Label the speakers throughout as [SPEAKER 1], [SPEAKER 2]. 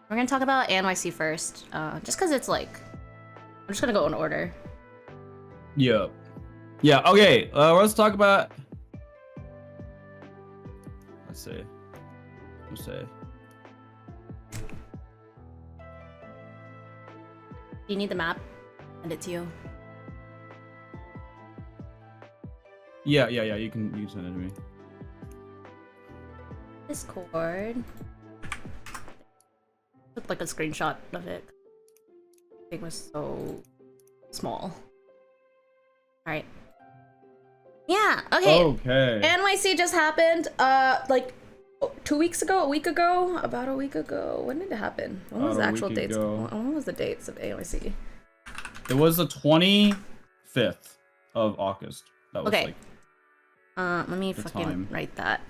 [SPEAKER 1] We're gonna talk about NYC first, just because it's like, I'm just gonna go in order.
[SPEAKER 2] Yeah. Yeah. Okay. Let's talk about. Let's see. Let's see.
[SPEAKER 1] Do you need the map? Send it to you.
[SPEAKER 2] Yeah. You can send it to me.
[SPEAKER 1] Discord. Took like a screenshot of it. It was so small. Alright. Yeah, okay.
[SPEAKER 2] Okay.
[SPEAKER 1] NYC just happened, like 2 weeks ago, a week ago? About a week ago. When did it happen? When was the actual dates? When was the dates of NYC?
[SPEAKER 2] It was the 25th of August. That was
[SPEAKER 1] okay.
[SPEAKER 2] Like
[SPEAKER 1] let me fucking write that.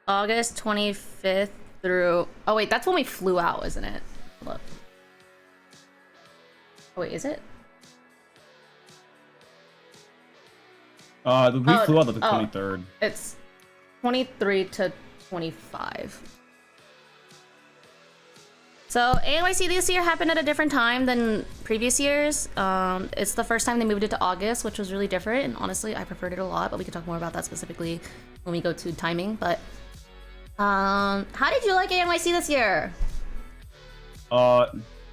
[SPEAKER 1] August 25th through... Oh wait, that's when we flew out, isn't it? Hold up. Oh wait, is it?
[SPEAKER 2] We flew out the 23rd.
[SPEAKER 1] It's 23 to 25. So NYC this year happened at a different time than previous years. It's the first time they moved it to August, which was really different, and honestly I preferred it a lot, but we can talk more about that specifically when we go to timing. But how did you like NYC this year?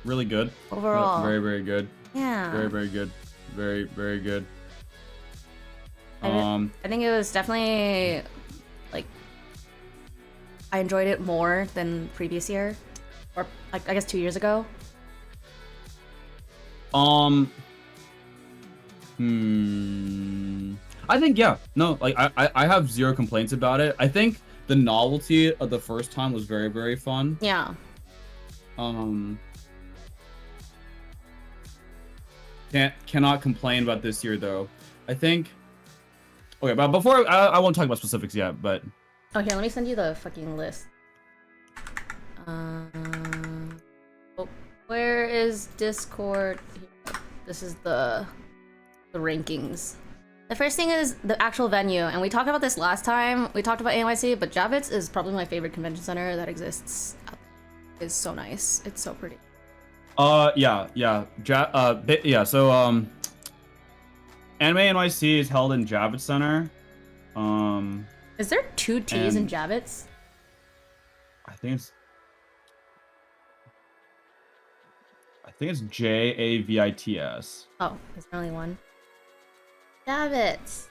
[SPEAKER 2] Really good.
[SPEAKER 1] Overall.
[SPEAKER 2] Very good.
[SPEAKER 1] Yeah.
[SPEAKER 2] Very good. Very good.
[SPEAKER 1] I think it was definitely like I enjoyed it more than previous year, or like I guess 2 years ago.
[SPEAKER 2] I think yeah. No, like I have zero complaints about it. I think the novelty of the first time was very fun.
[SPEAKER 1] Yeah.
[SPEAKER 2] Cannot complain about this year though. I think. Okay, but before I won't talk about specifics yet, but.
[SPEAKER 1] Oh, here, let me send you the fucking list. Where is Discord? This is the rankings. The first thing is the actual venue, and we talked about this last time. We talked about NYC, but Javits is probably my favorite convention center that exists. It's so nice. It's so pretty.
[SPEAKER 2] Yeah. So Anime NYC is held in Javits Center.
[SPEAKER 1] Is there 2 T's in Javits?
[SPEAKER 2] I think it's Javits.
[SPEAKER 1] Oh, there's only one. Javits.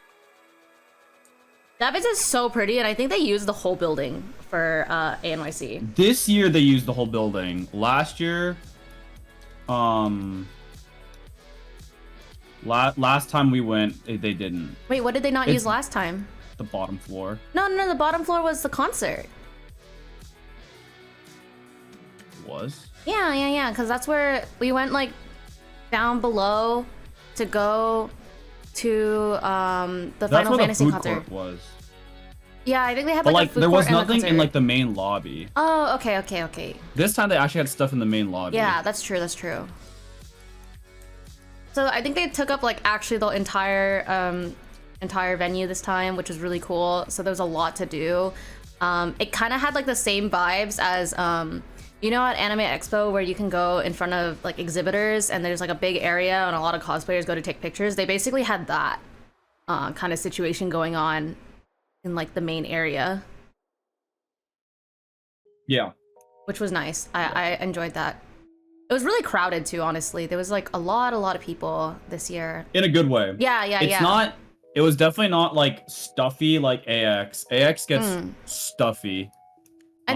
[SPEAKER 1] Javits is so pretty, and I think they used the whole building for NYC.
[SPEAKER 2] This year they used the whole building. Last year, last time we went, they didn't.
[SPEAKER 1] Wait, what did they not use last time?
[SPEAKER 2] The bottom floor.
[SPEAKER 1] No, the bottom floor was the concert.
[SPEAKER 2] Was?
[SPEAKER 1] Yeah, because that's where we went, like, down below to go to the Final Fantasy concert.
[SPEAKER 2] Court was.
[SPEAKER 1] Yeah, I think they had
[SPEAKER 2] but,
[SPEAKER 1] like a food
[SPEAKER 2] there
[SPEAKER 1] court
[SPEAKER 2] was nothing in like the main lobby.
[SPEAKER 1] Oh, okay.
[SPEAKER 2] This time they actually had stuff in the main lobby.
[SPEAKER 1] Yeah, that's true. So I think they took up like actually the entire venue this time, which was really cool. So there was a lot to do. It kind of had like the same vibes as you know, at Anime Expo, where you can go in front of like exhibitors and there's like a big area and a lot of cosplayers go to take pictures. They basically had that kind of situation going on in like the main area.
[SPEAKER 2] Yeah.
[SPEAKER 1] Which was nice. I enjoyed that. It was really crowded too, honestly. There was like a lot of people this year.
[SPEAKER 2] In a good way.
[SPEAKER 1] Yeah.
[SPEAKER 2] It was definitely not like stuffy like AX. AX gets stuffy.
[SPEAKER 1] I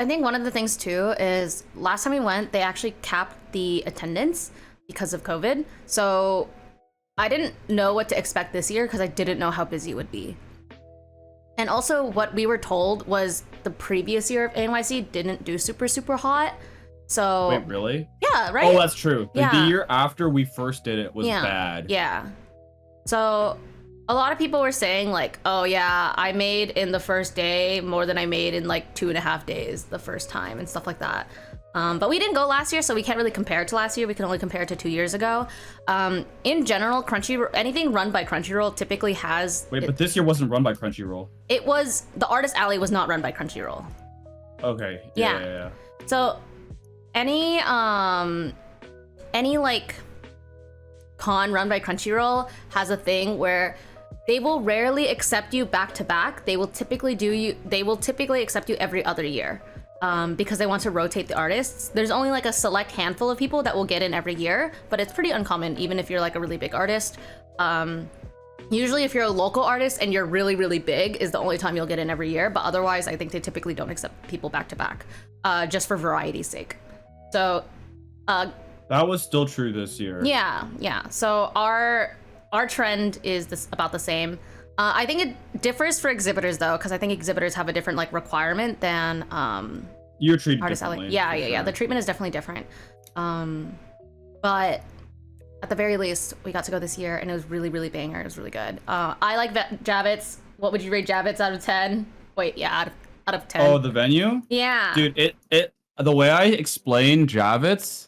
[SPEAKER 1] think one of the things too is last time we went, they actually capped the attendance because of COVID. So I didn't know what to expect this year because I didn't know how busy it would be. And also what we were told was the previous year of NYC didn't do super hot. So
[SPEAKER 2] wait, really?
[SPEAKER 1] Yeah, right?
[SPEAKER 2] Oh, that's true.
[SPEAKER 1] Yeah.
[SPEAKER 2] The year after we first did it was bad.
[SPEAKER 1] Yeah. So a lot of people were saying like, oh yeah, I made in the first day more than I made in like 2.5 days the first time and stuff like that. But we didn't go last year, so we can't really compare it to last year. We can only compare it to 2 years ago. In general, anything run by Crunchyroll typically has...
[SPEAKER 2] Wait, but this year wasn't run by Crunchyroll.
[SPEAKER 1] It was... The Artist Alley was not run by Crunchyroll.
[SPEAKER 2] Okay.
[SPEAKER 1] Yeah. So any like con run by Crunchyroll has a thing where they will rarely accept you back to back. They will typically accept you every other year. Because they want to rotate the artists. There's only like a select handful of people that will get in every year, but it's pretty uncommon even if you're like a really big artist. Usually if you're a local artist and you're really, really big is the only time you'll get in every year, but otherwise I think they typically don't accept people back to back, just for variety's sake. So
[SPEAKER 2] that was still true this year.
[SPEAKER 1] Yeah. So our trend is about the same. I think it differs for exhibitors though, because I think exhibitors have a different like requirement than
[SPEAKER 2] you're treated
[SPEAKER 1] artists.
[SPEAKER 2] differently.
[SPEAKER 1] Yeah. The treatment is definitely different. But at the very least, we got to go this year, and it was really, really banger. It was really good. I like Javits. What would you rate Javits out of 10? Wait, yeah, out of 10.
[SPEAKER 2] Oh, the venue?
[SPEAKER 1] Yeah.
[SPEAKER 2] Dude, it the way I explain Javits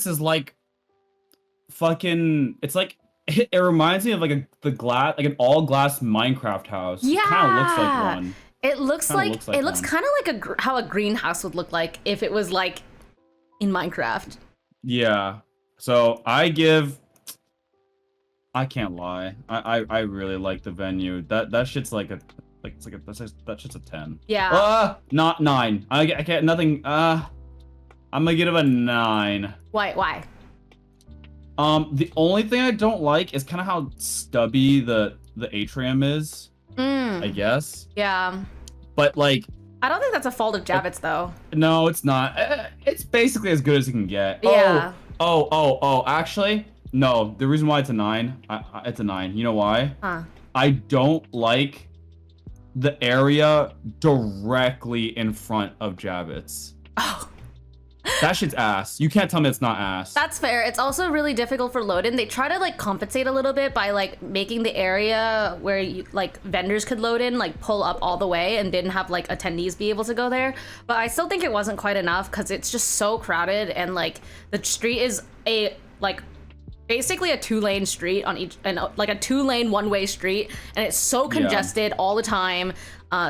[SPEAKER 2] is like fucking. It's like it reminds me of like an all glass Minecraft house.
[SPEAKER 1] Yeah.
[SPEAKER 2] It kind of looks like one.
[SPEAKER 1] It looks kind of like how a greenhouse would look like if it was like in Minecraft.
[SPEAKER 2] Yeah. So I can't lie. I really like the venue. That shit's like that shit's a 10.
[SPEAKER 1] Yeah.
[SPEAKER 2] Not 9. I can't nothing. I'm gonna give it a 9.
[SPEAKER 1] Why?
[SPEAKER 2] The only thing I don't like is kind of how stubby the atrium is. I guess.
[SPEAKER 1] Yeah.
[SPEAKER 2] But like,
[SPEAKER 1] I don't think that's a fault of Javits though.
[SPEAKER 2] no, it's not. It's basically as good as it can get.
[SPEAKER 1] Yeah.
[SPEAKER 2] Oh. Actually, no. The reason why it's a 9, it's a 9. You know why?
[SPEAKER 1] Huh.
[SPEAKER 2] I don't like the area directly in front of Javits.
[SPEAKER 1] Oh.
[SPEAKER 2] That shit's ass. You can't tell me it's not ass.
[SPEAKER 1] That's fair. It's also really difficult for load-in. They try to like compensate a little bit by like making the area where you, like vendors could load in like pull up all the way and didn't have like attendees be able to go there. But I still think it wasn't quite enough because it's just so crowded and like the street is a like basically a 2-lane street on each and like a 2-lane one-way street, and it's so congested all the time.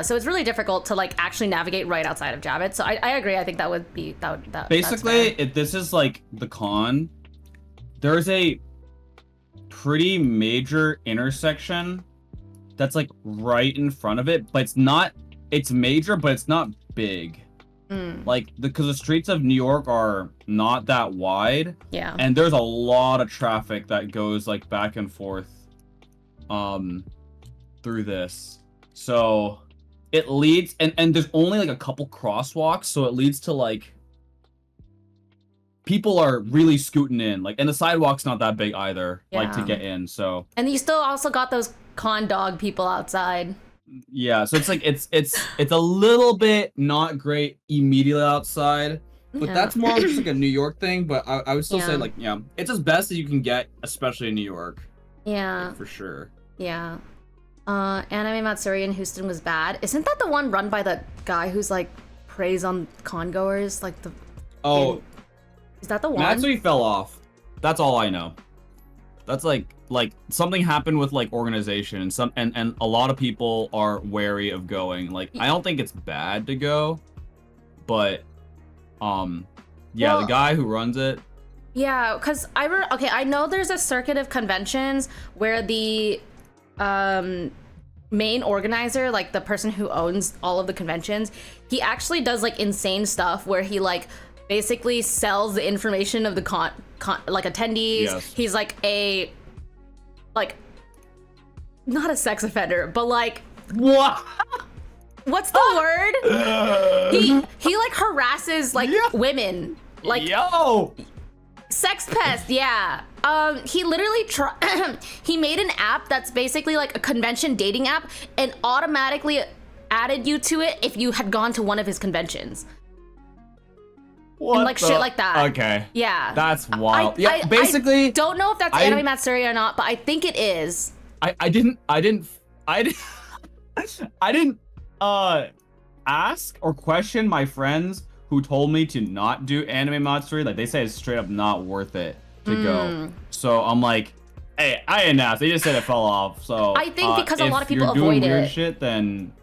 [SPEAKER 1] So it's really difficult to like actually navigate right outside of Javits. So I agree. I think that would be that.
[SPEAKER 2] Basically, if this is like the con, there's a pretty major intersection that's like right in front of it, but it's not. It's major, but it's not big. Like because the streets of New York are not that wide.
[SPEAKER 1] Yeah.
[SPEAKER 2] And there's a lot of traffic that goes like back and forth, through this. So it leads and there's only like a couple crosswalks, so it leads to like people are really scooting in, like, and the sidewalk's not that big either, like to get in. So
[SPEAKER 1] and you still also got those con dog people outside.
[SPEAKER 2] Yeah, so it's like it's a little bit not great immediately outside, but that's more just like a New York thing. But I would still say like it's as best as you can get, especially in New York.
[SPEAKER 1] Yeah,
[SPEAKER 2] like, for sure.
[SPEAKER 1] Yeah. Anime Matsuri in Houston was bad. Isn't that the one run by the guy who's like preys on con goers? Like the is that the one?
[SPEAKER 2] Matsuri fell off. That's all I know. That's like something happened with like organization and a lot of people are wary of going. Like I don't think it's bad to go, but the guy who runs it.
[SPEAKER 1] Yeah, because I know there's a circuit of conventions where the main organizer, like the person who owns all of the conventions, he actually does like insane stuff where he like basically sells the information of the con like attendees.
[SPEAKER 2] Yes.
[SPEAKER 1] He's like a not a sex offender, but like
[SPEAKER 2] what?
[SPEAKER 1] What's the word? He like harasses like women. Like sex pest, yeah. He literally he made an app that's basically like a convention dating app and automatically added you to it if you had gone to one of his conventions.
[SPEAKER 2] What
[SPEAKER 1] and like shit like that.
[SPEAKER 2] Okay.
[SPEAKER 1] Yeah.
[SPEAKER 2] That's wild. Basically,
[SPEAKER 1] I don't know if that's Anime Matsuri or not, but I think it is.
[SPEAKER 2] I didn't ask or question my friends who told me to not do Anime Matsuri. Like they say it's straight up not worth it to go. So I'm like, hey, I didn't ask. They just said it fell off. So
[SPEAKER 1] I think because a lot of people
[SPEAKER 2] avoid it. If you're doing weird
[SPEAKER 1] it.
[SPEAKER 2] shit, then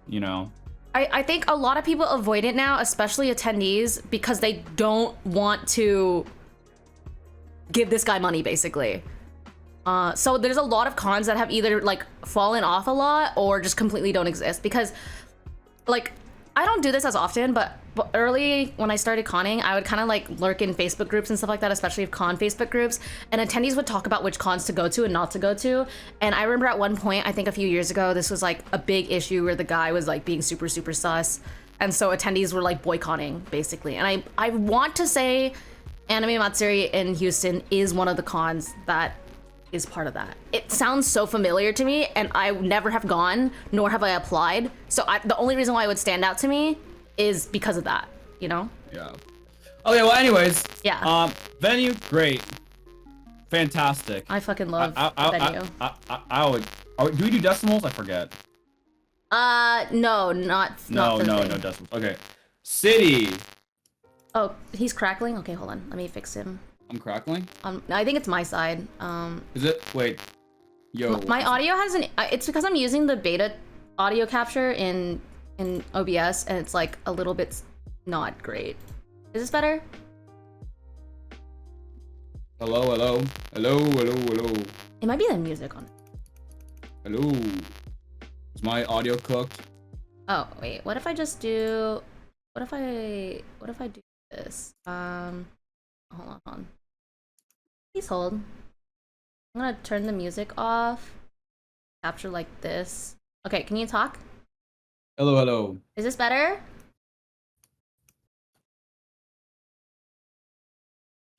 [SPEAKER 2] you know.
[SPEAKER 1] I think a lot of people avoid it now, especially attendees, because they don't want to give this guy money, basically. So there's a lot of cons that have either like fallen off a lot or just completely don't exist, because like I don't do this as often, but early when I started conning, I would kind of like lurk in Facebook groups and stuff like that, especially con Facebook groups, and attendees would talk about which cons to go to and not to go to. And I remember at one point, I think a few years ago, this was like a big issue where the guy was like being super sus, and so attendees were like boycotting basically. And I want to say Anime Matsuri in Houston is one of the cons that is part of that. It sounds so familiar to me, and I never have gone, nor have I applied. So the only reason why it would stand out to me is because of that, you know?
[SPEAKER 2] Yeah. Okay, well, anyways.
[SPEAKER 1] Yeah.
[SPEAKER 2] Venue, great. Fantastic.
[SPEAKER 1] I fucking love the venue.
[SPEAKER 2] I would. Do we do decimals? I forget.
[SPEAKER 1] No, not
[SPEAKER 2] No decimals. Okay. City.
[SPEAKER 1] Oh, he's crackling? Okay, hold on. Let me fix him.
[SPEAKER 2] I'm crackling?
[SPEAKER 1] I think it's my side.
[SPEAKER 2] Is it? Wait. Yo.
[SPEAKER 1] My audio has it's because I'm using the beta audio capture in OBS, and it's like a little bit not great. Is this better?
[SPEAKER 2] Hello.
[SPEAKER 1] It might be the music on.
[SPEAKER 2] Hello. Is my audio cooked?
[SPEAKER 1] Oh, wait. What if I just do... What if I do this? Hold on. Please hold. I'm gonna turn the music off. Capture like this. Okay, can you talk?
[SPEAKER 2] Hello.
[SPEAKER 1] Is this better?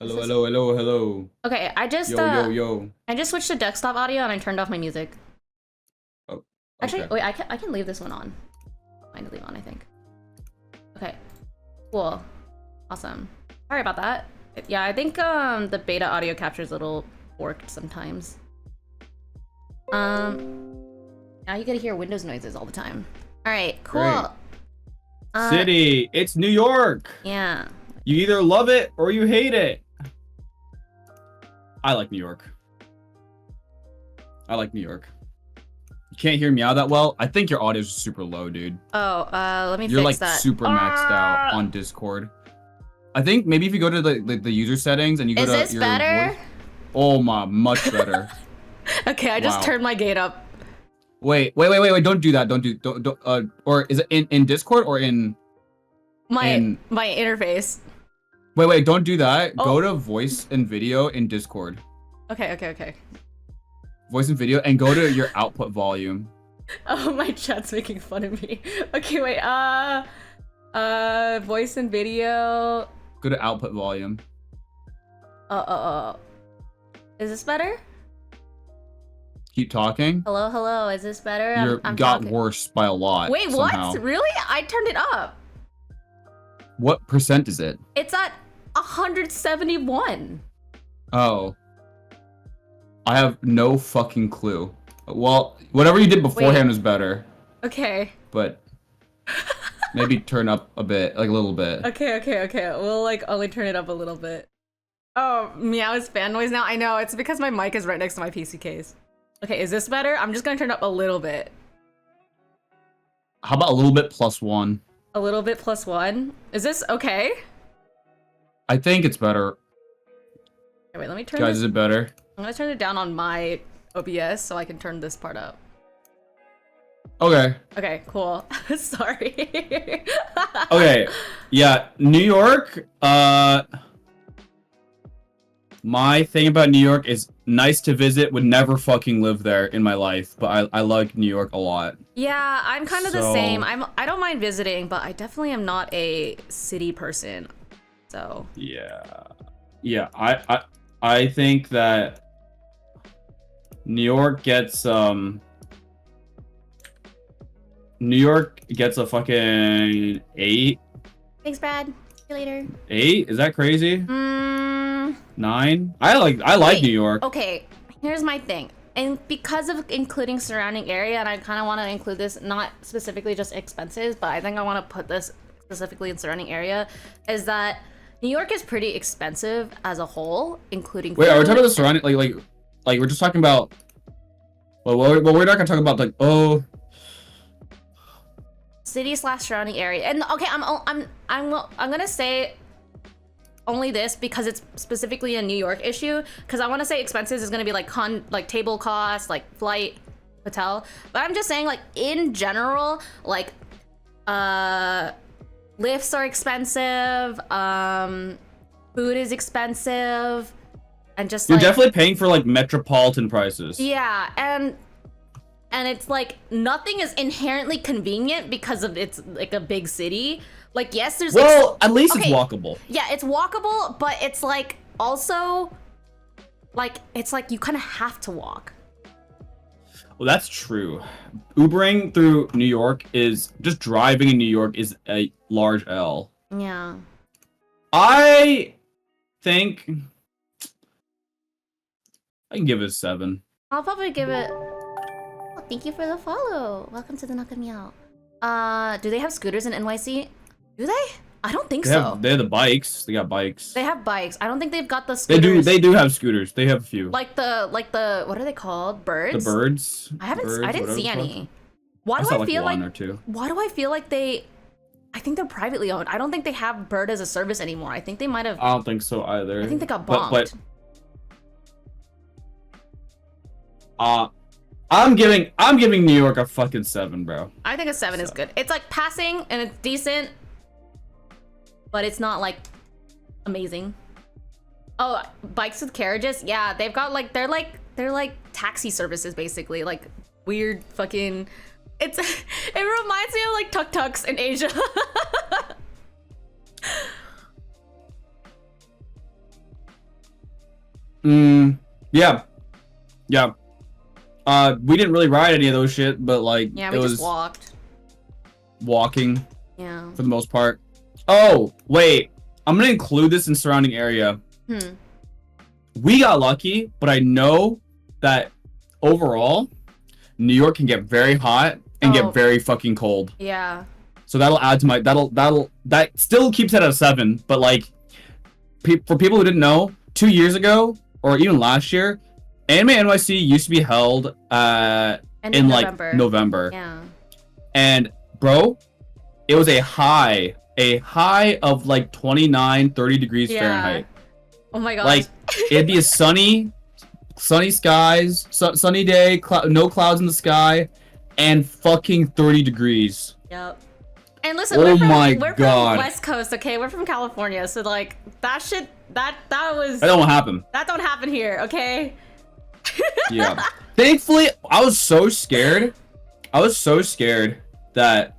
[SPEAKER 2] Hello.
[SPEAKER 1] Okay, I just
[SPEAKER 2] yo.
[SPEAKER 1] I just switched to desktop audio and I turned off my music.
[SPEAKER 2] Oh. Okay.
[SPEAKER 1] Actually, wait, I can leave this one on. Fine to leave on, I think. Okay. Cool. Awesome. Sorry about that. Yeah, I think the beta audio capture is a little forked sometimes. Now you gotta hear Windows noises all the time. All right, cool.
[SPEAKER 2] City, it's New York.
[SPEAKER 1] Yeah.
[SPEAKER 2] You either love it or you hate it. I like New York. You can't hear Miao that well. I think your audio is super low, dude.
[SPEAKER 1] Oh, let me
[SPEAKER 2] You're
[SPEAKER 1] fix
[SPEAKER 2] like
[SPEAKER 1] that.
[SPEAKER 2] super maxed out on Discord. I think maybe if you go to the user settings and you go to your
[SPEAKER 1] Is this better?
[SPEAKER 2] voice, oh my, much better.
[SPEAKER 1] Okay, I just turned my gate up.
[SPEAKER 2] Wait, don't do that. Don't or is it in Discord or in
[SPEAKER 1] my interface?
[SPEAKER 2] Wait, don't do that. Oh. Go to voice and video in Discord.
[SPEAKER 1] Okay.
[SPEAKER 2] Voice and video, and go to your output volume.
[SPEAKER 1] Oh, my chat's making fun of me. Okay, wait, voice and video.
[SPEAKER 2] Go to output volume.
[SPEAKER 1] Is this better?
[SPEAKER 2] Keep talking.
[SPEAKER 1] Hello, is this better?
[SPEAKER 2] I'm got talking. Worse by a lot.
[SPEAKER 1] Wait,
[SPEAKER 2] somehow.
[SPEAKER 1] What? Really? I turned it up.
[SPEAKER 2] What percent is it?
[SPEAKER 1] It's at 171.
[SPEAKER 2] Oh. I have no fucking clue. Well, whatever you did beforehand was better.
[SPEAKER 1] Okay.
[SPEAKER 2] But maybe turn up a bit, like a little bit.
[SPEAKER 1] Okay. We'll like only turn it up a little bit. Oh, Miao is fan noise now. I know, it's because my mic is right next to my PC case. Okay, is this better? I'm just gonna turn up a little bit.
[SPEAKER 2] How about a little bit +1?
[SPEAKER 1] A little bit +1? Is this okay?
[SPEAKER 2] I think it's better.
[SPEAKER 1] Okay, wait, let me turn
[SPEAKER 2] Guys, is it better?
[SPEAKER 1] I'm gonna turn it down on my OBS so I can turn this part up.
[SPEAKER 2] Okay.
[SPEAKER 1] Okay, cool. Sorry.
[SPEAKER 2] Okay. Yeah, New York, my thing about New York is nice to visit, would never fucking live there in my life, but I like New York a lot.
[SPEAKER 1] Yeah, I'm kind of the same. I don't mind visiting, but I definitely am not a city person. So
[SPEAKER 2] yeah, I think that New York gets a fucking 8.
[SPEAKER 1] Thanks, Brad. See you later.
[SPEAKER 2] 8? Is that crazy? 9? I like New York.
[SPEAKER 1] Okay, here's my thing. And because of including surrounding area, and I kind of want to include this, not specifically just expenses, but I think I want to put this specifically in surrounding area, is that New York is pretty expensive as a whole, including
[SPEAKER 2] Wait,
[SPEAKER 1] food.
[SPEAKER 2] are we talking about the surrounding, like we're just talking about, well, we're not gonna talk about, like, oh.
[SPEAKER 1] City / surrounding area. And okay, I'm gonna say only this because it's specifically a New York issue. Because I want to say expenses is gonna be like table costs, like flight, hotel. But I'm just saying like in general, like lifts are expensive. Food is expensive, and just
[SPEAKER 2] you're definitely paying for like metropolitan prices.
[SPEAKER 1] Yeah, and it's like nothing is inherently convenient because of it's like a big city. Like yes, there's
[SPEAKER 2] at least it's walkable.
[SPEAKER 1] Yeah, it's walkable, but it's like also like it's like you kind of have to walk.
[SPEAKER 2] Well, that's true. Ubering through New York is just driving in New York is a large L.
[SPEAKER 1] Yeah.
[SPEAKER 2] I think I can give it a 7.
[SPEAKER 1] I'll probably give it. Oh, thank you for the follow. Welcome to the Miao. Do they have scooters in NYC? Do they? I don't think so.
[SPEAKER 2] They have the bikes. They got bikes.
[SPEAKER 1] They have bikes. I don't think they've got the scooters.
[SPEAKER 2] They do have scooters. They have a few.
[SPEAKER 1] Like the what are they called? Birds?
[SPEAKER 2] The birds.
[SPEAKER 1] I didn't see any. Why do I feel like they? I think they're privately owned. I don't think they have Bird as a service anymore. I think they might have.
[SPEAKER 2] I don't think so either.
[SPEAKER 1] I think they got bombed.
[SPEAKER 2] But I'm giving New York a fucking 7, bro.
[SPEAKER 1] I think a 7 is good. It's like passing and it's decent, but it's not like amazing. Oh, bikes with carriages? Yeah, they've got like they're like taxi services basically, like weird fucking. It reminds me of like tuk-tuks in Asia.
[SPEAKER 2] Yeah. We didn't really ride any of those shit, but like
[SPEAKER 1] yeah, we just walked.
[SPEAKER 2] Walking.
[SPEAKER 1] Yeah.
[SPEAKER 2] For the most part. Oh, wait. I'm gonna include this in surrounding area. We got lucky, but I know that overall, New York can get very hot and get very fucking cold.
[SPEAKER 1] Yeah.
[SPEAKER 2] So that'll add to my that still keeps it at a 7, but like for people who didn't know, 2 years ago or even last year, Anime NYC used to be held in like November.
[SPEAKER 1] Yeah.
[SPEAKER 2] And bro, it was a high of like 29, 30 degrees Fahrenheit.
[SPEAKER 1] Oh my god.
[SPEAKER 2] Like it'd be a sunny skies, sunny day, no clouds in the sky, and fucking 30 degrees.
[SPEAKER 1] Yep. And listen,
[SPEAKER 2] we're from
[SPEAKER 1] West Coast, okay? We're from California, so like that shit, that
[SPEAKER 2] don't happen.
[SPEAKER 1] That don't happen here, okay?
[SPEAKER 2] Yeah. Thankfully, I was so scared that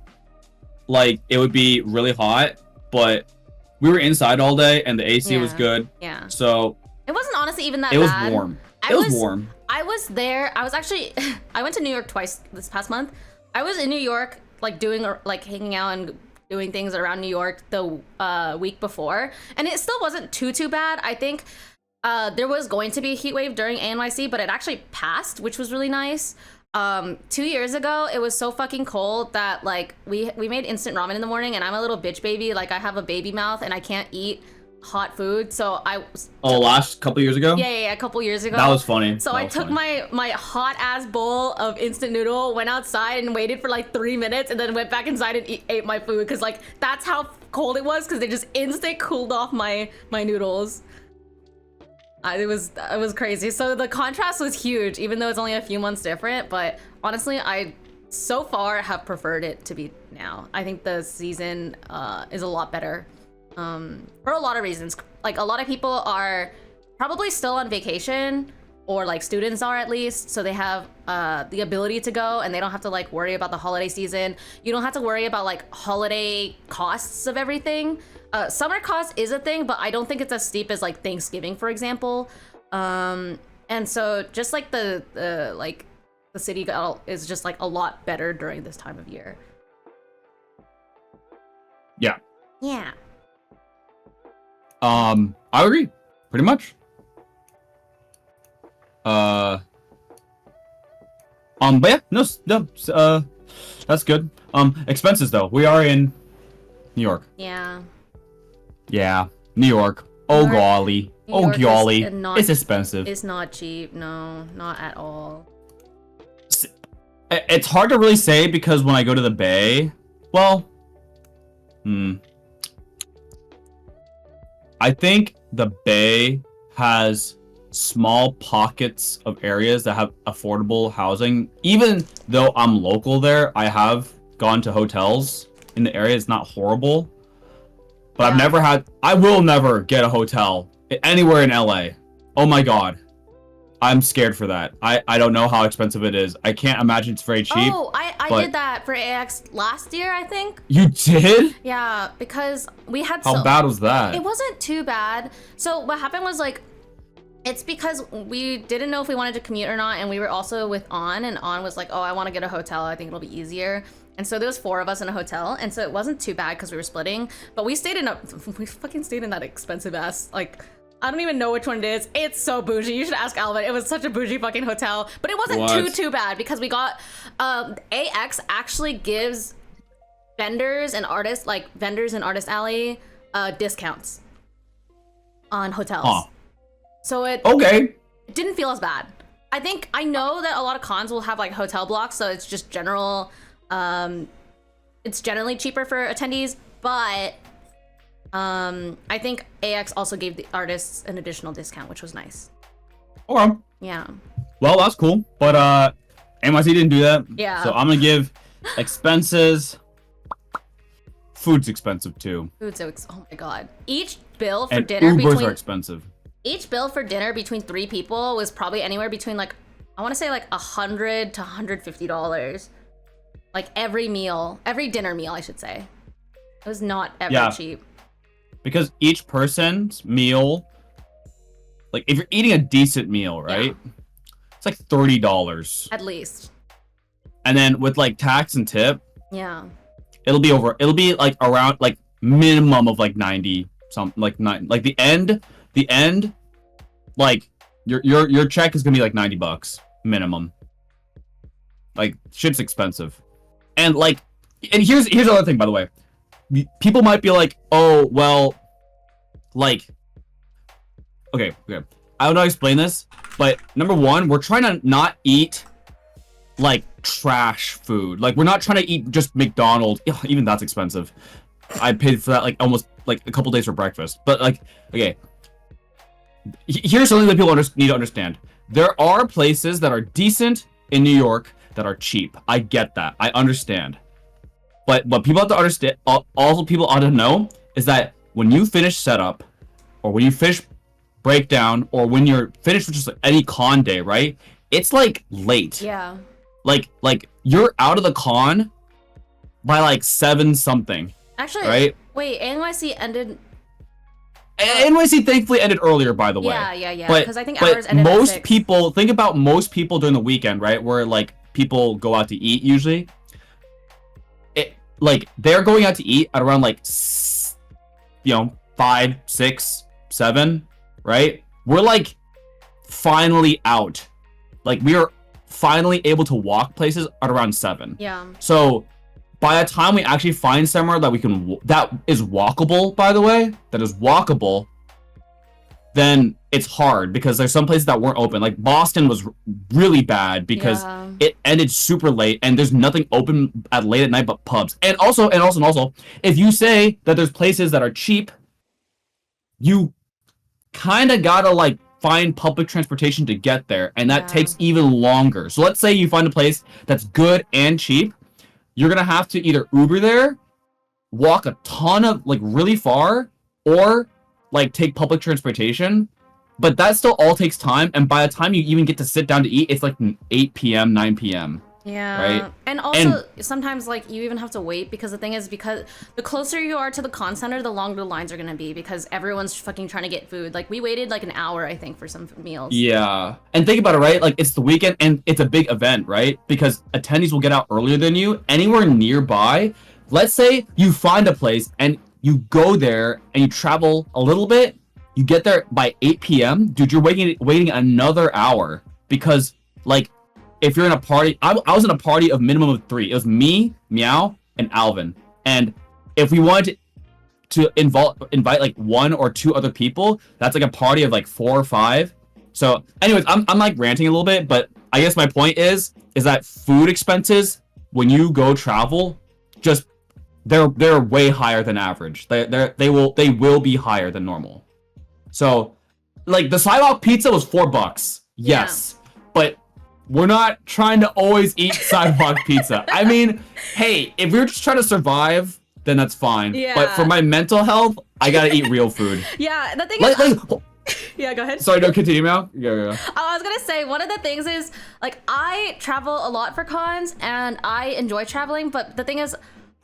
[SPEAKER 2] like it would be really hot, but we were inside all day and the AC was good.
[SPEAKER 1] Yeah.
[SPEAKER 2] So
[SPEAKER 1] it wasn't honestly even that
[SPEAKER 2] bad. It was warm.
[SPEAKER 1] I was there. I was actually I went to New York twice this past month. I was in New York like hanging out and doing things around New York the week before, and it still wasn't too bad. I think there was going to be a heat wave during NYC, but it actually passed, which was really nice. 2 years ago, it was so fucking cold that like we made instant ramen in the morning, and I'm a little bitch baby. Like I have a baby mouth and I can't eat hot food, so
[SPEAKER 2] last couple years ago.
[SPEAKER 1] Yeah, a couple years ago.
[SPEAKER 2] That was funny.
[SPEAKER 1] So I took my hot ass bowl of instant noodle, went outside and waited for like 3 minutes, and then went back inside and ate my food, because like that's how cold it was, because they just instant cooled off my noodles. It was crazy. So the contrast was huge, even though it's only a few months different. But honestly, I so far have preferred it to be now. I think the season is a lot better for a lot of reasons. Like a lot of people are probably still on vacation, or like students are at least, so they have the ability to go and they don't have to like worry about the holiday season. You don't have to worry about like holiday costs of everything. Summer cost is a thing, but I don't think it's as steep as like Thanksgiving, for example. And so just like the city is just like a lot better during this time of year.
[SPEAKER 2] Yeah.
[SPEAKER 1] Yeah.
[SPEAKER 2] I agree, pretty much. But yeah, no, that's good. Expenses though, we are in New York.
[SPEAKER 1] Yeah.
[SPEAKER 2] Yeah, New York. Oh golly. Oh golly. It's expensive.
[SPEAKER 1] It's not cheap. No, not at all.
[SPEAKER 2] It's hard to really say, because when I go to the Bay, Well, I think the Bay has small pockets of areas that have affordable housing. Even though I'm local there, I have gone to hotels in the area. It's not horrible. But I will never get a hotel anywhere in LA. Oh my god. I'm scared for that. I don't know how expensive it is. I can't imagine it's very cheap.
[SPEAKER 1] Oh, I did that for AX last year, I think.
[SPEAKER 2] You did?
[SPEAKER 1] Yeah, because we had
[SPEAKER 2] How bad was that?
[SPEAKER 1] It wasn't too bad. So what happened was like, it's because we didn't know if we wanted to commute or not, and we were also with and On was like, oh, I want to get a hotel. I think it'll be easier. And so there was 4 of us in a hotel, and so it wasn't too bad because we were splitting. But we fucking stayed in that expensive ass, like, I don't even know which one it is. It's so bougie. You should ask Alvin. It was such a bougie fucking hotel, but it wasn't too bad because we got AX actually gives vendors and artists alley discounts on hotels.
[SPEAKER 2] Huh.
[SPEAKER 1] So it didn't feel as bad. I know that a lot of cons will have like hotel blocks, so it's just it's generally cheaper for attendees, but I think AX also gave the artists an additional discount, which was nice.
[SPEAKER 2] Okay.
[SPEAKER 1] Yeah.
[SPEAKER 2] Well, that's cool, but NYC didn't do that.
[SPEAKER 1] Yeah.
[SPEAKER 2] So I'm gonna give expenses. Food's expensive too.
[SPEAKER 1] Oh my god. Each bill for
[SPEAKER 2] And
[SPEAKER 1] dinner
[SPEAKER 2] Ubers are expensive.
[SPEAKER 1] Each bill for dinner between 3 people was probably anywhere between like, I want to say like $100 to $150. Like every dinner meal, I should say. It was not ever cheap.
[SPEAKER 2] Because each person's meal, like if you're eating a decent meal, right? Yeah. It's like $30
[SPEAKER 1] at least.
[SPEAKER 2] And then with like tax and tip,
[SPEAKER 1] yeah,
[SPEAKER 2] it'll be like around like minimum of like 90 something, like the end, like your check is gonna be like $90 minimum. Like shit's expensive. And here's the other thing, by the way. People might be like, oh, well, like, okay. I don't know how to explain this, but number one, we're trying to not eat, like, trash food. Like, we're not trying to eat just McDonald's. Ugh, even that's expensive. I paid for that, like, almost, like, a couple days for breakfast. But, like, okay. Here's something that people need to understand. There are places that are decent in New York that are cheap. I get that. I understand. But what people have to understand, also people ought to know, is that when you finish setup, or when you finish breakdown, or when you're finished with just like any con day, right? It's like late.
[SPEAKER 1] Yeah.
[SPEAKER 2] Like you're out of the con by like 7 something.
[SPEAKER 1] Actually,
[SPEAKER 2] right?
[SPEAKER 1] Wait, NYC ended.
[SPEAKER 2] NYC thankfully ended earlier, by the way.
[SPEAKER 1] Yeah.
[SPEAKER 2] But
[SPEAKER 1] because I think ours ended at 6.
[SPEAKER 2] Think about most people during the weekend, right? Where like people go out to eat usually. Like they're going out to eat at around like 5, 6, 7, right? We're like finally out. Like we are finally able to walk places at around 7.
[SPEAKER 1] Yeah.
[SPEAKER 2] So by the time we actually find somewhere that that is walkable, by the way, then it's hard because there's some places that weren't open. Like Boston was really bad because it ended super late and there's nothing open at late at night but pubs. And also, if you say that there's places that are cheap, you kind of gotta like find public transportation to get there, and that takes even longer. So let's say you find a place that's good and cheap. You're gonna have to either Uber there, walk a ton of like really far, or like take public transportation, but that still all takes time, and by the time you even get to sit down to eat, it's like 8 p.m., 9 p.m.
[SPEAKER 1] Yeah.
[SPEAKER 2] Right?
[SPEAKER 1] And also, sometimes like you even have to wait because the thing is, because the closer you are to the con center, the longer the lines are gonna be because everyone's fucking trying to get food. Like we waited like an hour, I think, for some meals. Yeah.
[SPEAKER 2] And think about it, right? Like it's the weekend and it's a big event, right? Because attendees will get out earlier than you. Anywhere nearby, let's say you find a place and you go there and you travel a little bit, you get there by 8 p.m. Dude, you're waiting another hour because like if you're in a party, I was in a party of minimum of 3. It was me, Miao, and Alvin. And if we wanted to invite like 1 or 2 other people, that's like a party of like 4 or 5. So anyways, I'm like ranting a little bit, but I guess my point is that food expenses when you go travel, just they're way higher than average. They will be higher than normal. So, like the sidewalk pizza was $4. Yes, but we're not trying to always eat sidewalk pizza. I mean, hey, if we're just trying to survive, then that's fine.
[SPEAKER 1] Yeah.
[SPEAKER 2] But for my mental health, I gotta eat real food.
[SPEAKER 1] Yeah, the thing is. Yeah, go ahead.
[SPEAKER 2] Sorry, no, continue, Miao. Yeah.
[SPEAKER 1] I was gonna say, one of the things is, like, I travel a lot for cons, and I enjoy traveling, but the thing is,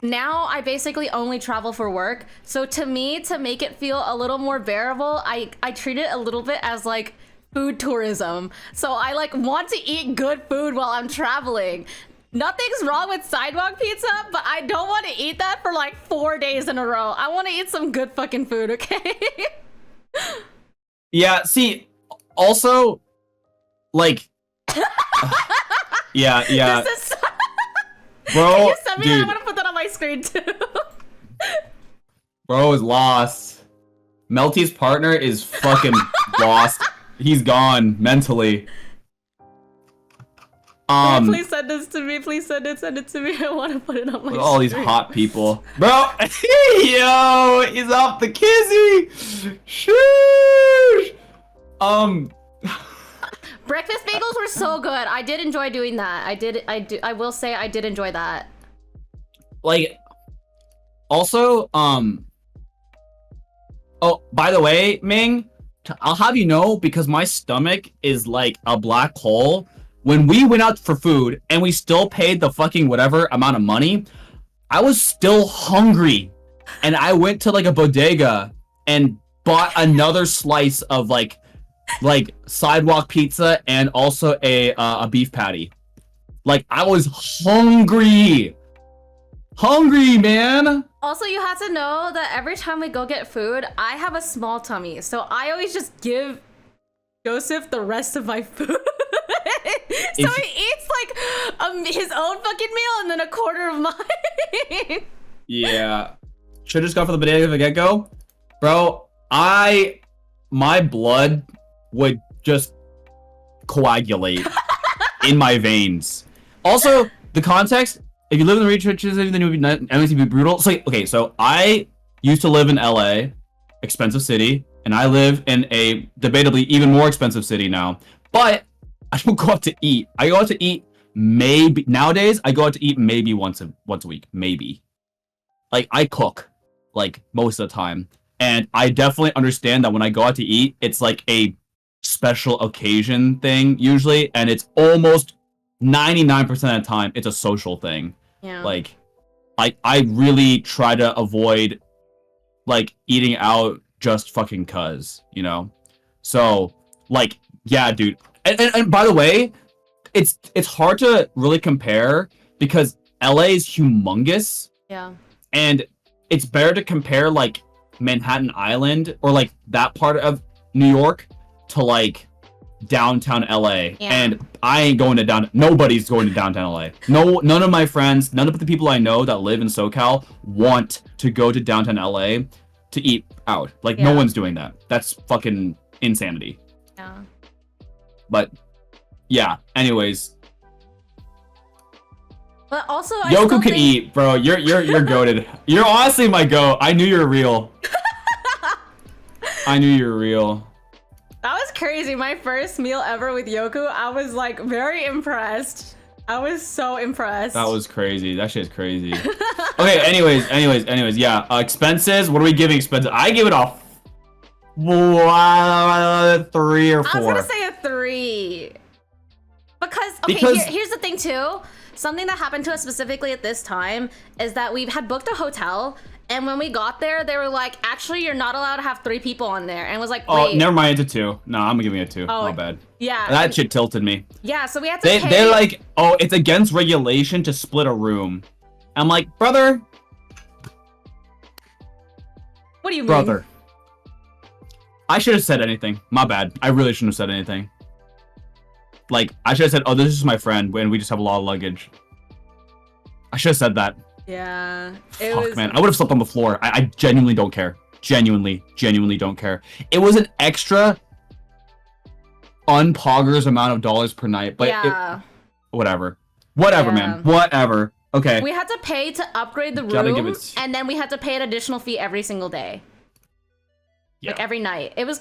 [SPEAKER 1] now I basically only travel for work. So to me, to make it feel a little more bearable, I treat it a little bit as, like, food tourism. So I, like, want to eat good food while I'm traveling. Nothing's wrong with sidewalk pizza, but I don't want to eat that for, like, 4 days in a row. I want to eat some good fucking food, okay?
[SPEAKER 2] Yeah, see, also, like, yeah.
[SPEAKER 1] This is
[SPEAKER 2] Bro,
[SPEAKER 1] Can you send me
[SPEAKER 2] dude,
[SPEAKER 1] that? I'm gonna put that on my screen too.
[SPEAKER 2] Bro is lost. Melty's partner is fucking lost. He's gone mentally.
[SPEAKER 1] Please send this to me. Please send it to me. I want to put it on my screen.
[SPEAKER 2] All these hot people. Bro, yo, he's off the kizzy. Sheesh.
[SPEAKER 1] Breakfast bagels were so good. I did enjoy doing that. I will say I did enjoy that.
[SPEAKER 2] Like, also, oh, by the way, Ming, I'll have you know, because my stomach is like a black hole. When we went out for food and we still paid the fucking whatever amount of money, I was still hungry. And I went to like a bodega and bought another slice of like sidewalk pizza and also a beef patty. Like, I was hungry, man.
[SPEAKER 1] Also, you have to know that every time we go get food, I have a small tummy, so I always just give Joseph the rest of my food. So he eats like his own fucking meal and then a quarter of mine.
[SPEAKER 2] Yeah, should have just gone for the bodega from the get-go, bro. My blood would just coagulate in my veins. Also, the context, if you live in the regions, then it would be NYC be brutal. So, okay, so I used to live in LA, expensive city, and I live in a debatably even more expensive city now. But I don't go out to eat. I go out to eat maybe, nowadays, I go out to eat maybe once a week, maybe. Like, I cook, like, most of the time. And I definitely understand that when I go out to eat, it's like a special occasion thing usually, and it's almost 99% of the time it's a social thing.
[SPEAKER 1] Yeah.
[SPEAKER 2] Like, I really try to avoid like eating out just fucking cuz, you know? So, like, yeah, dude. And by the way, it's hard to really compare because LA is humongous.
[SPEAKER 1] Yeah.
[SPEAKER 2] And it's better to compare like Manhattan Island or like that part of New York to like downtown LA.
[SPEAKER 1] Yeah.
[SPEAKER 2] And I ain't going to nobody's going to downtown LA. No, none of my friends, none of the people I know that live in SoCal want to go to downtown LA to eat out. Like, no one's doing that. That's fucking insanity.
[SPEAKER 1] Yeah.
[SPEAKER 2] But yeah, anyways.
[SPEAKER 1] But also,
[SPEAKER 2] Yoku can eat, bro. You're goated. You're honestly my goat. I knew you were real. I knew you were real.
[SPEAKER 1] That was crazy. My first meal ever with Yoku, I was like very impressed. I was so impressed.
[SPEAKER 2] That was crazy. That shit's crazy. Okay, anyways, yeah. Expenses, what are we giving expenses? I give it a 3 or 4.
[SPEAKER 1] I was gonna say a 3. Because here's the thing too. Something that happened to us specifically at this time is that we had booked a hotel, and when we got there, they were like, actually, you're not allowed to have 3 people on there. And it was like, wait.
[SPEAKER 2] Oh, never mind, it's a 2. No, I'm giving it a 2.
[SPEAKER 1] Oh,
[SPEAKER 2] my bad.
[SPEAKER 1] Yeah.
[SPEAKER 2] That shit tilted me.
[SPEAKER 1] Yeah, so we had to pay.
[SPEAKER 2] They're like, oh, it's against regulation to split a room. I'm like, brother.
[SPEAKER 1] What do you mean?
[SPEAKER 2] Brother. I should have said anything. My bad. I really shouldn't have said anything. Like, I should have said, oh, this is my friend, and we just have a lot of luggage. I should have said that.
[SPEAKER 1] Yeah.
[SPEAKER 2] Fuck, man. I would have slept on the floor. I genuinely don't care. Genuinely don't care. It was an extra unpoggers amount of dollars per night, but
[SPEAKER 1] yeah.
[SPEAKER 2] Whatever, man. Whatever. Okay.
[SPEAKER 1] We had to pay to upgrade the
[SPEAKER 2] Gotta give
[SPEAKER 1] room,
[SPEAKER 2] it-
[SPEAKER 1] and then we had to pay an additional fee every single day.
[SPEAKER 2] Yeah.
[SPEAKER 1] Like every night. It was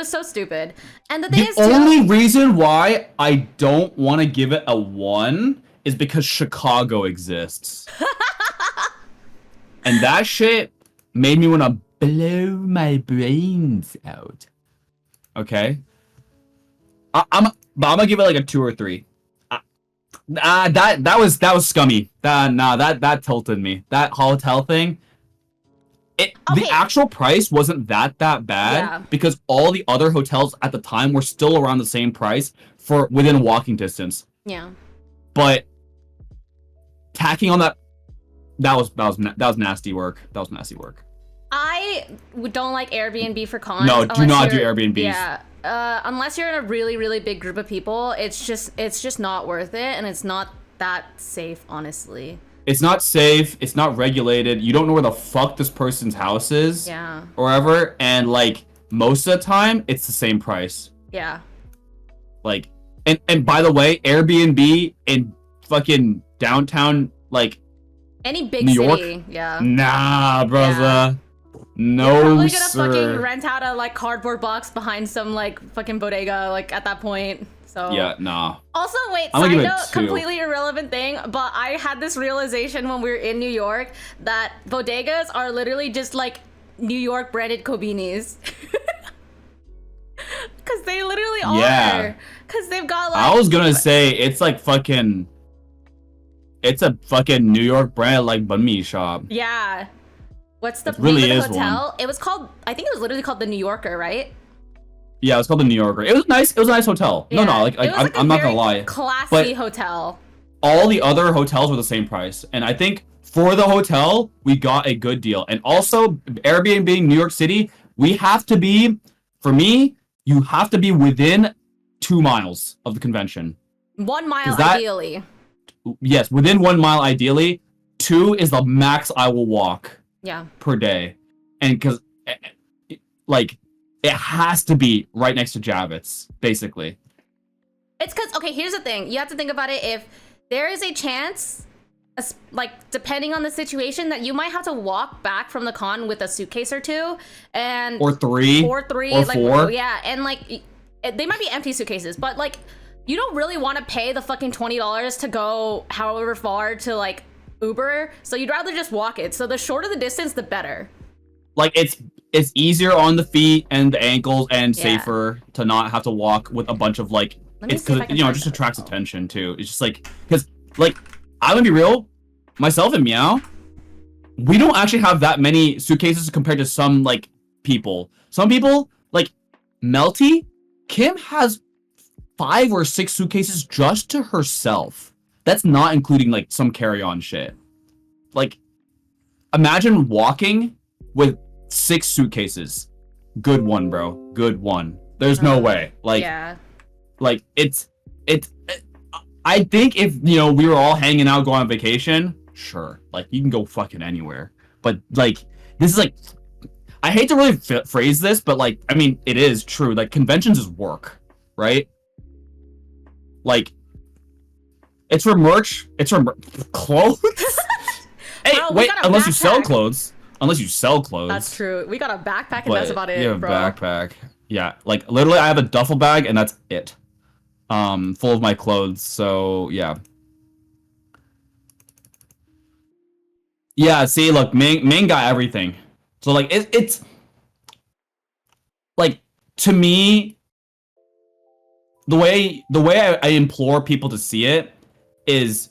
[SPEAKER 1] so stupid. And the thing
[SPEAKER 2] The
[SPEAKER 1] is, too,
[SPEAKER 2] only reason why I don't want to give it a 1 is because Chicago exists. And that shit made me want to blow my brains out. Okay? I'm gonna give it like a 2 or 3. That was scummy. That tilted me. That hotel thing. The actual price wasn't that bad because all the other hotels at the time were still around the same price for within walking distance.
[SPEAKER 1] Yeah.
[SPEAKER 2] But tacking on that was nasty work. That was nasty work.
[SPEAKER 1] I don't like Airbnb for cons.
[SPEAKER 2] No, do not do Airbnbs.
[SPEAKER 1] Yeah. Unless you're in a really, really big group of people, it's just not worth it, and it's not that safe, honestly.
[SPEAKER 2] It's not safe. It's not regulated. You don't know where the fuck this person's house is.
[SPEAKER 1] Yeah.
[SPEAKER 2] Or whatever. And like most of the time, it's the same price.
[SPEAKER 1] Yeah.
[SPEAKER 2] Like, and by the way, Airbnb in fucking downtown, like
[SPEAKER 1] any big
[SPEAKER 2] New York?
[SPEAKER 1] city, yeah.
[SPEAKER 2] Nah, brother.
[SPEAKER 1] Yeah.
[SPEAKER 2] No,
[SPEAKER 1] You're probably gonna
[SPEAKER 2] sir.
[SPEAKER 1] fucking rent out a like cardboard box behind some like fucking bodega, like at that point. So
[SPEAKER 2] yeah, nah.
[SPEAKER 1] Also, wait,
[SPEAKER 2] I'm gonna
[SPEAKER 1] side
[SPEAKER 2] give it
[SPEAKER 1] note,
[SPEAKER 2] 2.
[SPEAKER 1] completely irrelevant thing, but I had this realization when we were in New York that bodegas are literally just like New York branded Kobinis. Cause they literally
[SPEAKER 2] Yeah.
[SPEAKER 1] are. Cause they've got like
[SPEAKER 2] I was gonna say it's like fucking. It's a fucking New York brand like banh mi shop.
[SPEAKER 1] yeah. What's the
[SPEAKER 2] It really
[SPEAKER 1] name of
[SPEAKER 2] is
[SPEAKER 1] the hotel?
[SPEAKER 2] one.
[SPEAKER 1] It was called, I think it was literally called the New Yorker, right?
[SPEAKER 2] Yeah, it's called the New Yorker. It was nice. It was a nice hotel.
[SPEAKER 1] Yeah.
[SPEAKER 2] No, like
[SPEAKER 1] It was like a
[SPEAKER 2] I'm not
[SPEAKER 1] very
[SPEAKER 2] gonna lie.
[SPEAKER 1] Classy
[SPEAKER 2] But-
[SPEAKER 1] hotel.
[SPEAKER 2] All the other hotels were the same price, and I think for the hotel we got a good deal. And also Airbnb New York City, we have to be, for me, you have to be within 2 miles of the convention.
[SPEAKER 1] 1 mile
[SPEAKER 2] that-
[SPEAKER 1] ideally.
[SPEAKER 2] Yes, within 1 mile ideally. 2 is the max I will walk
[SPEAKER 1] Yeah.
[SPEAKER 2] per day, and because like it has to be right next to Javits, basically.
[SPEAKER 1] It's because, okay, here's the thing. You have to think about it. If there is a chance, like, depending on the situation, that you might have to walk back from the con with a suitcase or 2, and
[SPEAKER 2] Or 3.
[SPEAKER 1] or 3,
[SPEAKER 2] or
[SPEAKER 1] like
[SPEAKER 2] 4.
[SPEAKER 1] yeah, and like they might be empty suitcases, but like you don't really want to pay the fucking $20 to go however far to like Uber, so you'd rather just walk it. So the shorter the distance, the better.
[SPEAKER 2] Like it's easier on the feet and the ankles and
[SPEAKER 1] Yeah.
[SPEAKER 2] safer to not have to walk with a bunch of like.
[SPEAKER 1] Let me
[SPEAKER 2] It's
[SPEAKER 1] see if I
[SPEAKER 2] because
[SPEAKER 1] can
[SPEAKER 2] you know it
[SPEAKER 1] find
[SPEAKER 2] just
[SPEAKER 1] that
[SPEAKER 2] attracts
[SPEAKER 1] as well.
[SPEAKER 2] attention too. It's just like because like I'm gonna be real, myself and Miao, we don't actually have that many suitcases compared to some like people. Some people like Melty, Kim has 5 or 6 suitcases just to herself. That's not including like some carry-on shit. Like, imagine walking with 6 suitcases. Good one, bro. Good one. There's no way. Like,
[SPEAKER 1] Yeah.
[SPEAKER 2] like it's. I think if we were all hanging out, going on vacation, sure, like you can go fucking anywhere. But like, this is like, I hate to really phrase this, but like, I mean, it is true. Like, conventions is work, right? Like, it's for merch. It's for clothes. Hey,
[SPEAKER 1] Bro, we
[SPEAKER 2] wait,
[SPEAKER 1] got a
[SPEAKER 2] unless you sell
[SPEAKER 1] backpack.
[SPEAKER 2] clothes. Unless you sell clothes.
[SPEAKER 1] That's true. We got a backpack and
[SPEAKER 2] But
[SPEAKER 1] that's about it,
[SPEAKER 2] you have
[SPEAKER 1] bro.
[SPEAKER 2] a backpack. Yeah, like literally, I have a duffel bag and that's it. Full of my clothes. So yeah. Yeah. See, look, Ming got everything. So like, it's like, to me, the way I implore people to see it is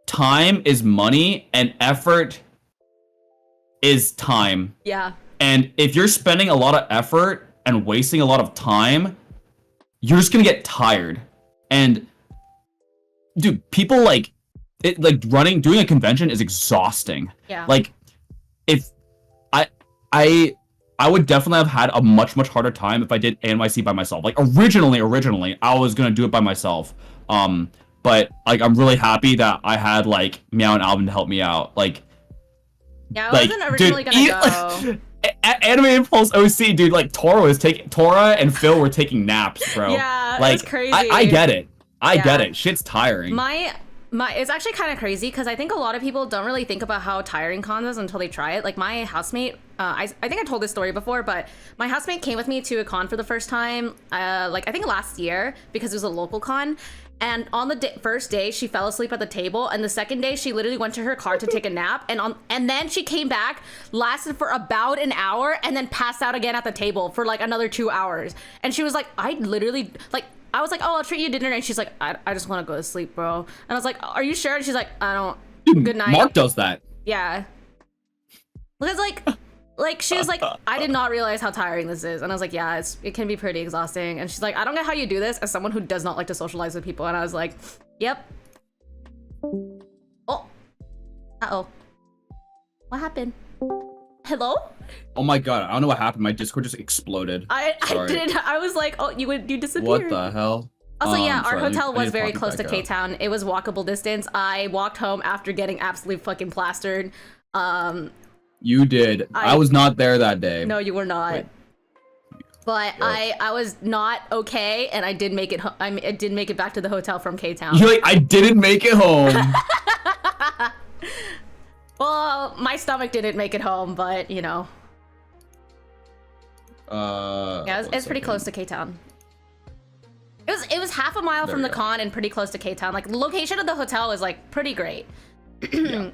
[SPEAKER 2] time is money and effort is time.
[SPEAKER 1] Yeah.
[SPEAKER 2] And if you're spending a lot of effort and wasting a lot of time, you're just gonna get tired. And dude, people like it, like doing a convention is exhausting.
[SPEAKER 1] Yeah.
[SPEAKER 2] Like, if I would definitely have had a much harder time if I did NYC by myself. Like originally I was gonna do it by myself. But like I'm really happy that I had like Miao and Alvin to help me out. Like,
[SPEAKER 1] Yeah, I
[SPEAKER 2] like,
[SPEAKER 1] wasn't originally
[SPEAKER 2] dude,
[SPEAKER 1] gonna go.
[SPEAKER 2] Anime Impulse OC, dude, like Tora and Phil were taking naps, bro.
[SPEAKER 1] Yeah,
[SPEAKER 2] like,
[SPEAKER 1] it's crazy.
[SPEAKER 2] I get it. I
[SPEAKER 1] Yeah.
[SPEAKER 2] get it. Shit's tiring.
[SPEAKER 1] My It's actually kind of crazy because I think a lot of people don't really think about how tiring cons is until they try it. Like my housemate, I think I told this story before, but my housemate came with me to a con for the first time, like I think last year because it was a local con. And on the first day, she fell asleep at the table, and the second day, she literally went to her car to take a nap, and then she came back, lasted for about an hour, and then passed out again at the table for like another 2 hours. And she was like, I literally like. I was like, oh, I'll treat you dinner. And she's like, I just want to go to sleep, bro. And I was like, are you sure? And she's like, I don't.
[SPEAKER 2] Dude,
[SPEAKER 1] good night.
[SPEAKER 2] Mark does that.
[SPEAKER 1] Yeah. Because like she was like, I did not realize how tiring this is. And I was like, yeah, it can be pretty exhausting. And she's like, I don't get how you do this as someone who does not like to socialize with people. And I was like, yep. Oh. Uh-oh. What happened? Hello?
[SPEAKER 2] Oh my god, I don't know what happened. My Discord just exploded.
[SPEAKER 1] I did. I was like, oh, you disappeared.
[SPEAKER 2] What the hell?
[SPEAKER 1] Also, yeah, our
[SPEAKER 2] sorry,
[SPEAKER 1] hotel was very
[SPEAKER 2] to
[SPEAKER 1] close to
[SPEAKER 2] back up.
[SPEAKER 1] K-Town. It was walkable distance. I walked home after getting absolutely fucking plastered.
[SPEAKER 2] You did. I was not there that day.
[SPEAKER 1] No, you were not.
[SPEAKER 2] Wait.
[SPEAKER 1] But I was not okay, and I did make it. I did make it back to the hotel from K-Town.
[SPEAKER 2] You're like, I didn't make it home.
[SPEAKER 1] Well, my stomach didn't make it home, but you know. Yeah, it's pretty close to K-Town. It was half a mile from the con and pretty close to K-Town. Like the location of the hotel is like pretty great.
[SPEAKER 2] Yeah.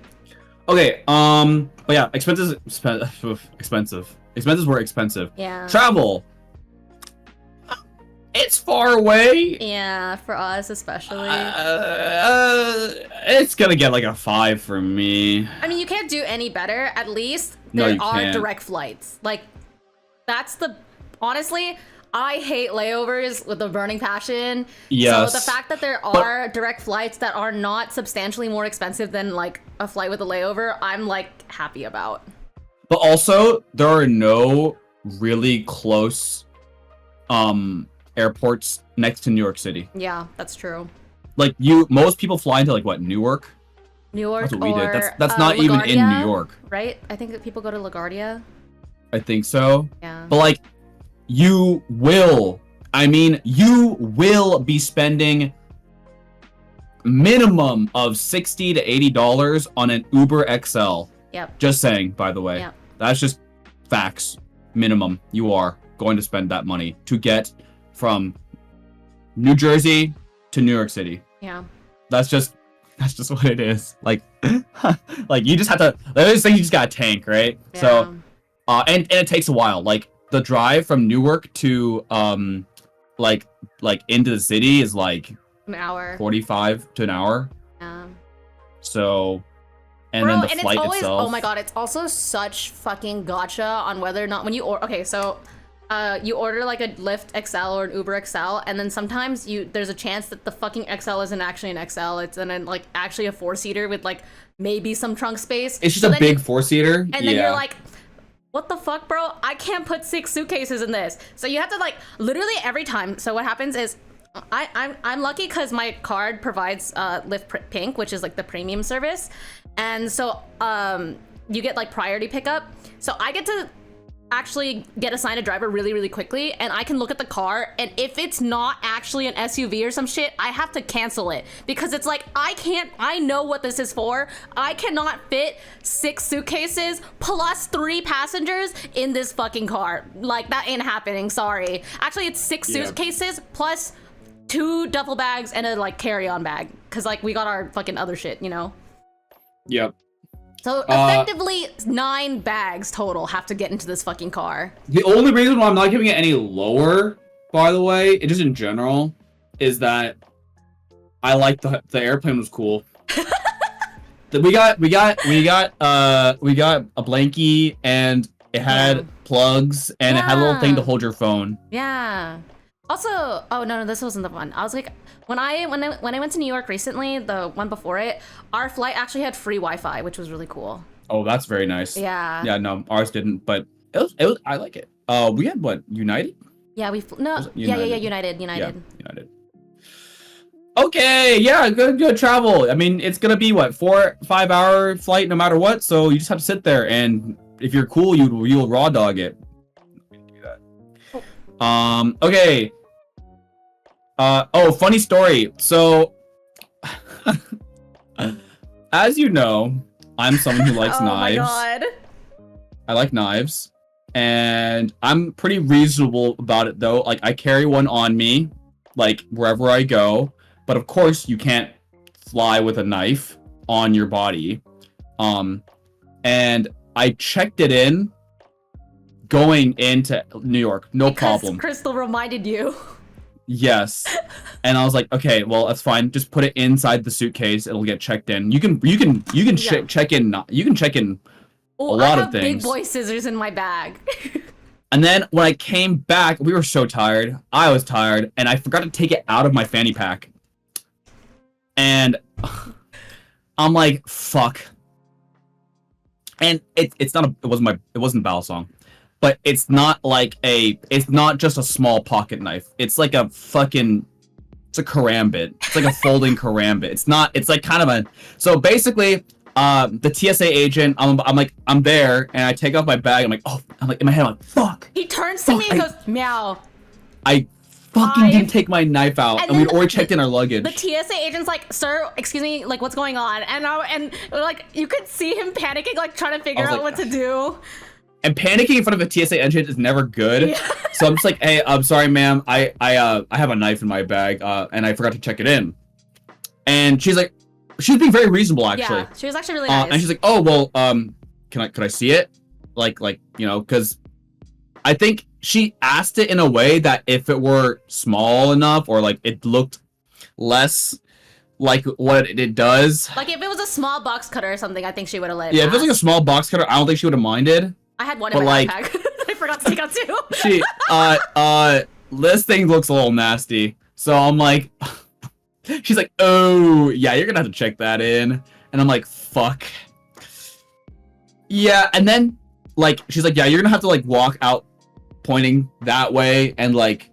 [SPEAKER 2] Okay, but yeah, expenses expensive. Expenses were expensive.
[SPEAKER 1] Yeah.
[SPEAKER 2] Travel. It's far away.
[SPEAKER 1] Yeah, for us especially.
[SPEAKER 2] It's gonna get like a 5 from me.
[SPEAKER 1] I mean, you can't do any better. At least
[SPEAKER 2] No,
[SPEAKER 1] there
[SPEAKER 2] you
[SPEAKER 1] are
[SPEAKER 2] can't.
[SPEAKER 1] direct flights. Like, that's the... Honestly, I hate layovers with a burning passion.
[SPEAKER 2] Yes.
[SPEAKER 1] So the fact that there are direct flights that are not substantially more expensive than, like, a flight with a layover, I'm, like, happy about.
[SPEAKER 2] But also, there are no really close airports next to New York City.
[SPEAKER 1] Yeah, that's true.
[SPEAKER 2] Like, most people fly into, like, what, Newark?
[SPEAKER 1] Newark
[SPEAKER 2] That's what we
[SPEAKER 1] or,
[SPEAKER 2] did. That's not even in
[SPEAKER 1] LaGuardia,
[SPEAKER 2] New York.
[SPEAKER 1] Right? I think that people go to LaGuardia.
[SPEAKER 2] I think so.
[SPEAKER 1] Yeah.
[SPEAKER 2] But, like, you will be spending minimum of $60 to $80 on an Uber XL.
[SPEAKER 1] Yep.
[SPEAKER 2] Just saying, by the way.
[SPEAKER 1] Yep.
[SPEAKER 2] That's just facts. Minimum. You are going to spend that money to get from New Jersey to New York City.
[SPEAKER 1] Yeah.
[SPEAKER 2] That's just what it is. Like, like you just have to. There's things you just gotta tank, right?
[SPEAKER 1] Yeah.
[SPEAKER 2] So, and it takes a while. Like the drive from Newark to like into the city is like
[SPEAKER 1] an hour.
[SPEAKER 2] 45 to an hour. So, and
[SPEAKER 1] Bro,
[SPEAKER 2] then the
[SPEAKER 1] and
[SPEAKER 2] flight
[SPEAKER 1] it's always,
[SPEAKER 2] itself.
[SPEAKER 1] oh my god, it's also such fucking gotcha on whether or not when you okay, so you order like a Lyft XL or an Uber XL, and then sometimes there's a chance that the fucking XL isn't actually an XL. It's then like actually a 4-seater with like maybe some trunk space.
[SPEAKER 2] It's just a big 4-seater.
[SPEAKER 1] And then you're like, what the fuck, bro? I can't put 6 suitcases in this. So you have to like literally every time. So what happens is I'm lucky because my card provides Lyft Pink, which is like the premium service, and so you get like priority pickup. So I get to actually get assigned a driver really, really quickly, and I can look at the car, and if it's not actually an SUV or some shit, I have to cancel it because it's like I know what this is for. I cannot fit 6 suitcases plus 3 passengers in this fucking car. Like that ain't happening. Sorry. Actually, it's 6 suitcases plus 2 duffel bags and a like carry-on bag because like we got our fucking other shit, you know.
[SPEAKER 2] Yep.
[SPEAKER 1] So effectively 9 bags total have to get into this fucking car.
[SPEAKER 2] The only reason why I'm not giving it any lower, by the way, it just in general, is that I like the airplane was cool. we got a blankie and it had plugs and it had a little thing to hold your phone.
[SPEAKER 1] Yeah. Also, oh no, this wasn't the one. I was like, when I went to New York recently, the one before it, our flight actually had free Wi-Fi, which was really cool.
[SPEAKER 2] Oh, that's very nice.
[SPEAKER 1] Yeah.
[SPEAKER 2] Yeah, no, ours didn't, but it was I like it. We had what, United?
[SPEAKER 1] Yeah, United.
[SPEAKER 2] Yeah, United. Okay, yeah, good travel. I mean, it's gonna be what, 4-5 hour flight no matter what, so you just have to sit there, and if you're cool, you'll raw dog it. Do that. Okay. Oh, funny story. So as you know, I'm someone who likes knives.
[SPEAKER 1] Oh my god.
[SPEAKER 2] I like knives. And I'm pretty reasonable about it, though. Like, I carry one on me, like, wherever I go. But, of course, you can't fly with a knife on your body. And I checked it in going into New York. No problem.
[SPEAKER 1] Crystal reminded you.
[SPEAKER 2] Yes. And I was like, okay, well, that's fine. Just put it inside the suitcase. It'll get checked in. You can check in. You can check in a lot of things.
[SPEAKER 1] I have big boy scissors in my bag.
[SPEAKER 2] And then when I came back, we were so tired. I was tired, and I forgot to take it out of my fanny pack. And I'm like, fuck. And it wasn't a battle song. But it's not just a small pocket knife. It's like a fucking, it's a karambit. It's like a folding karambit. It's like kind of a, so basically, the TSA agent, I'm there, and I take off my bag, I'm like, in my head, I'm like, fuck.
[SPEAKER 1] He turns to me and goes, Miao.
[SPEAKER 2] I fucking didn't take my knife out, and we'd already checked in our luggage.
[SPEAKER 1] The TSA agent's like, sir, excuse me, like, what's going on? And like, you could see him panicking, like, trying to figure out what to do.
[SPEAKER 2] And panicking in front of a TSA agent is never good. Yeah. So I'm just like, hey, I'm sorry, ma'am. I have a knife in my bag, and I forgot to check it in. And she's like, she was being very reasonable, actually. Yeah,
[SPEAKER 1] she was actually really nice.
[SPEAKER 2] And she's like, oh, well, could I see it? Like, you know, because I think she asked it in a way that if it were small enough or like it looked less like what it does.
[SPEAKER 1] Like if it was a small box cutter or something, I think she would have let it
[SPEAKER 2] pass. If it was like a small box cutter, I don't think she would have minded.
[SPEAKER 1] I had one in my backpack. I forgot to take out two.
[SPEAKER 2] This thing looks a little nasty. So I'm like, she's like, oh, yeah, you're gonna have to check that in. And I'm like, fuck. Yeah, and then, like, she's like, yeah, you're gonna have to, like, walk out pointing that way and, like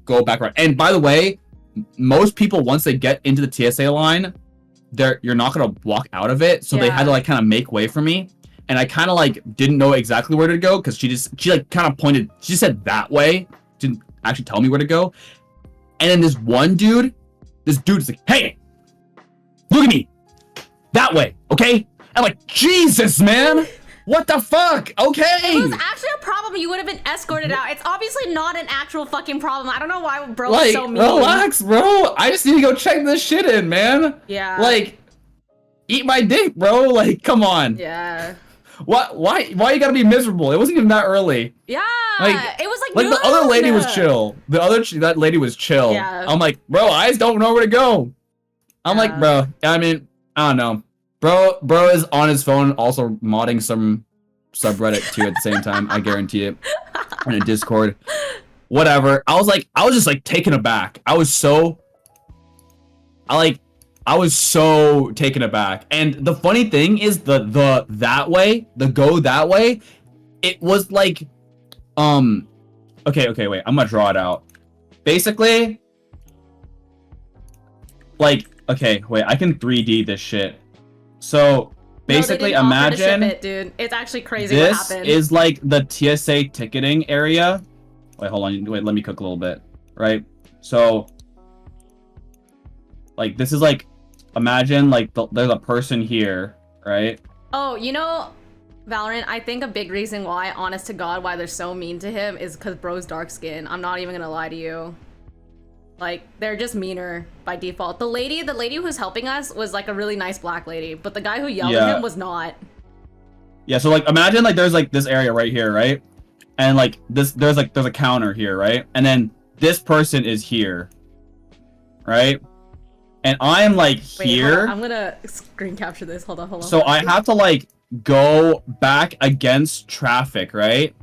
[SPEAKER 2] go back right. And by the way, most people, once they get into the TSA line, you're not gonna walk out of it. So they had to, like, kind of make way for me. And I kind of, like, didn't know exactly where to go because she like, kind of pointed, she just said that way. Didn't actually tell me where to go. And then this dude is like, hey, look at me. That way, okay? I'm like, Jesus, man. What the fuck? Okay.
[SPEAKER 1] If it was actually a problem, you would have been escorted out. It's obviously not an actual fucking problem. I don't know why bro is so mean.
[SPEAKER 2] Relax, bro. I just need to go check this shit in, man.
[SPEAKER 1] Yeah.
[SPEAKER 2] Like, eat my dick, bro. Like, come on.
[SPEAKER 1] Yeah.
[SPEAKER 2] What? Why you gotta be miserable? It wasn't even that early.
[SPEAKER 1] Yeah.
[SPEAKER 2] Like,
[SPEAKER 1] it was
[SPEAKER 2] like the other lady was chill. That lady was chill.
[SPEAKER 1] Yeah.
[SPEAKER 2] I'm like, bro, I just don't know where to go. I'm like, bro. I mean, I don't know. Bro is on his phone also modding some subreddit too at the same time. I guarantee it. In a Discord. Whatever. I was just like taken aback. I was so taken aback. And the funny thing is the go that way, it was like okay, wait. I'm gonna draw it out. Basically, like, okay, wait, I can 3D this shit. So basically, imagine
[SPEAKER 1] it, dude. It's actually crazy what happened.
[SPEAKER 2] This is like the TSA ticketing area. Wait, hold on. Wait, let me cook a little bit. Right? So, like, this is like, imagine like there's a person here, right?
[SPEAKER 1] Oh, you know, Valorant, I think a big reason why, honest to God, why they're so mean to him is because bro's dark skin. I'm not even gonna lie to you. Like, they're just meaner by default. The lady who's helping us was like a really nice black lady, but the guy who yelled at him was not. Yeah,
[SPEAKER 2] so like imagine like there's like this area right here, right? And like there's a counter here, right? And then this person is here. Right? And I'm like here.
[SPEAKER 1] I'm gonna screen capture this. Hold on.
[SPEAKER 2] So I have to like go back against traffic, right?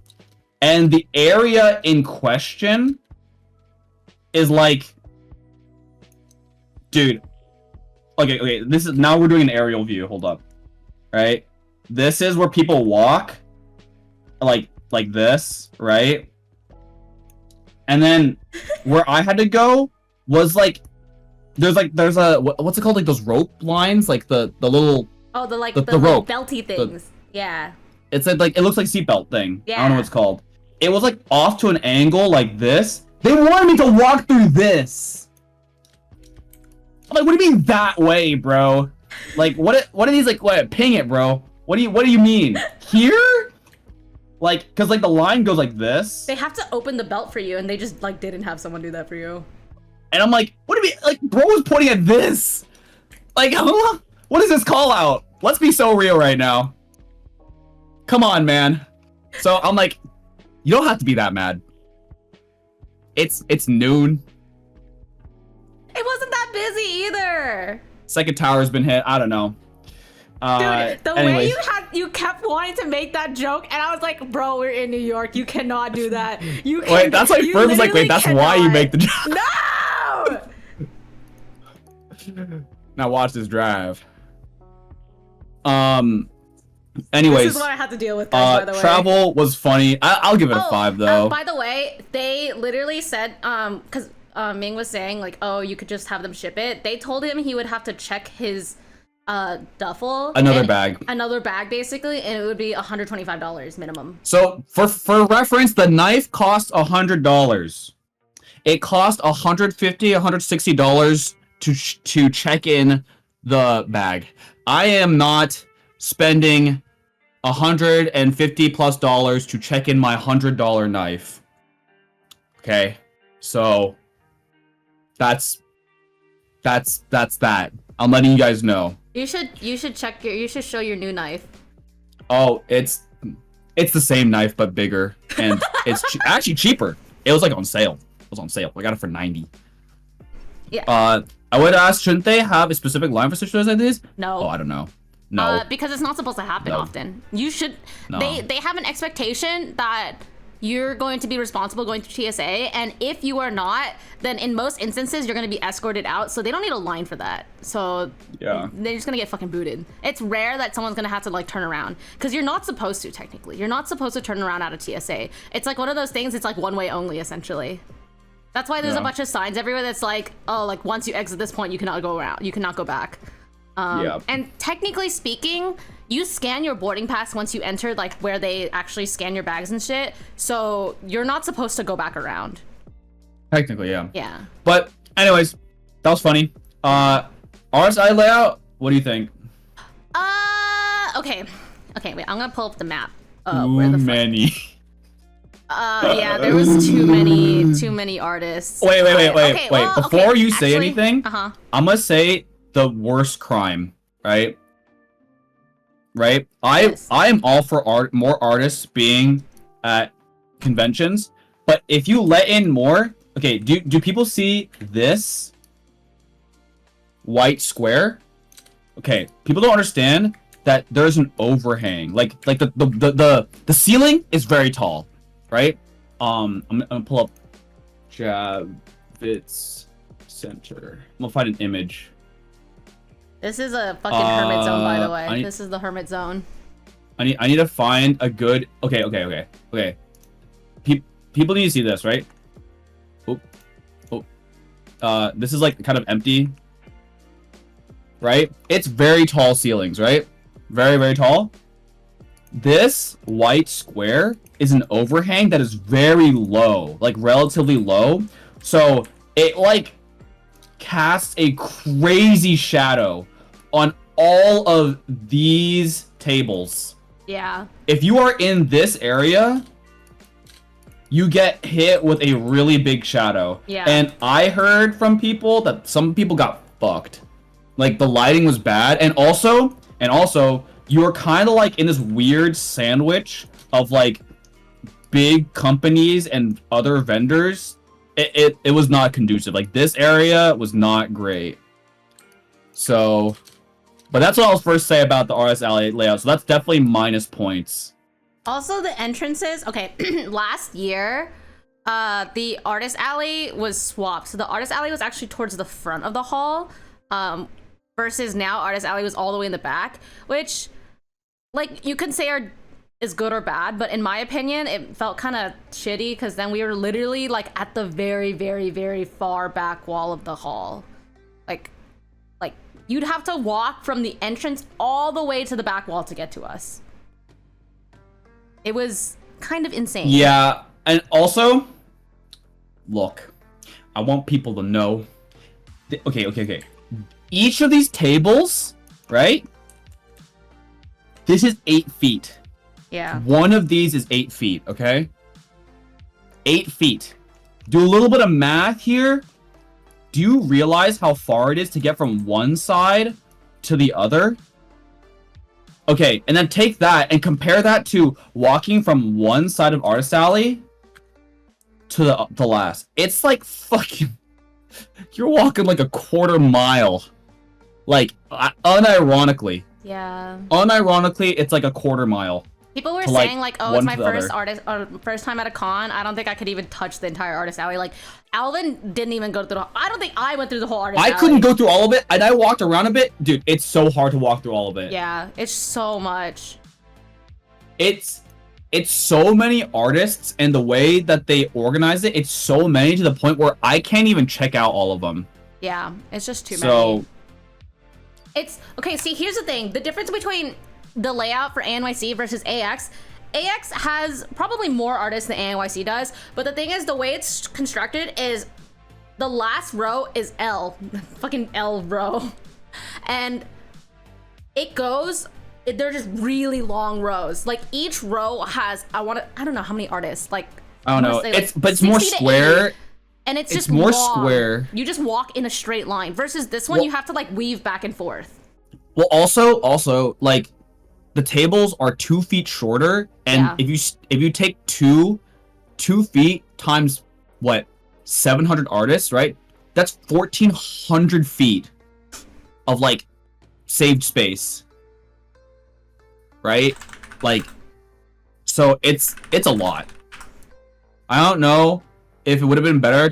[SPEAKER 2] And the area in question is like, dude, okay, this is, now we're doing an aerial view, hold up, right? This is where people walk, like this, right? And then where I had to go was like, there's a, what's it called, like those rope lines, like the little,
[SPEAKER 1] oh, the
[SPEAKER 2] rope,
[SPEAKER 1] belty things, yeah.
[SPEAKER 2] It's like, it looks like seatbelt thing,
[SPEAKER 1] yeah.
[SPEAKER 2] I don't know what it's called. It was like off to an angle like this. They wanted me to walk through this. I'm like, what do you mean that way, bro? Like, what are these, like, what, ping it, bro. What do you mean? Here? Like, cause like the line goes like this.
[SPEAKER 1] They have to open the belt for you, and they just like didn't have someone do that for you.
[SPEAKER 2] And I'm like, what do you mean? Like, bro was pointing at this. Like, huh? What is this call out? Let's be so real right now. Come on, man. So I'm like, you don't have to be that mad. It's noon.
[SPEAKER 1] It wasn't that busy either.
[SPEAKER 2] Second tower's been hit. I don't know.
[SPEAKER 1] Dude, the
[SPEAKER 2] anyways.
[SPEAKER 1] way you kept wanting to make that joke, and I was like, bro, we're in New York. You cannot do that. You can't.
[SPEAKER 2] Wait, that's like Ferb was like, wait, that's why you make the joke.
[SPEAKER 1] No!
[SPEAKER 2] Now watch this drive. Anyways,
[SPEAKER 1] this is what I had to deal with, guys, by the way.
[SPEAKER 2] Travel was funny. I'll give it a 5 though.
[SPEAKER 1] By the way, they literally said, because Ming was saying like, oh, you could just have them ship it. They told him he would have to check his duffel.
[SPEAKER 2] Another bag.
[SPEAKER 1] Another bag, basically, and it would be $125 minimum.
[SPEAKER 2] So for reference, the knife cost $100. It cost $150, $160 to check in the bag. I am not spending $150+ to check in my $100 knife. Okay, so that's that. I'm letting you guys know.
[SPEAKER 1] You should show your new knife.
[SPEAKER 2] Oh, it's the same knife but bigger, and it's actually cheaper. It was like on sale. It was on sale. I got it for 90.
[SPEAKER 1] Yeah.
[SPEAKER 2] I would ask, shouldn't they have a specific line for situations like this?
[SPEAKER 1] No.
[SPEAKER 2] Oh, I don't know. No.
[SPEAKER 1] Because it's not supposed to happen often. You should.
[SPEAKER 2] No.
[SPEAKER 1] They have an expectation that you're going to be responsible going through TSA, and if you are not, then in most instances you're going to be escorted out. So they don't need a line for that. So
[SPEAKER 2] yeah,
[SPEAKER 1] they're just going to get fucking booted. It's rare that someone's going to have to like turn around, because you're not supposed to. Technically, you're not supposed to turn around out of TSA. It's like one of those things. It's like one way only, essentially. That's why there's a bunch of signs everywhere that's like, oh, like once you exit this point, you cannot go around. You cannot go back. And technically speaking, you scan your boarding pass once you enter, like where they actually scan your bags and shit. So you're not supposed to go back around.
[SPEAKER 2] Technically, yeah.
[SPEAKER 1] Yeah.
[SPEAKER 2] But anyways, that was funny. RSI layout. What do you think?
[SPEAKER 1] Okay. Okay, wait. I'm gonna pull up the map.
[SPEAKER 2] Too many.
[SPEAKER 1] Yeah, there was too many artists.
[SPEAKER 2] Wait.
[SPEAKER 1] Okay, well,
[SPEAKER 2] Before you say
[SPEAKER 1] actually,
[SPEAKER 2] anything, I'm gonna say the worst crime, right? Right?
[SPEAKER 1] Yes.
[SPEAKER 2] I am all for more artists being at conventions, but if you let in more, okay, do people see this white square? Okay, people don't understand that there's an overhang. Like the ceiling is very tall, right? I'm gonna pull up Javits Center. I'm gonna find an image.
[SPEAKER 1] This is a fucking hermit zone, by the way. This is the hermit zone.
[SPEAKER 2] I need to find a good. Okay. People need to see this, right? This is like kind of empty, right? It's very tall ceilings, right? Very, very tall. This white square is an overhang that is very low, like relatively low. So it like casts a crazy shadow on all of these tables.
[SPEAKER 1] Yeah.
[SPEAKER 2] If you are in this area, you get hit with a really big shadow.
[SPEAKER 1] Yeah.
[SPEAKER 2] And I heard from people that some people got fucked. Like the lighting was bad, and also you're kind of like in this weird sandwich of like big companies and other vendors. It was not conducive. Like this area was not great. So, but that's what I'll first say about the RS Alley layout. So that's definitely minus points.
[SPEAKER 1] Also, the entrances. Okay, last year, the Artist Alley was swapped. So the Artist Alley was actually towards the front of the hall, versus now Artist Alley was all the way in the back, which, like, you could say is good or bad, but in my opinion, it felt kind of shitty because then we were literally like at the very, very, very far back wall of the hall. Like you'd have to walk from the entrance all the way to the back wall to get to us. It was kind of insane.
[SPEAKER 2] Yeah, and also, look, I want people to know. Okay. Each of these tables right? This is 8 feet.
[SPEAKER 1] Yeah.
[SPEAKER 2] One of these is 8 feet, okay? 8 feet. Do a little bit of math here. Do you realize how far it is to get from one side to the other? Okay, and then take that and compare that to walking from one side of Artist Alley to the last. It's like fucking... You're walking like a quarter mile. Like, unironically.
[SPEAKER 1] Yeah.
[SPEAKER 2] Unironically, it's like a quarter mile.
[SPEAKER 1] People were
[SPEAKER 2] to,
[SPEAKER 1] saying like, oh, it's
[SPEAKER 2] one
[SPEAKER 1] my
[SPEAKER 2] to the
[SPEAKER 1] first
[SPEAKER 2] other.
[SPEAKER 1] artist or first time at a con. I don't think I could even touch the entire Artist Alley. Like, Alvin didn't even go through the, I don't think I went through the whole Artist Alley.
[SPEAKER 2] I couldn't go through all of it, and I walked around a bit. Dude, it's so hard to walk through all of it.
[SPEAKER 1] Yeah, it's so much.
[SPEAKER 2] It's so many artists, and the way that they organize it, it's so many to the point where I can't even check out all of them.
[SPEAKER 1] Yeah, it's just too
[SPEAKER 2] So,
[SPEAKER 1] many. It's, okay, see, here's the thing. The difference between the layout for NYC versus AX has probably more artists than NYC does, but the thing is, the way it's constructed is the last row is L, fucking L row, and it goes, they're just really long rows. Like, each row has, I don't know how many artists, like,
[SPEAKER 2] I don't know,
[SPEAKER 1] say, like,
[SPEAKER 2] but it's more
[SPEAKER 1] 60 to
[SPEAKER 2] square.
[SPEAKER 1] 80. And it's just
[SPEAKER 2] more
[SPEAKER 1] long.
[SPEAKER 2] square.
[SPEAKER 1] You just walk in a straight line. Versus this one, you have to like weave back and forth.
[SPEAKER 2] Well, also, like, the tables are 2 feet shorter, and if you take 2 feet times what 700 artists, right? That's 1,400 feet of like saved space, right? Like, so it's a lot. I don't know if it would have been better,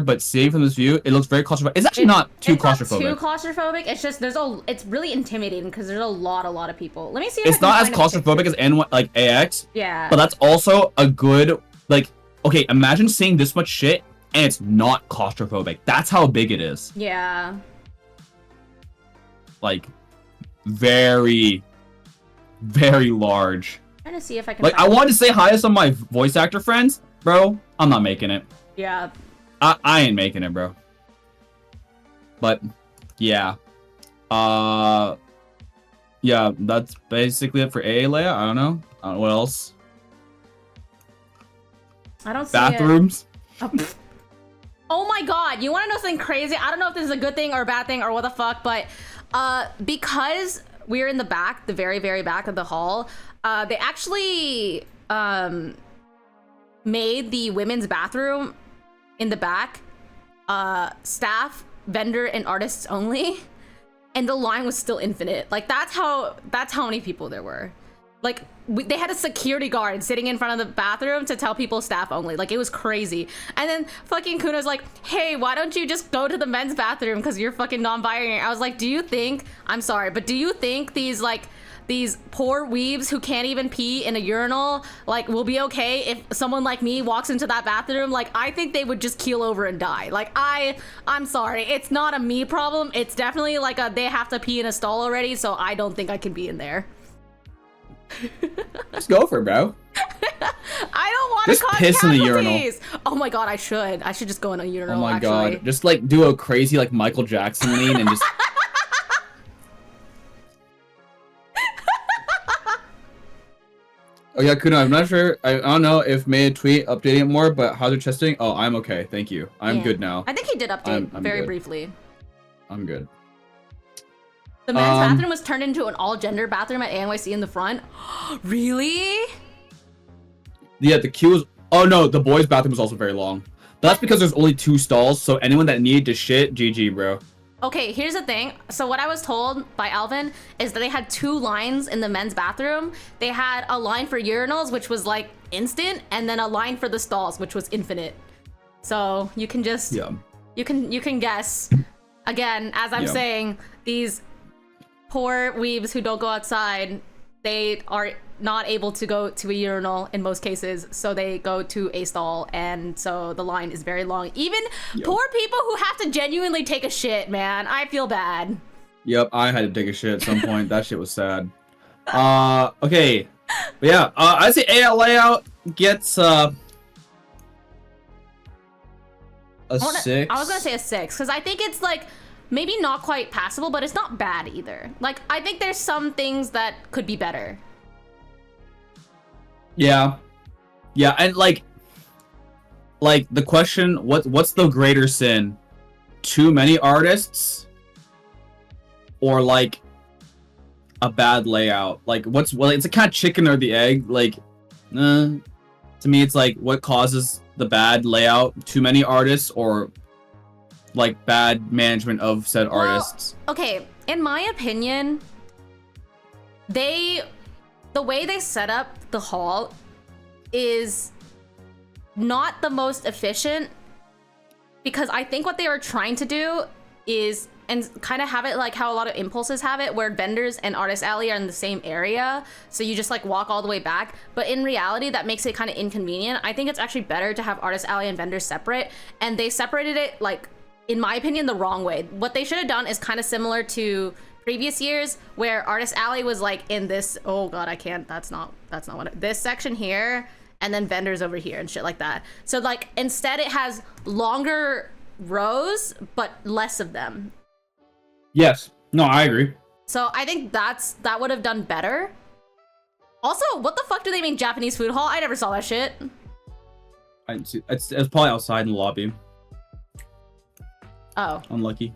[SPEAKER 2] but seeing from this view, it looks very claustrophobic. It's actually not too claustrophobic.
[SPEAKER 1] Not too claustrophobic. It's just it's really intimidating because there's a lot of people. Let me see. If
[SPEAKER 2] It's not as claustrophobic as AX.
[SPEAKER 1] Yeah.
[SPEAKER 2] But that's also a good, like, okay, imagine seeing this much shit and it's not claustrophobic. That's how big it is.
[SPEAKER 1] Yeah.
[SPEAKER 2] Like, very, very large.
[SPEAKER 1] I'm trying to see if I can.
[SPEAKER 2] Like, I wanted to say hi to some of my voice actor friends, bro. I'm not making it.
[SPEAKER 1] Yeah.
[SPEAKER 2] I ain't making it, bro. But, yeah. Yeah, that's basically it for AA layout. I don't know what else.
[SPEAKER 1] I don't see
[SPEAKER 2] Bathrooms.
[SPEAKER 1] Oh my god, you want to know something crazy? I don't know if this is a good thing or a bad thing or what the fuck, but because we're in the back, the very, very back of the hall, they actually made the women's bathroom in the back staff, vendor, and artists only, and the line was still infinite. Like, that's how many people there were. Like, they had a security guard sitting in front of the bathroom to tell people staff only. Like, it was crazy. And then fucking Kuno's like, hey, why don't you just go to the men's bathroom because you're fucking non-binary? I was like, do you think, I'm sorry, but do you think these poor weebs who can't even pee in a urinal, like, will be okay if someone like me walks into that bathroom? Like, I think they would just keel over and die. Like, I'm sorry, it's not a me problem. It's definitely like they have to pee in a stall already, so I don't think I can be in there.
[SPEAKER 2] Just go for it, bro.
[SPEAKER 1] I don't want to cause
[SPEAKER 2] piss in the
[SPEAKER 1] casualties.
[SPEAKER 2] urinal.
[SPEAKER 1] Oh my god, I should just go in a urinal.
[SPEAKER 2] Oh my
[SPEAKER 1] actually.
[SPEAKER 2] god, just like do a crazy like Michael Jackson lean and just. Oh yeah, Kuno, I'm not sure. I don't know if Made a tweet updating it more, but how's your testing? Oh, I'm okay, thank you. I'm good now.
[SPEAKER 1] I think he did update
[SPEAKER 2] I'm
[SPEAKER 1] very
[SPEAKER 2] good.
[SPEAKER 1] briefly.
[SPEAKER 2] I'm good.
[SPEAKER 1] The men's bathroom was turned into an all-gender bathroom at NYC in the front. Really?
[SPEAKER 2] Yeah, the queue was. Oh no, the boys' bathroom was also very long. But that's because there's only 2 stalls, so anyone that needed to shit, GG, bro.
[SPEAKER 1] Okay, here's the thing. So what I was told by Alvin is that they had 2 lines in the men's bathroom. They had a line for urinals, which was like instant, and then a line for the stalls, which was infinite. So you can just you can guess. Again, as I'm saying, these poor weebs who don't go outside, they are not able to go to a urinal in most cases, so they go to a stall, and so the line is very long. Even poor people who have to genuinely take a shit, man. I feel bad.
[SPEAKER 2] Yep, I had to take a shit at some point. That shit was sad. Okay. But yeah, I'd say AL layout gets a 6.
[SPEAKER 1] I was gonna say a 6, because I think it's like maybe not quite passable, but it's not bad either. Like, I think there's some things that could be better.
[SPEAKER 2] Yeah. Yeah, and like the question, what's the greater sin? Too many artists? Or like a bad layout? Like it's a kind of chicken or the egg. Like to me it's like what causes the bad layout? Too many artists or like bad management of said artists?
[SPEAKER 1] Okay, in my opinion, the way they set up the hall is not the most efficient, because I think what they were trying to do is, and kind of have it like how a lot of impulses have it, where vendors and artist alley are in the same area, so you just like walk all the way back. But in reality, that makes it kind of inconvenient. I think it's actually better to have artist alley and vendors separate, and they separated it, like, in my opinion, the wrong way. What they should have done is kind of similar to previous years, where artist alley was like in this, oh god, I can't, that's not what this section here, and then vendors over here and shit like that. So like instead it has longer rows but less of them.
[SPEAKER 2] Yes. No, I agree.
[SPEAKER 1] So I think that would have done better. Also, what the fuck do they mean Japanese food hall? I never saw that shit.
[SPEAKER 2] I didn't see. It's probably outside in the lobby.
[SPEAKER 1] Oh.
[SPEAKER 2] Unlucky.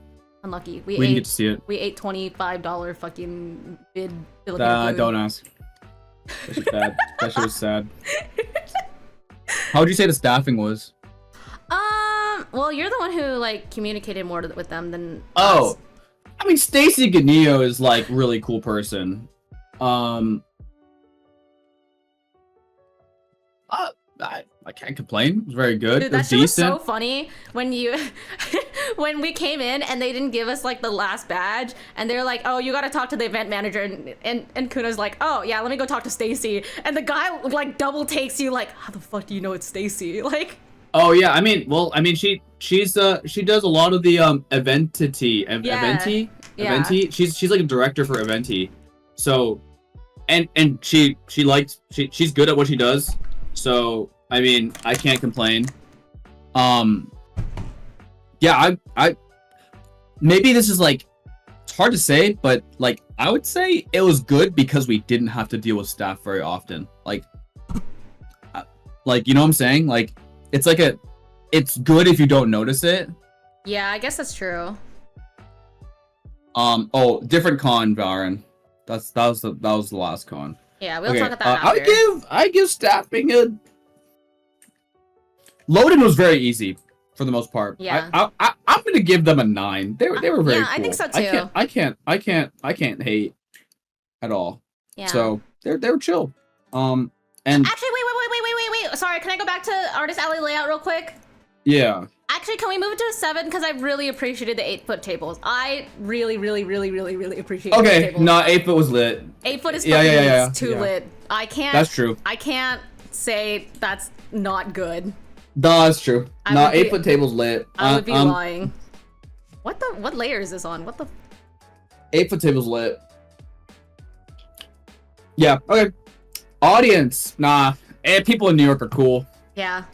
[SPEAKER 1] We
[SPEAKER 2] didn't get to see it.
[SPEAKER 1] We ate $25 fucking bid Filipino food.
[SPEAKER 2] Don't ask. That shit's bad. That shit was sad. How would you say the staffing was?
[SPEAKER 1] Well, you're the one who like communicated more with them than
[SPEAKER 2] us.
[SPEAKER 1] us.
[SPEAKER 2] I mean, Stacy Ganillo is like really cool person. I can't complain. It was very good.
[SPEAKER 1] Dude, that shit was so funny when when we came in and they didn't give us like the last badge, and they're like, "Oh, you got to talk to the event manager," and Kuno's like, "Oh yeah, let me go talk to Stacy," and the guy like double takes you like, "How the fuck do you know it's Stacy?" Like.
[SPEAKER 2] Oh yeah, I mean, she does a lot of the Eventity. She's like a director for Eventi, so and she's good at what she does. So I mean, I can't complain. Yeah, I maybe this is like, it's hard to say, but like I would say it was good because we didn't have to deal with staff very often. Like you know what I'm saying? Like it's good if you don't notice it.
[SPEAKER 1] Yeah, I guess that's true.
[SPEAKER 2] Oh, different con, Varen. That was the last con.
[SPEAKER 1] Yeah, we'll talk about that after.
[SPEAKER 2] I give staffing a. Loading was very easy for the most part.
[SPEAKER 1] Yeah.
[SPEAKER 2] I'm gonna give them a 9. They were very cool.
[SPEAKER 1] Yeah, I think so too.
[SPEAKER 2] I can't hate at all.
[SPEAKER 1] Yeah.
[SPEAKER 2] So they were chill. And
[SPEAKER 1] actually, wait. Sorry, can I go back to Artist Alley layout real quick?
[SPEAKER 2] Yeah.
[SPEAKER 1] Actually, can we move it to a 7? Because I really appreciated the 8-foot tables. I really appreciate.
[SPEAKER 2] Okay,
[SPEAKER 1] tables.
[SPEAKER 2] no, 8-foot was lit.
[SPEAKER 1] 8-foot is too lit. I can't.
[SPEAKER 2] That's true.
[SPEAKER 1] I can't say that's not good.
[SPEAKER 2] No, that's true. No, 8-foot table's lit.
[SPEAKER 1] I would be lying. What layer is this on? What the?
[SPEAKER 2] 8-foot table's lit. Yeah. Okay. Audience, nah. People in New York are cool.
[SPEAKER 1] Yeah.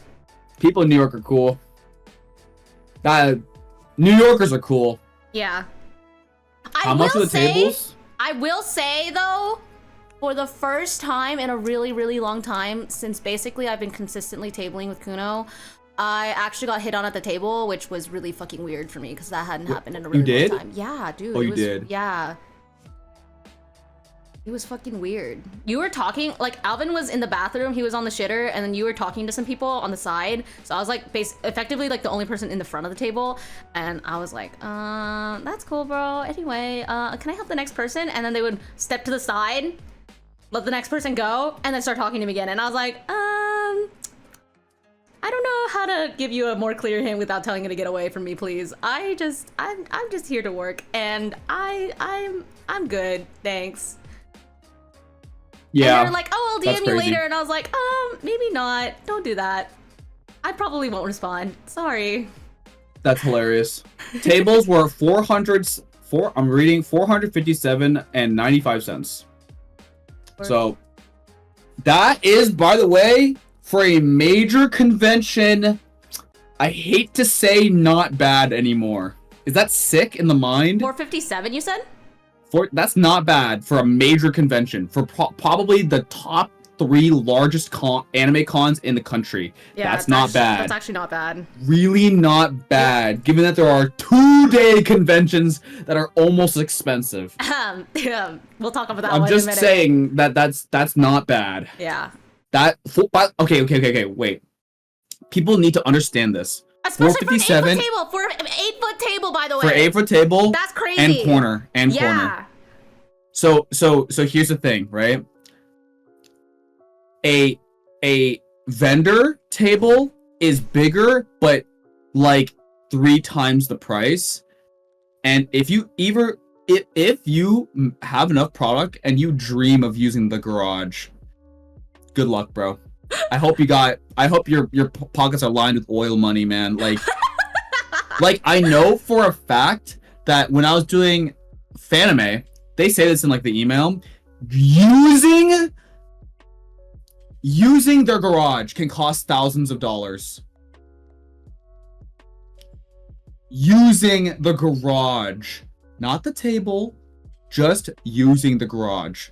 [SPEAKER 2] People in New York are cool. New Yorkers are cool.
[SPEAKER 1] Yeah.
[SPEAKER 2] How much are the tables?
[SPEAKER 1] I will say though, for the first time in a really long time, since basically I've been consistently tabling with Kuno, I actually got hit on at the table, which was really fucking weird for me because that hadn't happened in a really long time. Yeah, dude.
[SPEAKER 2] Oh, you did?
[SPEAKER 1] Yeah. It was fucking weird. You were talking, like, Alvin was in the bathroom, he was on the shitter, and then you were talking to some people on the side. So I was like, effectively like the only person in the front of the table. And I was like, that's cool, bro. Anyway, can I help the next person? And then they would step to the side, let the next person go, and then start talking to me again. And I was like, I don't know how to give you a more clear hint without telling you to get away from me, please. I'm just here to work, and I'm good, thanks.
[SPEAKER 2] Yeah.
[SPEAKER 1] And they were like, oh, I'll DM you later. And I was like, maybe not. Don't do that. I probably won't respond. Sorry.
[SPEAKER 2] That's hilarious. Tables were 457 and 95 cents. So that is, by the way, for a major convention, I hate to say not bad anymore. Is that sick in the mind?
[SPEAKER 1] 457, you said?
[SPEAKER 2] That's not bad for a major convention. For probably the top 3 largest anime cons in the country.
[SPEAKER 1] Yeah,
[SPEAKER 2] that's not bad.
[SPEAKER 1] That's actually not bad.
[SPEAKER 2] Really not bad, given that there are 2-day conventions that are almost expensive.
[SPEAKER 1] Yeah, we'll talk about that.
[SPEAKER 2] I'm just saying that's not bad.
[SPEAKER 1] Yeah.
[SPEAKER 2] Okay, wait. People need to understand this.
[SPEAKER 1] Especially for an 8-foot table. For an 8-foot table, by the way.
[SPEAKER 2] For 8-foot table.
[SPEAKER 1] That's crazy.
[SPEAKER 2] And corner. So here's the thing, right? A vendor table is bigger, but like 3 times the price. And if you have enough product and you dream of using the garage, good luck, bro. I hope your pockets are lined with oil money, man. Like I know for a fact that when I was doing Fanime, they say this in like the email, using their garage can cost thousands of dollars. Using the garage, not the table, just using the garage.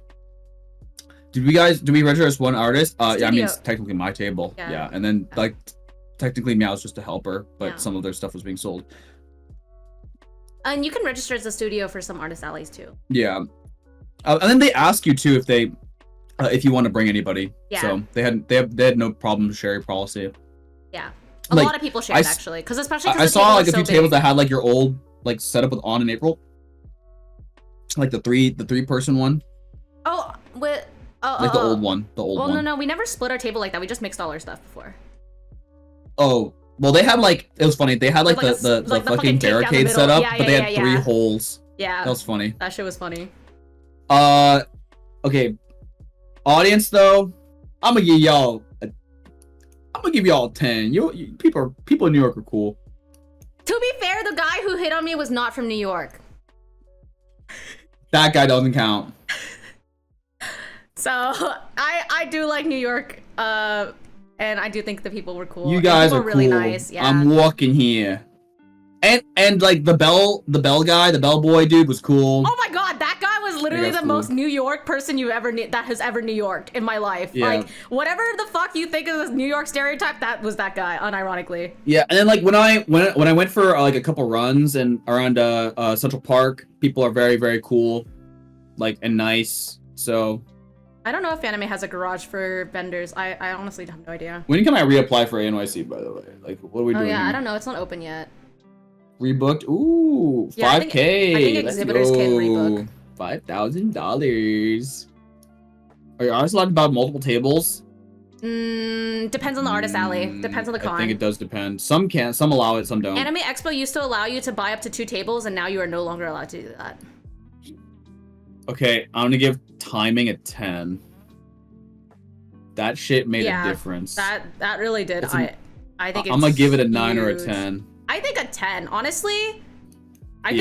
[SPEAKER 2] Did we register as one artist? Yeah, I mean, it's technically my table. Yeah. And then like technically Miao's just a helper, but some of their stuff was being sold.
[SPEAKER 1] And you can register as a studio for some artist alleys too.
[SPEAKER 2] Yeah. And then they ask you too if you want to bring anybody.
[SPEAKER 1] Yeah.
[SPEAKER 2] So they had no problem sharing policy.
[SPEAKER 1] Yeah. A lot of people shared actually, because especially
[SPEAKER 2] I saw like a few tables that had like your old like setup with On in April. Like the three person one.
[SPEAKER 1] Oh, with
[SPEAKER 2] the old one.
[SPEAKER 1] Well, no, we never split our table like that. We just mixed all our stuff before.
[SPEAKER 2] Oh, well, they had like, it was funny. They had like the fucking barricade set up, but they had 3 holes.
[SPEAKER 1] Yeah.
[SPEAKER 2] That was funny.
[SPEAKER 1] That shit was funny.
[SPEAKER 2] Okay. Audience though, I'm gonna give y'all a 10. People in New York are cool.
[SPEAKER 1] To be fair, the guy who hit on me was not from New York.
[SPEAKER 2] That guy doesn't count.
[SPEAKER 1] So I do like New York, and I do think the people were cool.
[SPEAKER 2] You guys are
[SPEAKER 1] really
[SPEAKER 2] cool.
[SPEAKER 1] Nice. Yeah.
[SPEAKER 2] I'm walking here, and like the bell boy dude was cool.
[SPEAKER 1] Oh my god, that guy was literally the most New York person that has ever New Yorked in my life. Yeah. Like whatever the fuck you think of this New York stereotype, that was that guy, unironically.
[SPEAKER 2] Yeah, and then like when I went for like a couple runs and around Central Park, people are very, very cool, like, and nice. So
[SPEAKER 1] I don't know if Anime has a garage for vendors. I honestly have no idea.
[SPEAKER 2] When can I reapply for NYC, by the way? Like, what are we doing?
[SPEAKER 1] Oh yeah,
[SPEAKER 2] here?
[SPEAKER 1] I don't know. It's not open yet.
[SPEAKER 2] Rebooked? Ooh,
[SPEAKER 1] yeah,
[SPEAKER 2] 5K.
[SPEAKER 1] I think exhibitors can rebook.
[SPEAKER 2] $5,000. Are you artists allowed to buy multiple tables?
[SPEAKER 1] Depends on the artist alley. Depends on the con.
[SPEAKER 2] I think it does depend. Some can, some allow it, some don't.
[SPEAKER 1] Anime Expo used to allow you to buy up to 2 tables, and now you are no longer allowed to do that.
[SPEAKER 2] Okay, I'm gonna give timing a 10. That shit made a difference.
[SPEAKER 1] That really did. I think it's
[SPEAKER 2] I'm gonna give it a 9
[SPEAKER 1] huge.
[SPEAKER 2] or a 10.
[SPEAKER 1] I think a 10, honestly. I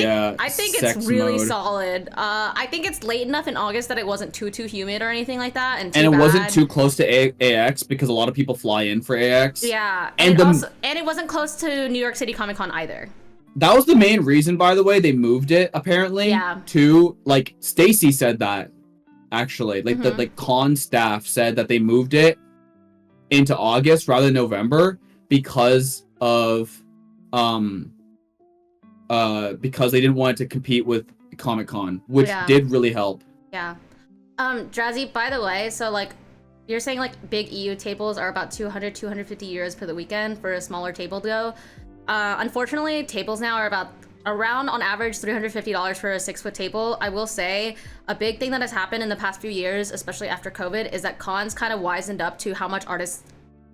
[SPEAKER 1] think it's really solid. I think it's late enough in August that it wasn't too humid or anything like that, and
[SPEAKER 2] it wasn't too close to AX because a lot of people fly in for AX.
[SPEAKER 1] Yeah, and it wasn't close to New York City Comic Con either.
[SPEAKER 2] That was the main reason, by the way, they moved it apparently.
[SPEAKER 1] Yeah.
[SPEAKER 2] To like Stacy said that actually, like the con staff said that they moved it into August rather than November because of because they didn't want it to compete with Comic-Con, which did really help.
[SPEAKER 1] Yeah. Drazzy, by the way, so like you're saying like big EU tables are about 250 euros per the weekend for a smaller table though. Unfortunately, tables now are around on average $350 for a 6-foot table. I will say a big thing that has happened in the past few years, especially after COVID, is that cons kind of wisened up to how much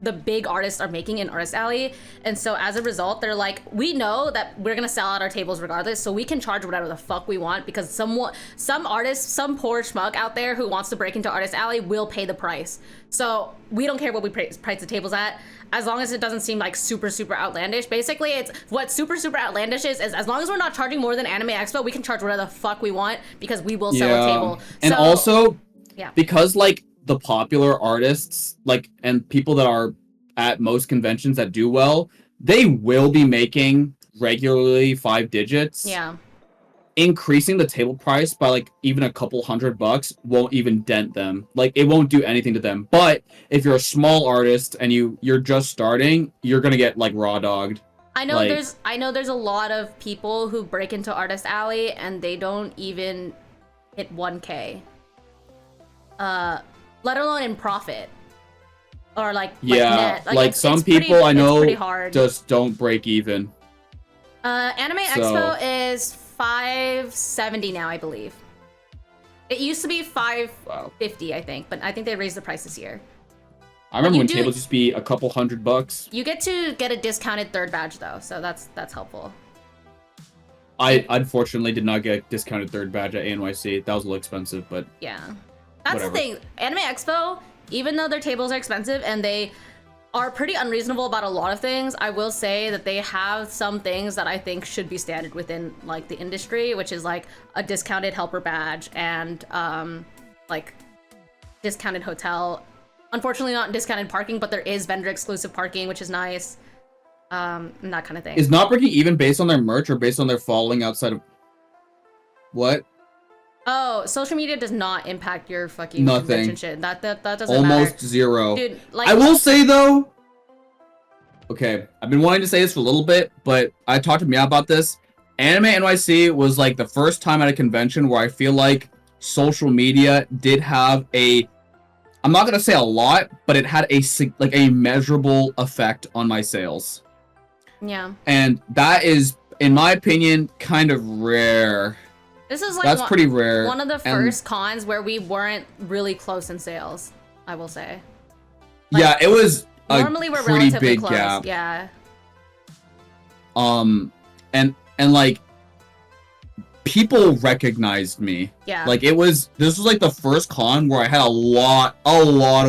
[SPEAKER 1] the big artists are making in Artist Alley. And so as a result, they're like, we know that we're gonna sell out our tables regardless, so we can charge whatever the fuck we want because some artist, some poor schmuck out there who wants to break into Artist Alley will pay the price. So we don't care what we price the tables at, as long as it doesn't seem like super outlandish. Basically, it's what super outlandish is as long as we're not charging more than Anime Expo, we can charge whatever the fuck we want because we will sell a table.
[SPEAKER 2] And also, because like the popular artists, like, and people that are at most conventions that do well, they will be making regularly 5 digits.
[SPEAKER 1] Yeah.
[SPEAKER 2] Increasing the table price by like even a couple $100 won't even dent them. Like it won't do anything to them. But if you're a small artist and you're just starting, you're gonna get like raw dogged.
[SPEAKER 1] I know there's a lot of people who break into Artist Alley and they don't even hit 1K. Let alone in profit. Or like net.
[SPEAKER 2] Like some people I know just don't break even.
[SPEAKER 1] Anime Expo is 570 now, I believe. It used to be 550, I think, but I think they raised the price this year.
[SPEAKER 2] I remember when tables used to be a couple $100.
[SPEAKER 1] You get to get a discounted third badge though, so that's helpful.
[SPEAKER 2] I unfortunately did not get a discounted third badge at NYC. That was a little expensive, but
[SPEAKER 1] yeah. That's whatever. The thing. Anime Expo, even though their tables are expensive and they are pretty unreasonable about a lot of things, I will say that they have some things that I think should be standard within like the industry, which is like a discounted helper badge and like discounted hotel. Unfortunately not discounted parking, but there is vendor exclusive parking, which is nice. And that kind of thing.
[SPEAKER 2] Is not breaking even based on their merch or based on their following outside of what?
[SPEAKER 1] Oh, social media does not impact your fucking
[SPEAKER 2] nothing.
[SPEAKER 1] Shit. That doesn't
[SPEAKER 2] almost
[SPEAKER 1] matter.
[SPEAKER 2] Zero.
[SPEAKER 1] Dude, like,
[SPEAKER 2] I will say though. Okay, I've been wanting to say this for a little bit, but I talked to Miao about this. Anime NYC was like the first time at a convention where I feel like social media did have a, I'm not gonna say a lot, but it had a measurable effect on my sales.
[SPEAKER 1] Yeah.
[SPEAKER 2] And that is, in my opinion, kind of rare.
[SPEAKER 1] This is like
[SPEAKER 2] that's pretty rare.
[SPEAKER 1] One of the first cons where we weren't really close in sales, I will say.
[SPEAKER 2] Like, yeah, it was
[SPEAKER 1] normally we're
[SPEAKER 2] pretty
[SPEAKER 1] relatively
[SPEAKER 2] big
[SPEAKER 1] close.
[SPEAKER 2] Gap.
[SPEAKER 1] Yeah.
[SPEAKER 2] And like people recognized me.
[SPEAKER 1] Yeah.
[SPEAKER 2] Like this was like the first con where I had a lot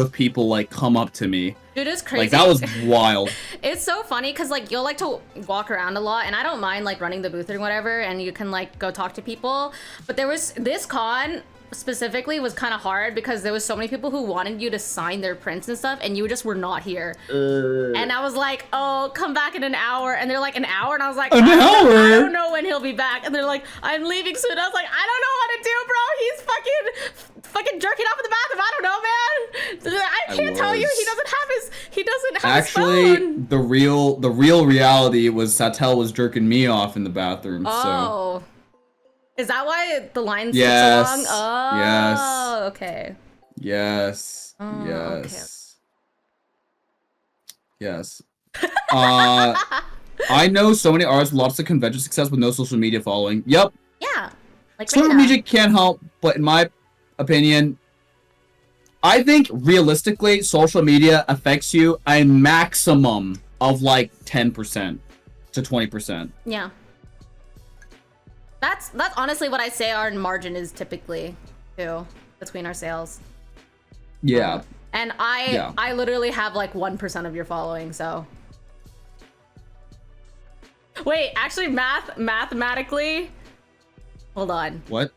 [SPEAKER 2] of people like come up to me.
[SPEAKER 1] Dude, it's crazy.
[SPEAKER 2] Like that was wild.
[SPEAKER 1] It's so funny because like you'll like to walk around a lot, and I don't mind like running the booth or whatever, and you can like go talk to people. But there was this con specifically was kind of hard because there was so many people who wanted you to sign their prints and stuff, and you just were not here. And I was like, oh, come back in an hour. And they're like, an hour? And I was like,
[SPEAKER 2] I
[SPEAKER 1] don't know when he'll be back. And they're like, I'm leaving soon. I was like, I don't know what to do, bro. He's fucking jerking off in the bathroom. I don't know, man. I can't tell you. He doesn't have his phone.
[SPEAKER 2] The real reality was Satel was jerking me off in the bathroom.
[SPEAKER 1] Oh. So. Is that why the lines
[SPEAKER 2] took
[SPEAKER 1] so long? Oh,
[SPEAKER 2] yes.
[SPEAKER 1] Okay.
[SPEAKER 2] Yes.
[SPEAKER 1] Oh,
[SPEAKER 2] yes. Okay. Yes. I know so many artists with lots of convention success with no social media following. Yep.
[SPEAKER 1] Yeah. Like
[SPEAKER 2] social media can't help, but in my opinion, I think realistically, social media affects you a maximum of like 10% to 20%.
[SPEAKER 1] Yeah. That's honestly what I say our margin is typically, too, between our sales.
[SPEAKER 2] Yeah.
[SPEAKER 1] And I literally have like 1% of your following, so. Wait, actually mathematically, hold on.
[SPEAKER 2] What?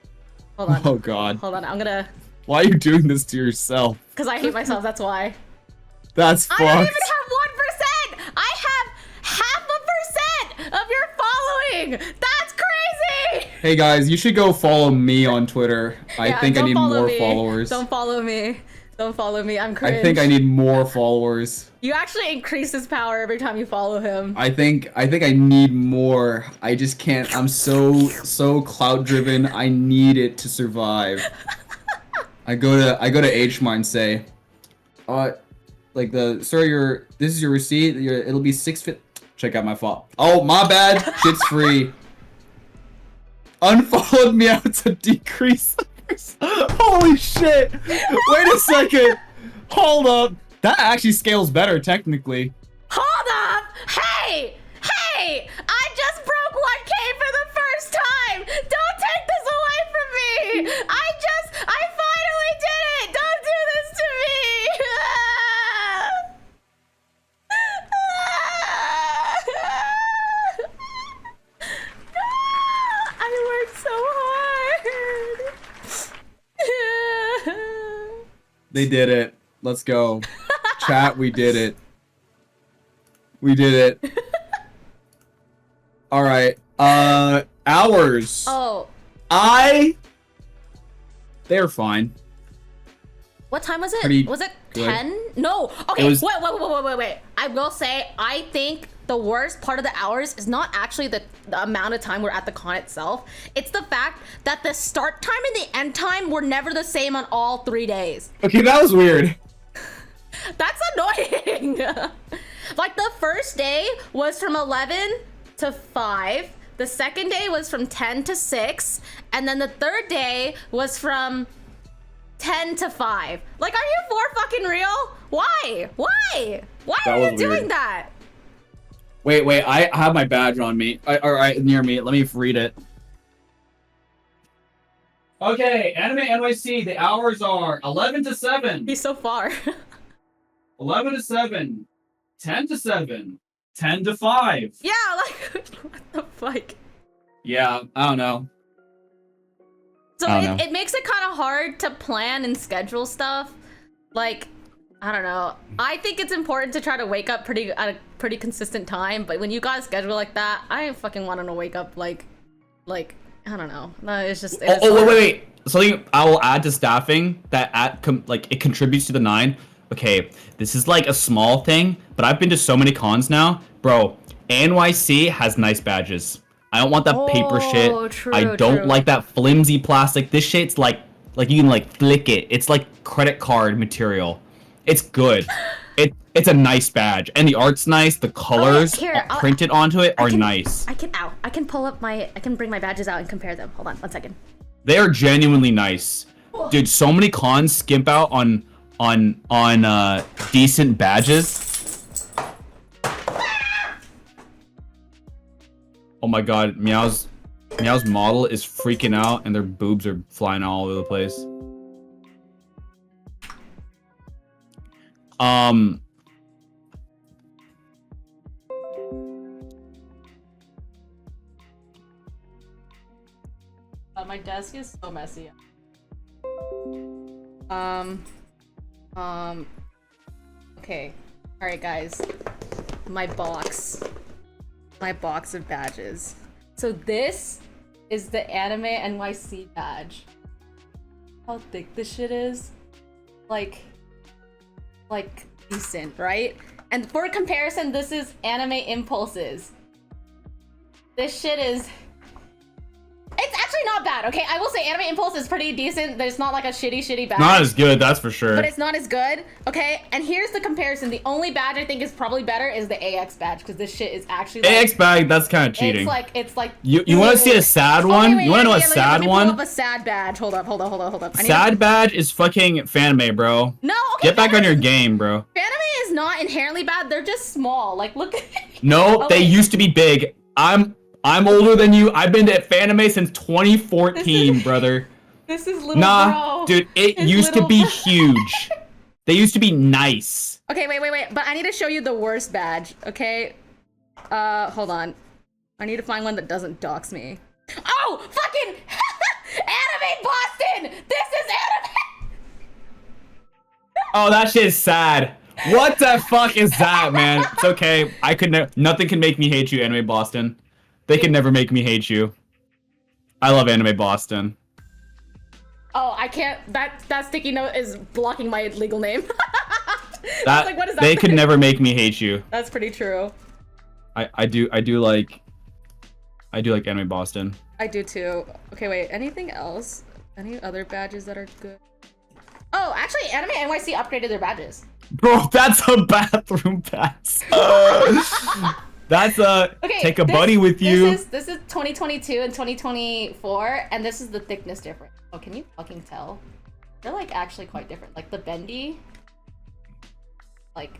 [SPEAKER 1] Hold on.
[SPEAKER 2] Oh God.
[SPEAKER 1] Hold on, I'm gonna.
[SPEAKER 2] Why are you doing this to yourself?
[SPEAKER 1] Because I hate myself, that's why.
[SPEAKER 2] That's fucked.
[SPEAKER 1] I don't even have 1%! I have 0.5% of your following! That's crazy!
[SPEAKER 2] Hey guys, you should go follow me on Twitter. I think I need more followers.
[SPEAKER 1] Don't follow me. Don't follow me, I'm cringe.
[SPEAKER 2] I think I need more followers.
[SPEAKER 1] You actually increase his power every time you follow him.
[SPEAKER 2] I think I need more. I just can't. I'm so clout driven. I need it to survive. I go to HMart and say, like sir, this is your receipt. It'll be $6.50. Check out my file. Oh, my bad. Shit's free. Unfollowed me out to decrease. Holy shit! Wait a second. Hold up. That actually scales better technically.
[SPEAKER 1] Hold up! Hey! I just broke 1K for the first time! Don't take this away from me! I finally did it! Don't do this to me! I worked so hard!
[SPEAKER 2] They did it. Let's go. Chat, we did it. We did it.
[SPEAKER 3] All right. Hours.
[SPEAKER 1] Oh,
[SPEAKER 3] They're fine.
[SPEAKER 1] what time was it?
[SPEAKER 3] Pretty
[SPEAKER 1] Was it
[SPEAKER 3] good.
[SPEAKER 1] 10? No. Okay,
[SPEAKER 3] It was-
[SPEAKER 1] wait. I will say, I think the worst part of the hours is not actually the amount of time we're at the con itself. It's the fact that the start time and the end time were never the same on all 3 days.
[SPEAKER 3] Okay, that was weird.
[SPEAKER 1] That's annoying. Like, the first day was from 11 to 5. The second day was from 10 to 6. And then the third day was from 10 to 5. Like, are you for fucking real? Why? Why
[SPEAKER 3] That
[SPEAKER 1] are you
[SPEAKER 3] was
[SPEAKER 1] doing
[SPEAKER 3] weird.
[SPEAKER 1] that?
[SPEAKER 3] Wait, I have my badge on me. All right, near me. Let me read it. Okay, Anime NYC, the hours are 11 to 7,
[SPEAKER 1] He's so far.
[SPEAKER 3] 11 to 7, 10 to 7, 10 to 5.
[SPEAKER 1] Yeah, like, what the fuck?
[SPEAKER 3] Yeah, I don't know.
[SPEAKER 1] So
[SPEAKER 3] I don't know.
[SPEAKER 1] it makes it kind of hard to plan and schedule stuff. Like, I don't know. I think it's important to try to wake up at a pretty consistent time, but when you guys schedule like that, I ain't fucking wanting to wake up like I don't know. No, it's just. It's
[SPEAKER 3] Wait. Something I will add to staffing that it contributes to the 9. Okay, this is like a small thing, but I've been to so many cons now, bro. NYC has nice badges. I don't want that paper shit.
[SPEAKER 1] True,
[SPEAKER 3] I don't
[SPEAKER 1] true.
[SPEAKER 3] like that flimsy plastic. This shit's like you can like flick it. It's like credit card material. It's good. It's a nice badge, and the art's nice. The colors printed onto it are nice.
[SPEAKER 1] I can pull up I can bring my badges out and compare them. Hold on, 1 second.
[SPEAKER 3] They are genuinely nice, dude. So many cons skimp out on decent badges. Oh my god, Miao's model is freaking out, and their boobs are flying all over the place.
[SPEAKER 1] My desk is so messy. Okay. All right, guys. My box of badges. So this is the Anime NYC badge. How thick this shit is? Like decent, right? And for comparison, this is Anime Impulses. This shit is... It's actually not bad, okay? I will say Anime Impulse is pretty decent. There's not like a shitty badge.
[SPEAKER 3] Not as good, that's for sure.
[SPEAKER 1] But it's not as good, okay? And here's the comparison. The only badge I think is probably better is the AX badge, because this shit is actually like,
[SPEAKER 3] AX bag, that's kind of cheating.
[SPEAKER 1] It's like
[SPEAKER 3] You want to see a sad one? You want to know a sad
[SPEAKER 1] let me
[SPEAKER 3] one?
[SPEAKER 1] pull up a sad badge. Hold up. I need
[SPEAKER 3] Sad badge is fucking Fanime, bro.
[SPEAKER 1] No, okay.
[SPEAKER 3] Get back on your game, bro.
[SPEAKER 1] Fanime is not inherently bad. They're just small. Like, look.
[SPEAKER 3] No,
[SPEAKER 1] Oh,
[SPEAKER 3] they
[SPEAKER 1] wait.
[SPEAKER 3] used to be big. I'm older than you. I've been to Fanime since 2014, brother.
[SPEAKER 1] This is little
[SPEAKER 3] Nah,
[SPEAKER 1] bro.
[SPEAKER 3] dude, it
[SPEAKER 1] His
[SPEAKER 3] used to
[SPEAKER 1] little
[SPEAKER 3] be
[SPEAKER 1] bro.
[SPEAKER 3] huge. They used to be nice.
[SPEAKER 1] Okay, wait. But I need to show you the worst badge, okay? Hold on. I need to find one that doesn't dox me. Oh, fucking Anime Boston! This is Anime!
[SPEAKER 3] Oh, that shit is sad. What the fuck is that, man? It's okay. Nothing can make me hate you, Anime Boston. They can never make me hate you. I love Anime Boston.
[SPEAKER 1] Oh, I can't. That sticky note is blocking my legal name.
[SPEAKER 3] That,
[SPEAKER 1] like, what is that?
[SPEAKER 3] they could never make me hate you.
[SPEAKER 1] That's pretty true.
[SPEAKER 3] I do like Anime Boston.
[SPEAKER 1] I do too. Okay, wait. Anything else? Any other badges that are good? Oh, actually, Anime NYC upgraded their badges.
[SPEAKER 3] Bro, that's a bathroom pass. That's
[SPEAKER 1] Okay,
[SPEAKER 3] take a buddy with you.
[SPEAKER 1] This is 2022 and 2024, and this is the thickness difference. Oh, can you fucking tell? They're like actually quite different. Like the bendy, like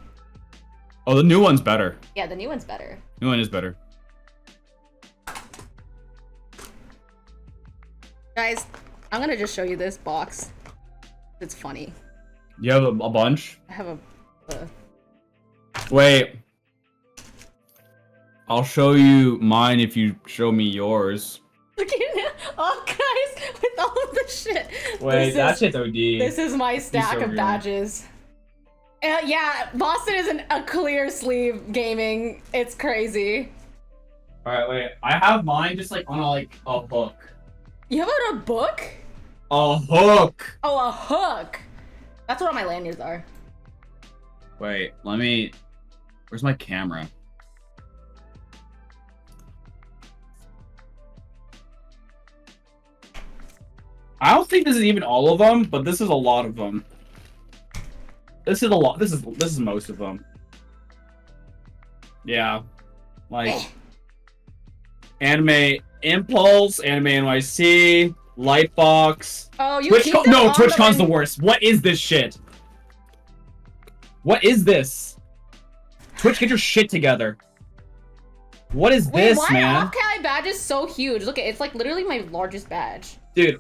[SPEAKER 3] Oh, the new one's better.
[SPEAKER 1] yeah, the new one's better.
[SPEAKER 3] New one is better.
[SPEAKER 1] Guys, I'm gonna just show you this box. It's funny.
[SPEAKER 3] You have a bunch?
[SPEAKER 1] I have a
[SPEAKER 3] Wait. I'll show you mine if you show me yours.
[SPEAKER 1] look at it. Oh, guys, with all of the shit.
[SPEAKER 3] Wait, that shit's OD.
[SPEAKER 1] This is my stack
[SPEAKER 3] so
[SPEAKER 1] of
[SPEAKER 3] real.
[SPEAKER 1] badges. Yeah, Boston isn't a clear sleeve gaming. It's crazy.
[SPEAKER 3] Alright, wait. I have mine just like on a hook.
[SPEAKER 1] You have it on a book?
[SPEAKER 3] A hook!
[SPEAKER 1] Oh, a hook. That's what all my lanyards are.
[SPEAKER 3] Wait, let me... Where's my camera? I don't think this is even all of them, but this is a lot of them. This is a lot. This is most of them. Yeah. Like... Anime Impulse, Anime NYC, Lightbox.
[SPEAKER 1] Oh, you keep them
[SPEAKER 3] No,
[SPEAKER 1] on
[SPEAKER 3] TwitchCon's the worst. What is this shit? What is this? Twitch, get your shit together. What is this,
[SPEAKER 1] why
[SPEAKER 3] man?
[SPEAKER 1] Why off-Cali badge is so huge? Look, it's like literally my largest badge.
[SPEAKER 3] Dude.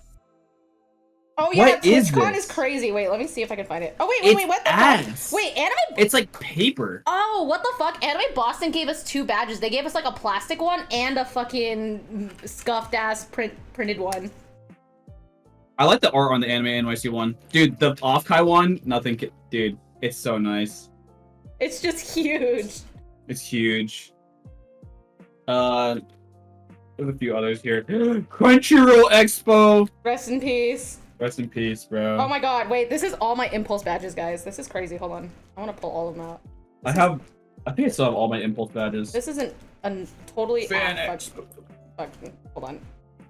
[SPEAKER 1] Oh yeah,
[SPEAKER 3] What is
[SPEAKER 1] TwitchCon
[SPEAKER 3] this?
[SPEAKER 1] is crazy. Wait, let me see if I can find it. Oh wait,
[SPEAKER 3] It's
[SPEAKER 1] what the
[SPEAKER 3] ass.
[SPEAKER 1] fuck? Wait, Anime...
[SPEAKER 3] It's like paper.
[SPEAKER 1] Oh, what the fuck? Anime Boston gave us 2 badges. They gave us like a plastic one and a fucking scuffed ass printed one.
[SPEAKER 3] I like the art on the Anime NYC one. Dude, the off-Kai one, nothing dude, it's so nice.
[SPEAKER 1] It's just huge.
[SPEAKER 3] It's huge. There's a few others here. Crunchyroll Expo.
[SPEAKER 1] Rest in peace.
[SPEAKER 3] Rest in peace, bro.
[SPEAKER 1] Oh my god, wait, this is all my Impulse badges, guys. This is crazy. Hold on. I want to pull all of them out.
[SPEAKER 3] I think I still have all my Impulse badges.
[SPEAKER 1] This isn't a totally...
[SPEAKER 3] Fan
[SPEAKER 1] fuck. Hold on.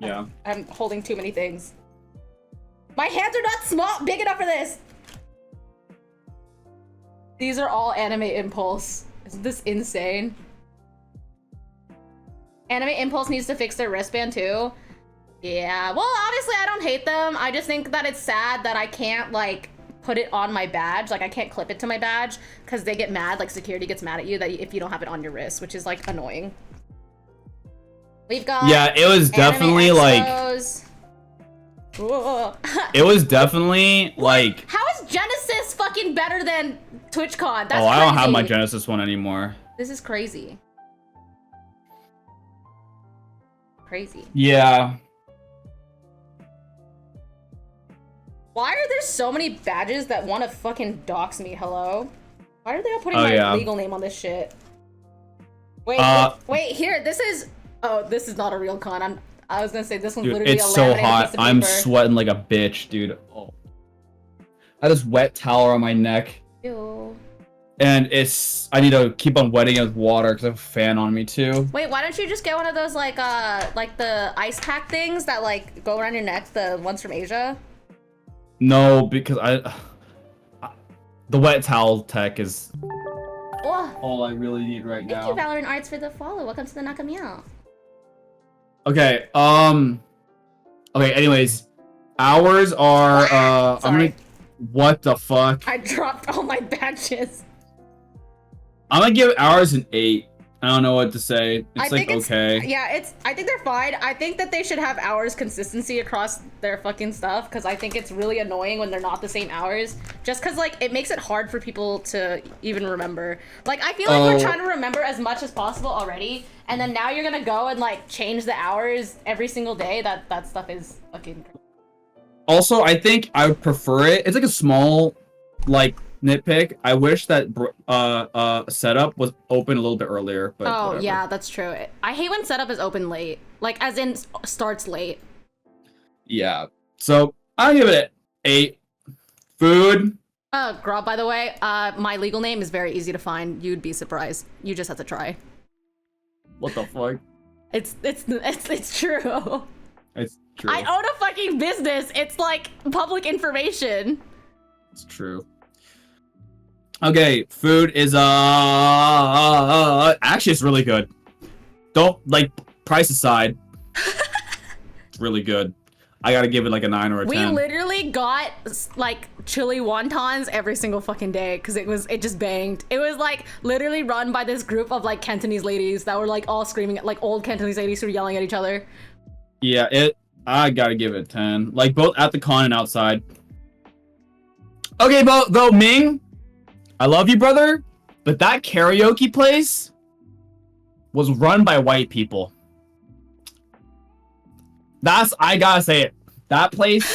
[SPEAKER 3] Yeah.
[SPEAKER 1] I'm holding too many things. My hands are not big enough for this! These are all Anime Impulse. Isn't this insane? Anime Impulse needs to fix their wristband too. Yeah, well, obviously I don't hate them. I just think that it's sad that I can't, like, put it on my badge. Like, I can't clip it to my badge because they get mad, like, security gets mad at you that if you don't have it on your wrist, which is, like, annoying. We've got...
[SPEAKER 3] Yeah, it was definitely, like... It was definitely, like...
[SPEAKER 1] How is Genesis fucking better than TwitchCon? That's
[SPEAKER 3] oh, I don't have my
[SPEAKER 1] crazy.
[SPEAKER 3] Genesis one anymore.
[SPEAKER 1] This is crazy. Crazy.
[SPEAKER 3] Yeah.
[SPEAKER 1] Why are there so many badges that want to fucking dox me? Hello? Why are they all putting
[SPEAKER 3] Oh,
[SPEAKER 1] my
[SPEAKER 3] yeah.
[SPEAKER 1] legal name on this shit? Wait, wait, here, this is... Oh, this is not a real con. I was gonna say this one's
[SPEAKER 3] Dude,
[SPEAKER 1] literally
[SPEAKER 3] it's
[SPEAKER 1] a
[SPEAKER 3] so
[SPEAKER 1] laminated
[SPEAKER 3] hot.
[SPEAKER 1] piece of
[SPEAKER 3] I'm
[SPEAKER 1] paper.
[SPEAKER 3] sweating like a bitch, dude. Oh. I have this wet towel on my neck.
[SPEAKER 1] Ew.
[SPEAKER 3] And I need to keep on wetting it with water because I have a fan on me too.
[SPEAKER 1] Wait, why don't you just get one of those, like the ice pack things that, like, go around your neck, the ones from Asia?
[SPEAKER 3] No, because the wet towel tech is
[SPEAKER 1] Oh,
[SPEAKER 3] all I really need right
[SPEAKER 1] thank
[SPEAKER 3] now.
[SPEAKER 1] you, Valorant Arts, for the follow. Welcome to the Nakamia.
[SPEAKER 3] Okay, okay, anyways. Hours are, I'm
[SPEAKER 1] Sorry.
[SPEAKER 3] gonna, what the fuck?
[SPEAKER 1] I dropped all my badges.
[SPEAKER 3] I'm gonna give hours an 8. I don't know what to say. It's like, okay.
[SPEAKER 1] Yeah, I think they're fine. I think that they should have hours consistency across their fucking stuff, because I think it's really annoying when they're not the same hours. Just because, like, it makes it hard for people to even remember. Like, I feel like we're trying to remember as much as possible already, and then now you're gonna go and, like, change the hours every single day. That stuff is fucking...
[SPEAKER 3] Also, I think I would prefer it. It's like a small, like, nitpick. I wish that setup was open a little bit earlier, but
[SPEAKER 1] Oh,
[SPEAKER 3] whatever.
[SPEAKER 1] yeah, that's true. I hate when setup is open late. Like, as in, starts late.
[SPEAKER 3] Yeah. So, I'll give it an 8. Food.
[SPEAKER 1] Grob, by the way, my legal name is very easy to find. You'd be surprised. You just have to try.
[SPEAKER 3] What the fuck?
[SPEAKER 1] It's true.
[SPEAKER 3] It's true.
[SPEAKER 1] I own a fucking business. It's like public information.
[SPEAKER 3] It's true. Okay, food is actually it's really good. Don't like price aside. It's really good. I gotta give it like a 9 or a 10.
[SPEAKER 1] We literally got like chili wontons every single fucking day because it just banged. It was like literally run by this group of like Cantonese ladies that were like all screaming, like old Cantonese ladies who were yelling at each other.
[SPEAKER 3] Yeah, I gotta give it a 10. Like both at the con and outside. Okay, though Ming, I love you, brother, but that karaoke place was run by white people. I gotta say it. That place,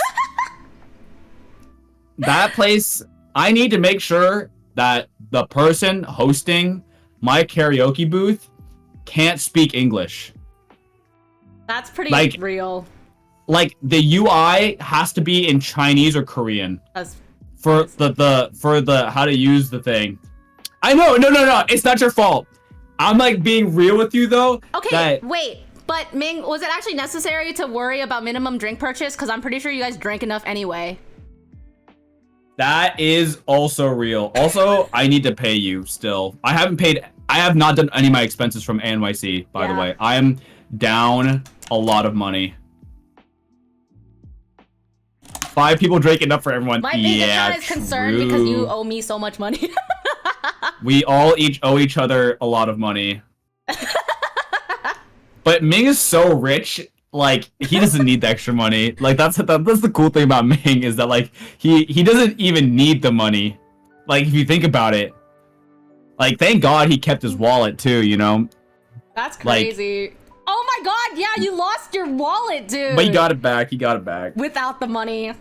[SPEAKER 3] I need to make sure that the person hosting my karaoke booth can't speak English.
[SPEAKER 1] That's pretty
[SPEAKER 3] Like-
[SPEAKER 1] real.
[SPEAKER 3] Like the UI has to be in Chinese or Korean
[SPEAKER 1] That's
[SPEAKER 3] for the how to use the thing. I know, no, it's not your fault. I'm like being real with you though.
[SPEAKER 1] okay.
[SPEAKER 3] that-
[SPEAKER 1] Wait, but Ming, was it actually necessary to worry about minimum drink purchase? Because I'm pretty sure you guys drank enough anyway.
[SPEAKER 3] That is also real. Also, I need to pay you still. I have not done any of my expenses from NYC, by the
[SPEAKER 1] Yeah.
[SPEAKER 3] way. I am down a lot of money. 5 people drank enough for everyone.
[SPEAKER 1] My bank account is concerned because you owe me so much money.
[SPEAKER 3] We all each owe each other a lot of money. But Ming is so rich, like he doesn't need the extra money. Like that's the cool thing about Ming is that like he doesn't even need the money. Like if you think about it. Like thank God he kept his wallet too, you know?
[SPEAKER 1] That's crazy. Oh my god, yeah, you lost your wallet, dude.
[SPEAKER 3] But he got it back. He got it back.
[SPEAKER 1] Without the money.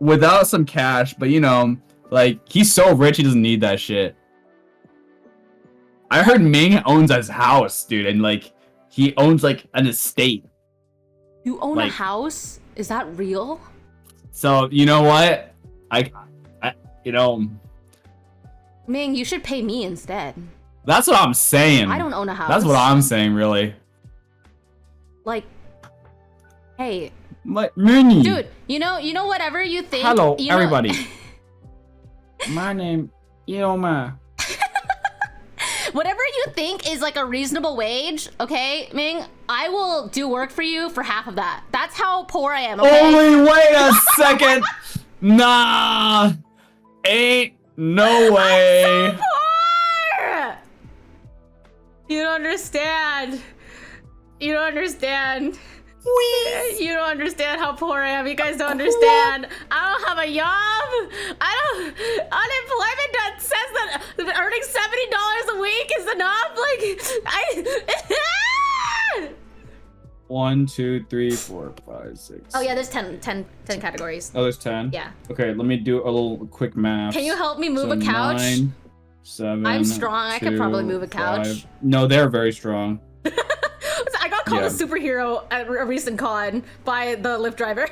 [SPEAKER 3] Without some cash, but you know, like he's so rich he doesn't need that shit. I heard Ming owns his house, dude, and like he owns like an estate.
[SPEAKER 1] You own a
[SPEAKER 3] Like-
[SPEAKER 1] house? Is that real?
[SPEAKER 3] So you know what? I you know,
[SPEAKER 1] Ming, you should pay me instead.
[SPEAKER 3] that's what I'm saying.
[SPEAKER 1] I don't own a house.
[SPEAKER 3] That's what I'm saying, really.
[SPEAKER 1] Like, hey,
[SPEAKER 3] My Mini.
[SPEAKER 1] dude, you know whatever you think.
[SPEAKER 3] Hello,
[SPEAKER 1] you know-
[SPEAKER 3] everybody. My name, Yoma.
[SPEAKER 1] Whatever you think is like a reasonable wage, okay, Ming, I will do work for you for half of that. That's how poor I am, okay?
[SPEAKER 3] Only wait a second. Nah. Ain't no way.
[SPEAKER 1] Poor! You don't understand. You don't understand. You don't understand how poor I am. You guys don't understand. I don't have a job. Unemployment that says that earning $70 a week is enough. Like,
[SPEAKER 3] 1, 2, 3, 4, 5, 6.
[SPEAKER 1] Oh yeah, there's 10 categories.
[SPEAKER 3] Oh, there's 10?
[SPEAKER 1] Yeah.
[SPEAKER 3] Okay, let me do a little quick math.
[SPEAKER 1] Can you help me move
[SPEAKER 3] So
[SPEAKER 1] a couch?
[SPEAKER 3] 9, 7.
[SPEAKER 1] I'm strong. I could probably move a couch.
[SPEAKER 3] 5. No, they're very strong.
[SPEAKER 1] I got called
[SPEAKER 3] Yeah.
[SPEAKER 1] a superhero at a recent con by the Lyft driver.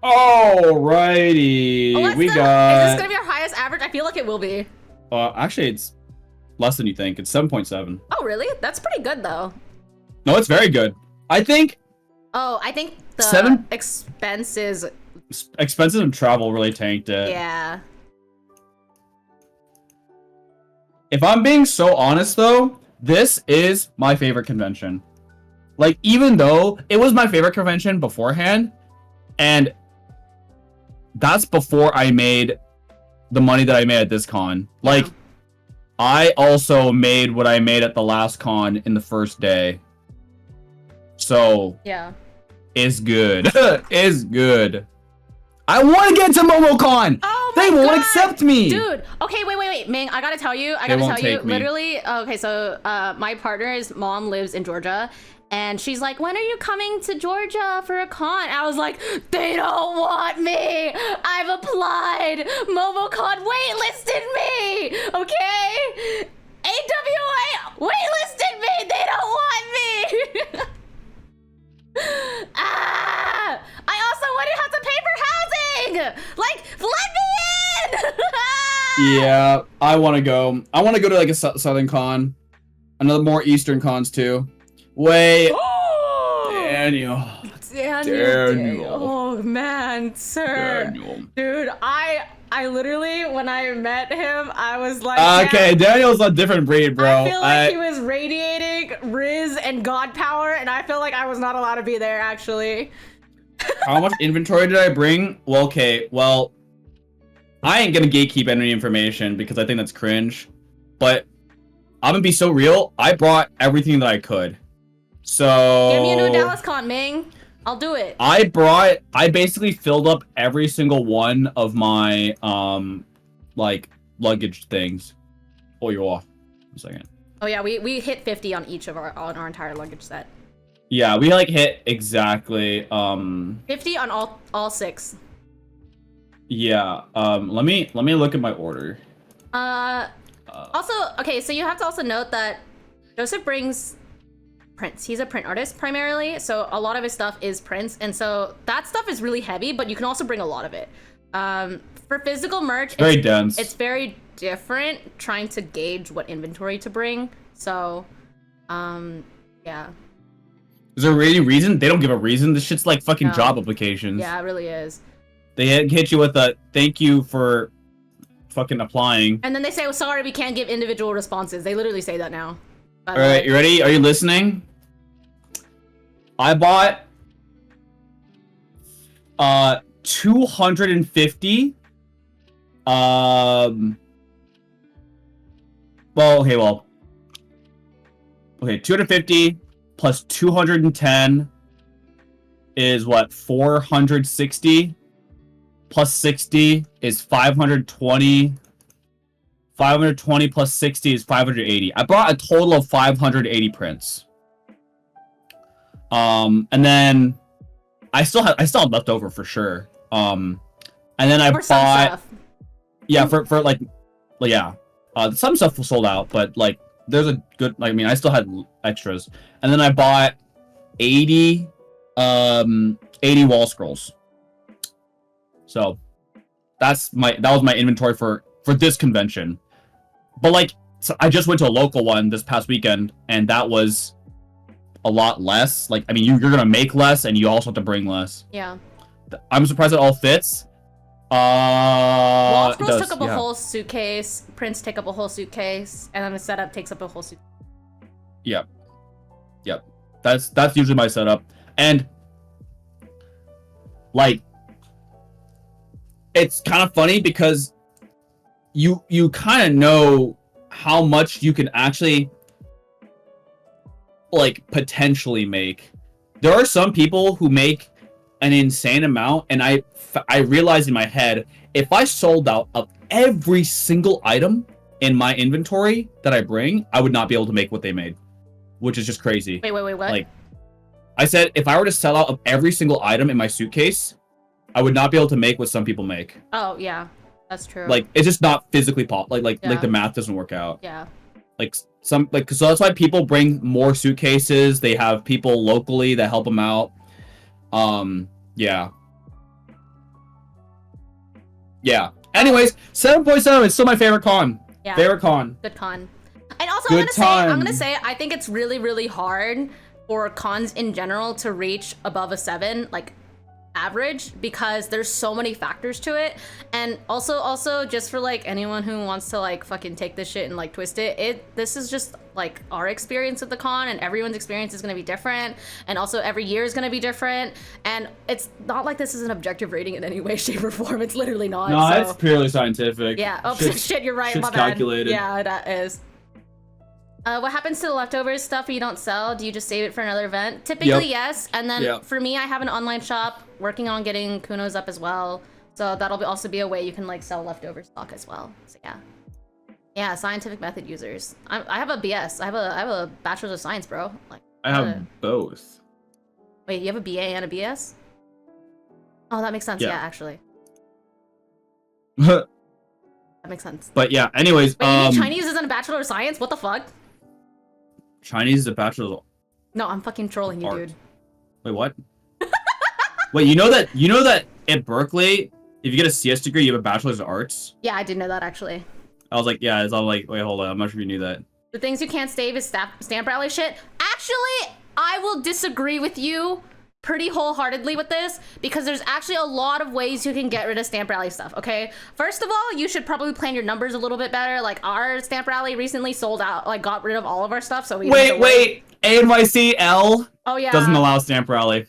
[SPEAKER 3] Alrighty.
[SPEAKER 1] Oh,
[SPEAKER 3] We
[SPEAKER 1] is
[SPEAKER 3] got.
[SPEAKER 1] this gonna be our highest average? I feel like it will be.
[SPEAKER 3] Actually, it's less than you think. It's 7.7.
[SPEAKER 1] Oh, really? That's pretty good, though.
[SPEAKER 3] No, it's very good. I think
[SPEAKER 1] Oh, I think the
[SPEAKER 3] 7?
[SPEAKER 1] expenses.
[SPEAKER 3] expenses and travel really tanked it.
[SPEAKER 1] Yeah.
[SPEAKER 3] If I'm being so honest, though, this is my favorite convention. Like, even though it was my favorite convention beforehand, and that's before I made the money that I made at this con. Like,
[SPEAKER 1] Yeah.
[SPEAKER 3] I also made what I made at the last con in the first day. So,
[SPEAKER 1] Yeah.
[SPEAKER 3] it's good. It's good. I want to get to MomoCon!
[SPEAKER 1] Oh my
[SPEAKER 3] They won't
[SPEAKER 1] God!
[SPEAKER 3] accept me!
[SPEAKER 1] Dude, okay, wait. Ming, I gotta tell you.
[SPEAKER 3] won't take me.
[SPEAKER 1] Literally, okay, so my partner's mom lives in Georgia. And she's like, when are you coming to Georgia for a con? I was like, they don't want me. I've applied. MomoCon waitlisted me. Okay? AWA waitlisted me. They don't want me. I also wouldn't have to pay for housing. Like, let me in.
[SPEAKER 3] Yeah, I want to go. I want to go to like a southern con. Another more eastern cons too. Wait, Daniel.
[SPEAKER 1] Daniel. Oh man, sir.
[SPEAKER 3] Daniel.
[SPEAKER 1] Dude, I literally, when I met him, I was like,
[SPEAKER 3] Okay, Daniel's a different breed, bro.
[SPEAKER 1] I feel like he was radiating Riz and God power, and I feel like I was not allowed to be there, actually.
[SPEAKER 3] How much inventory did I bring? Well, okay, well, I ain't gonna gatekeep any information because I think that's cringe. But I'm gonna be so real. I brought everything that I could. So
[SPEAKER 1] Give me a new Dallas con, Ming. I'll do it.
[SPEAKER 3] I basically filled up every single one of my like luggage things. Oh, you're off. A second.
[SPEAKER 1] Oh yeah, we hit 50 on each of our entire luggage set.
[SPEAKER 3] Yeah, we like hit exactly
[SPEAKER 1] 50 on all 6.
[SPEAKER 3] yeah. Let me look at my order.
[SPEAKER 1] Also, okay, so you have to also note that Joseph brings prints. He's a print artist primarily, so a lot of his stuff is prints, and so that stuff is really heavy, but you can also bring a lot of it. For physical merch,
[SPEAKER 2] very dense.
[SPEAKER 1] It's very different trying to gauge what inventory to bring. So, yeah.
[SPEAKER 2] Is there any reason? They don't give a reason. This shit's like fucking job applications.
[SPEAKER 1] Yeah, it really is.
[SPEAKER 2] They hit you with a thank you for fucking applying.
[SPEAKER 1] And then they say, well, sorry, we can't give individual responses. They literally say that now.
[SPEAKER 2] All right, you ready? Are you listening? I bought 250 okay, 250 plus 210 is what? 460 plus 60 is 520. 520 plus 60 is 580. I bought a total of 580 prints. And then I still had left over for sure. And then I bought for like yeah. Some stuff was sold out, but like there's a good, I mean, I still had extras. And then I bought 80 wall scrolls. So that was my inventory for this convention. But like, so I just went to a local one this past weekend, and that was a lot less. Like, I mean, you're gonna make less, and you also have to bring less.
[SPEAKER 1] Yeah.
[SPEAKER 2] I'm surprised it all fits.
[SPEAKER 1] Wall scrolls took up a whole suitcase. Prints take up a whole suitcase, and then the setup takes up a whole suitcase.
[SPEAKER 2] Yep. That's usually my setup, and like, it's kind of funny because you kind of know how much you can actually like potentially make. There are some people who make an insane amount, and I realized in my head, if I sold out of every single item in my inventory that I bring, I would not be able to make what they made, which is just crazy.
[SPEAKER 1] Wait, what?
[SPEAKER 2] Like, I said, if I were to sell out of every single item in my suitcase, I would not be able to make what some people make.
[SPEAKER 1] Oh, yeah. That's true.
[SPEAKER 2] Like, it's just not physically like the math doesn't work out.
[SPEAKER 1] Yeah.
[SPEAKER 2] Like, so that's why people bring more suitcases. They have people locally that help them out. Yeah. Anyways, 7.7 is still my favorite con.
[SPEAKER 1] Yeah.
[SPEAKER 2] Favorite con.
[SPEAKER 1] Good con. And also, I'm gonna say, I think it's really, really hard for cons in general to reach above a 7, like average, because there's so many factors to it. And also just for like anyone who wants to like fucking take this shit and like twist it, this is just like our experience at the con, and everyone's experience is going to be different, and also every year is going to be different, and it's not like this is an objective rating in any way, shape, or form. It's literally not.
[SPEAKER 2] No, it's purely scientific.
[SPEAKER 1] Yeah. Oh shit, you're right.
[SPEAKER 2] Shit's
[SPEAKER 1] My bad.
[SPEAKER 2] calculated.
[SPEAKER 1] Yeah, that is. What happens to the leftovers stuff you don't sell? Do you just save it for another event? Typically, yes. And then for me, I have an online shop working on getting Kunos up as well. So that'll also be a way you can like sell leftover stock as well. So yeah. Yeah, scientific method users. I have a BS. I have a bachelor's of science, bro. Like
[SPEAKER 2] I have both.
[SPEAKER 1] Wait, you have a BA and a BS? Oh, that makes sense. Yeah, actually. That makes sense.
[SPEAKER 2] But yeah, anyways,
[SPEAKER 1] wait, you mean Chinese isn't a bachelor of science? What the fuck?
[SPEAKER 2] Chinese is a bachelor's of...
[SPEAKER 1] No, I'm fucking trolling you,
[SPEAKER 2] art.
[SPEAKER 1] dude.
[SPEAKER 2] Wait, what? Wait, you know that at Berkeley, if you get a CS degree, you have a bachelor's of arts?
[SPEAKER 1] Yeah, I did know that actually.
[SPEAKER 2] I was like, yeah, it's all like, wait, hold on, I'm not sure if you knew that.
[SPEAKER 1] The things you can't save is stamp rally shit. Actually, I will disagree with you pretty wholeheartedly with this, because there's actually a lot of ways you can get rid of stamp rally stuff, okay? First of all, you should probably plan your numbers a little bit better. Like, our stamp rally recently sold out, like, got rid of all of our stuff, so we...
[SPEAKER 2] Wait, NYC L doesn't allow stamp rally.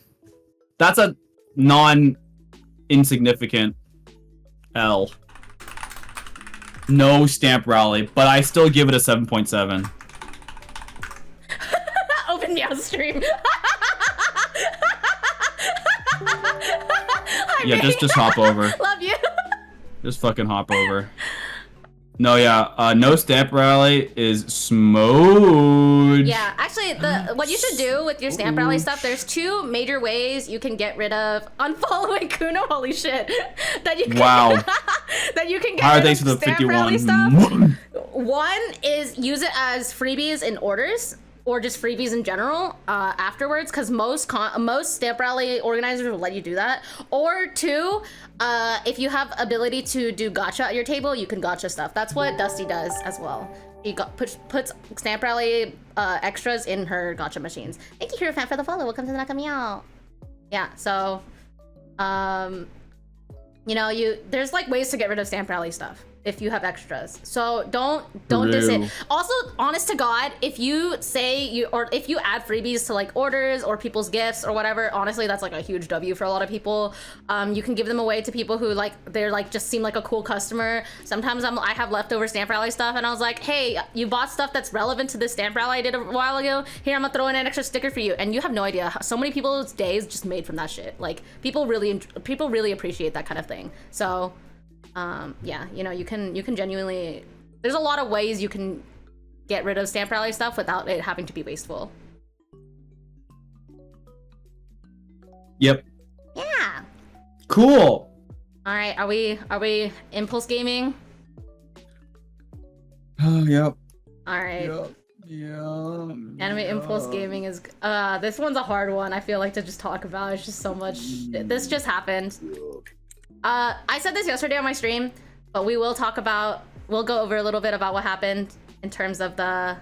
[SPEAKER 2] That's a non-insignificant L. No stamp rally, but I still give it a 7.7.
[SPEAKER 1] Open Miao stream.
[SPEAKER 2] Yeah, just hop over.
[SPEAKER 1] Love you.
[SPEAKER 2] Just fucking hop over.
[SPEAKER 3] No, yeah. No stamp rally is smooth.
[SPEAKER 1] Yeah, actually, what you should do with your stamp rally stuff, there's 2 major ways you can get rid of unfollowing Kuno. Holy shit! That you can,
[SPEAKER 3] Wow.
[SPEAKER 1] that you can get
[SPEAKER 3] Alright,
[SPEAKER 1] rid
[SPEAKER 3] thanks
[SPEAKER 1] of
[SPEAKER 3] for the
[SPEAKER 1] stamp rally
[SPEAKER 3] 51.
[SPEAKER 1] stuff. One is use it as freebies in orders, or just freebies in general afterwards, because most stamp rally organizers will let you do that. Or 2, if you have ability to do gacha at your table, you can gacha stuff. That's what Dusty does as well. He puts stamp rally extras in her gacha machines. Thank you, Hero Fan, for the follow. Welcome to the Miao. Yeah, so you know, there's like ways to get rid of stamp rally stuff if you have extras. So don't diss it. Also, honest to God, if you say if you add freebies to like orders or people's gifts or whatever, honestly, that's like a huge W for a lot of people. You can give them away to people who like they're like just seem like a cool customer. Sometimes I have leftover stamp rally stuff and I was like, hey, you bought stuff that's relevant to this stamp rally I did a while ago. Here, I'm gonna throw in an extra sticker for you. And you have no idea. So many people's days just made from that shit. Like people really appreciate that kind of thing. So yeah, you know, you can genuinely, there's a lot of ways you can get rid of stamp rally stuff without it having to be wasteful.
[SPEAKER 3] Yep.
[SPEAKER 1] Yeah.
[SPEAKER 3] Cool.
[SPEAKER 1] All right, are we impulse gaming?
[SPEAKER 3] Oh, yep.
[SPEAKER 1] All right.
[SPEAKER 3] Yep. Yeah.
[SPEAKER 1] Anime impulse gaming is this one's a hard one. I feel like to just talk about. It's just so much. This just happened. I said this yesterday on my stream, but we'll go over a little bit about what happened in terms of the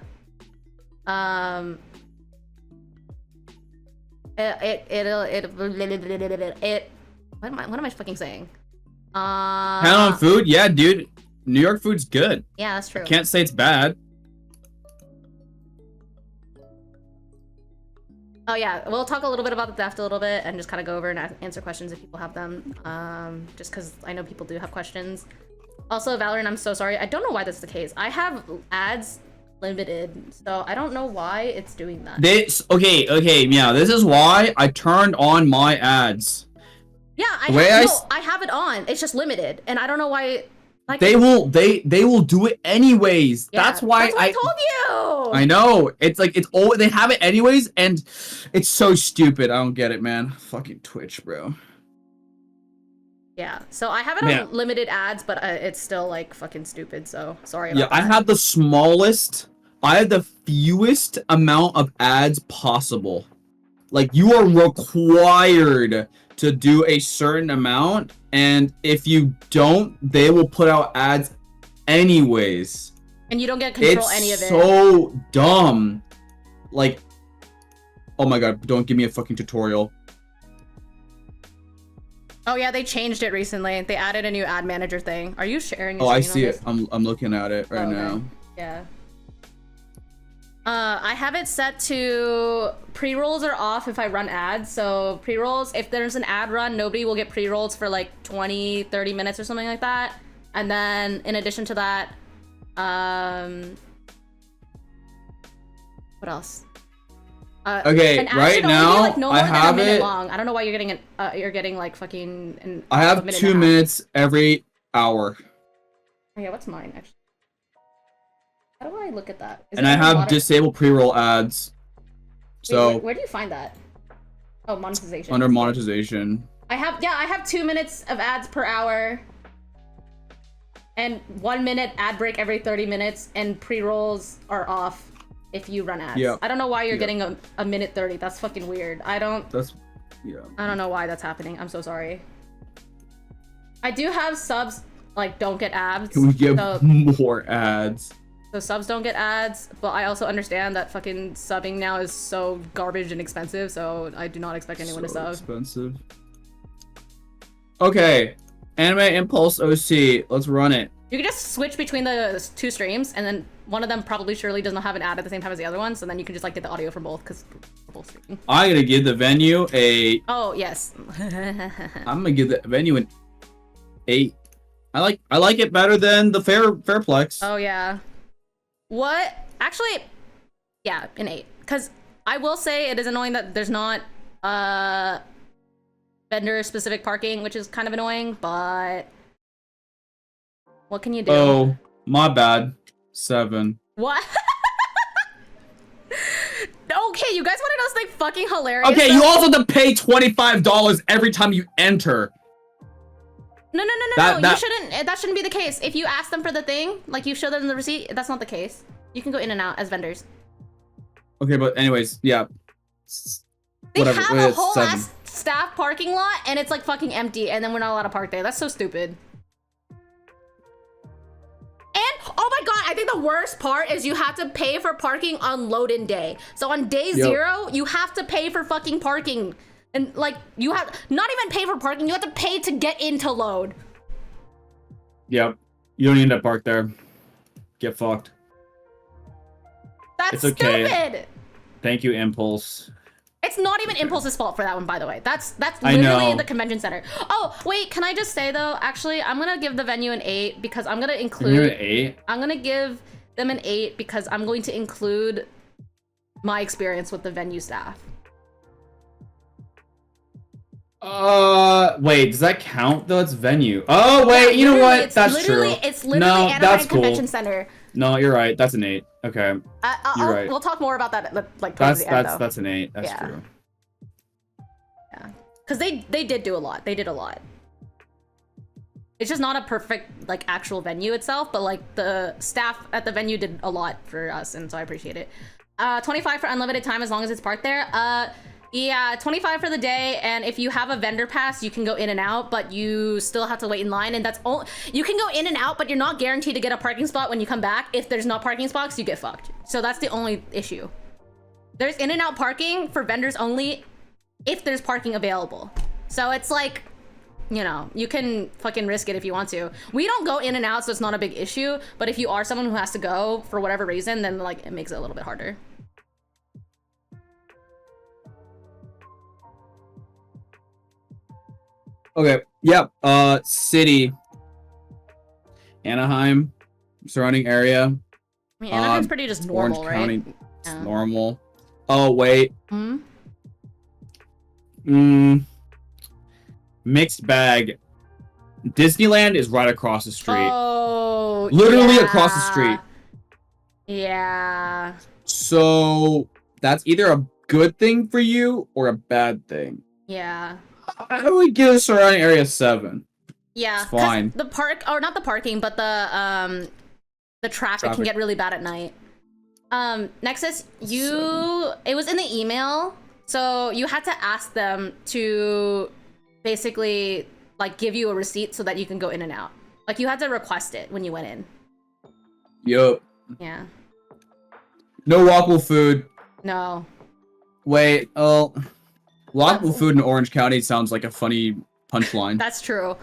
[SPEAKER 1] what am I fucking saying?
[SPEAKER 3] Count on food? Yeah, dude. New York food's good.
[SPEAKER 1] Yeah, that's true.
[SPEAKER 3] I can't say it's bad.
[SPEAKER 1] Oh yeah, we'll talk a little bit about the theft a little bit and just kind of go over and answer questions if people have them. Just because I know people do have questions. Also, Valorant, I'm so sorry. I don't know why that's the case. I have ads limited, so I don't know why it's doing that.
[SPEAKER 3] Okay, Meow. This is why I turned on my ads.
[SPEAKER 1] Yeah, I have it on. It's just limited, and I don't know why. Like,
[SPEAKER 3] they will do it anyways.
[SPEAKER 1] Yeah,
[SPEAKER 3] that's why
[SPEAKER 1] I told you.
[SPEAKER 3] I know. It's like they have it anyways, and it's so stupid. I don't get it, man. Fucking Twitch, bro.
[SPEAKER 1] Yeah. So I have it on limited ads, but it's still like fucking stupid. So sorry about that.
[SPEAKER 3] I have the smallest. I have the fewest amount of ads possible. Like you are required to do a certain amount, and if you don't, they will put out ads anyways.
[SPEAKER 1] And you don't get control any of it.
[SPEAKER 3] It's so dumb. Like, oh my god, don't give me a fucking tutorial.
[SPEAKER 1] Oh yeah, they changed it recently. They added a new ad manager thing. Are you sharing your
[SPEAKER 3] Oh, I
[SPEAKER 1] screen
[SPEAKER 3] see
[SPEAKER 1] on
[SPEAKER 3] it. I'm looking at it right now.
[SPEAKER 1] Yeah. I have it set to pre-rolls are off if I run ads. So pre-rolls, if there's an ad run, nobody will get pre-rolls for like 20-30 minutes or something like that. And then in addition to that, what else?
[SPEAKER 3] Okay, right now
[SPEAKER 1] like no
[SPEAKER 3] I have it.
[SPEAKER 1] long. I don't know why you're getting like fucking.
[SPEAKER 3] I have 2 minutes every hour.
[SPEAKER 1] Oh yeah, what's mine actually? How do I look at that?
[SPEAKER 3] And I have disable pre-roll ads. So
[SPEAKER 1] where do you find that? Oh, monetization.
[SPEAKER 3] Under monetization.
[SPEAKER 1] I have 2 minutes of ads per hour. And 1 minute ad break every 30 minutes, and pre-rolls are off if you run ads.
[SPEAKER 3] Yeah.
[SPEAKER 1] I don't know why you're getting a minute 30. That's fucking weird. I don't know why that's happening. I'm so sorry. I do have subs like don't get ads.
[SPEAKER 3] Can we get more ads?
[SPEAKER 1] So subs don't get ads, but I also understand that fucking subbing now is so garbage and expensive, so I do not expect anyone to sub.
[SPEAKER 3] Expensive. Okay. Anime Impulse OC. Let's run it.
[SPEAKER 1] You can just switch between the 2 streams, and then one of them probably surely doesn't have an ad at the same time as the other one, so then you can just like get the audio from both, because we're both streaming.
[SPEAKER 3] I'm gonna give the venue a...
[SPEAKER 1] Oh, yes.
[SPEAKER 3] I'm gonna give the venue an 8. I like it better than the Fairplex.
[SPEAKER 1] Oh, yeah. What? Actually, yeah, an 8. Because I will say it is annoying that there's not vendor-specific parking, which is kind of annoying, but what can you do?
[SPEAKER 3] Oh,
[SPEAKER 2] My bad. 7.
[SPEAKER 1] What? Okay, you guys want to know something fucking hilarious?
[SPEAKER 2] Okay, you also have to pay $25 every time you enter.
[SPEAKER 1] No. You shouldn't. That shouldn't be the case. If you ask them for the thing, like you show them the receipt, that's not the case. You can go in and out as vendors.
[SPEAKER 2] Okay, but anyways, yeah.
[SPEAKER 1] They
[SPEAKER 2] Whatever.
[SPEAKER 1] have a whole
[SPEAKER 2] 7.
[SPEAKER 1] ass staff parking lot, and it's like fucking empty, and then we're not allowed to park there. That's so stupid. And oh my god, I think the worst part is you have to pay for parking on load-in day. So on day 0, you have to pay for fucking parking. And like you have not even pay for parking, you have to pay to get into load.
[SPEAKER 2] Yep. You don't need to park there. Get fucked.
[SPEAKER 1] That's
[SPEAKER 2] it's okay.
[SPEAKER 1] stupid.
[SPEAKER 2] Thank you, Impulse.
[SPEAKER 1] It's not even Impulse's fault for that one, by the way. That's literally the convention center. Oh, wait, can I just say though, actually, I'm gonna give the venue an 8 because I'm gonna include
[SPEAKER 2] You're an 8?
[SPEAKER 1] I'm gonna give them an 8 because I'm going to include my experience with the venue staff.
[SPEAKER 2] Wait, does that count though? It's venue. Oh wait, you know what? That's true.
[SPEAKER 1] It's literally Anaheim Convention Center.
[SPEAKER 2] No, you're right. That's an 8. Okay. You're right.
[SPEAKER 1] We'll talk more about that like towards the end, though.
[SPEAKER 2] That's an 8. That's true.
[SPEAKER 1] Yeah. Because they did do a lot. They did a lot. It's just not a perfect like actual venue itself, but like the staff at the venue did a lot for us, and so I appreciate it. 25 for unlimited time as long as it's parked there. Yeah, 25 for the day, and if you have a vendor pass, you can go in and out, but you still have to wait in line, and that's all. You can go in and out, but you're not guaranteed to get a parking spot when you come back. If there's not parking spots, you get fucked. So that's the only issue. There's in and out parking for vendors only if there's parking available. So it's like, you know, you can fucking risk it if you want to. We don't go in and out, so it's not a big issue, but if you are someone who has to go for whatever reason, then like it makes it a little bit harder.
[SPEAKER 2] Okay. Yep. City. Anaheim. Surrounding area.
[SPEAKER 1] I mean, Anaheim's pretty just normal,
[SPEAKER 2] Orange
[SPEAKER 1] right?
[SPEAKER 2] County. It's normal. Oh, wait. Mixed bag. Disneyland is right across the street.
[SPEAKER 1] Oh,
[SPEAKER 2] literally across the street.
[SPEAKER 1] Yeah.
[SPEAKER 2] So that's either a good thing for you or a bad thing.
[SPEAKER 1] Yeah.
[SPEAKER 2] I would give the surrounding area 7.
[SPEAKER 1] Yeah.
[SPEAKER 2] It's fine.
[SPEAKER 1] The park, or not the parking, but the traffic can get really bad at night. Nexus, it was in the email, so you had to ask them to basically like give you a receipt so that you can go in and out. Like you had to request it when you went in.
[SPEAKER 2] Yup.
[SPEAKER 1] Yeah.
[SPEAKER 2] No walkable food.
[SPEAKER 1] No.
[SPEAKER 2] Wait, oh. Walkable food in Orange County sounds like a funny punchline.
[SPEAKER 1] That's true.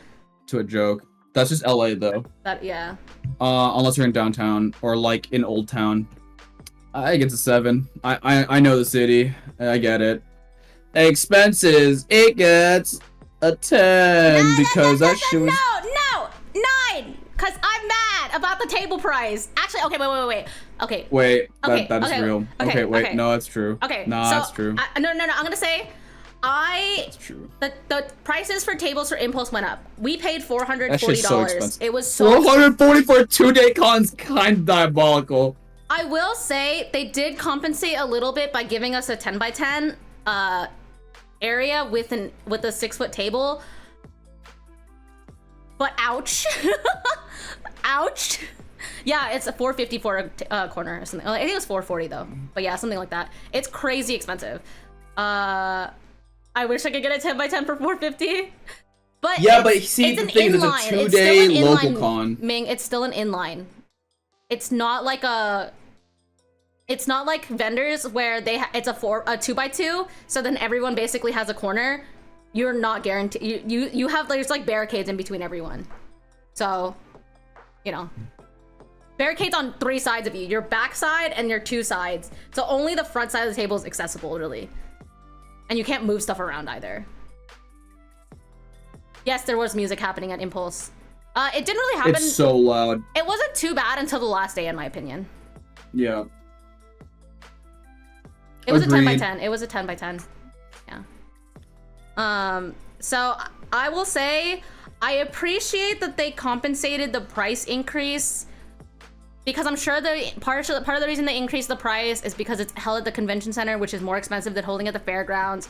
[SPEAKER 2] To a joke. That's just LA though.
[SPEAKER 1] Yeah.
[SPEAKER 2] Unless you're in downtown or like in Old Town. I think it's a 7. I know the city. I get it. Expenses. It gets a 10 because that shit was.
[SPEAKER 1] No, 9. Cause I'm mad about the table price. Actually, okay, wait. Okay.
[SPEAKER 2] Wait,
[SPEAKER 1] okay,
[SPEAKER 2] that is real. Okay, wait, no, that's true.
[SPEAKER 1] Okay.
[SPEAKER 2] No,
[SPEAKER 1] so,
[SPEAKER 2] that's true.
[SPEAKER 1] No. I'm gonna say,
[SPEAKER 2] That's true.
[SPEAKER 1] The prices for tables for Impulse went up. We paid $440.
[SPEAKER 2] That shit's so expensive.
[SPEAKER 1] It was so
[SPEAKER 2] $440 for a 2-day con's kind of diabolical.
[SPEAKER 1] I will say they did compensate a little bit by giving us a 10 by 10 area with a 6-foot table. But ouch. Ouch. Yeah, it's a $450 for a corner or something. I think it was $440 though. But yeah, something like that. It's crazy expensive. I wish I could get a 10 by 10 for $450. But
[SPEAKER 2] yeah, but see, the thing is, it's a 2-day local con.
[SPEAKER 1] Ming, it's still an inline. It's not like vendors where it's a 2x2, so then everyone basically has a corner. You're not guaranteed. You have, there's like barricades in between everyone. So, you know, barricades on 3 sides of you. Your back side and your 2 sides. So only the front side of the table is accessible, really. And you can't move stuff around either. Yes, there was music happening at Impulse. It didn't really happen.
[SPEAKER 2] It's so loud.
[SPEAKER 1] It wasn't too bad until the last day, in my opinion.
[SPEAKER 2] Yeah.
[SPEAKER 1] It was a 10 by 10. It was a 10 by 10. Yeah. So I will say I appreciate that they compensated the price increase because I'm sure the part of the reason they increased the price is because it's held at the convention center, which is more expensive than holding at the fairgrounds.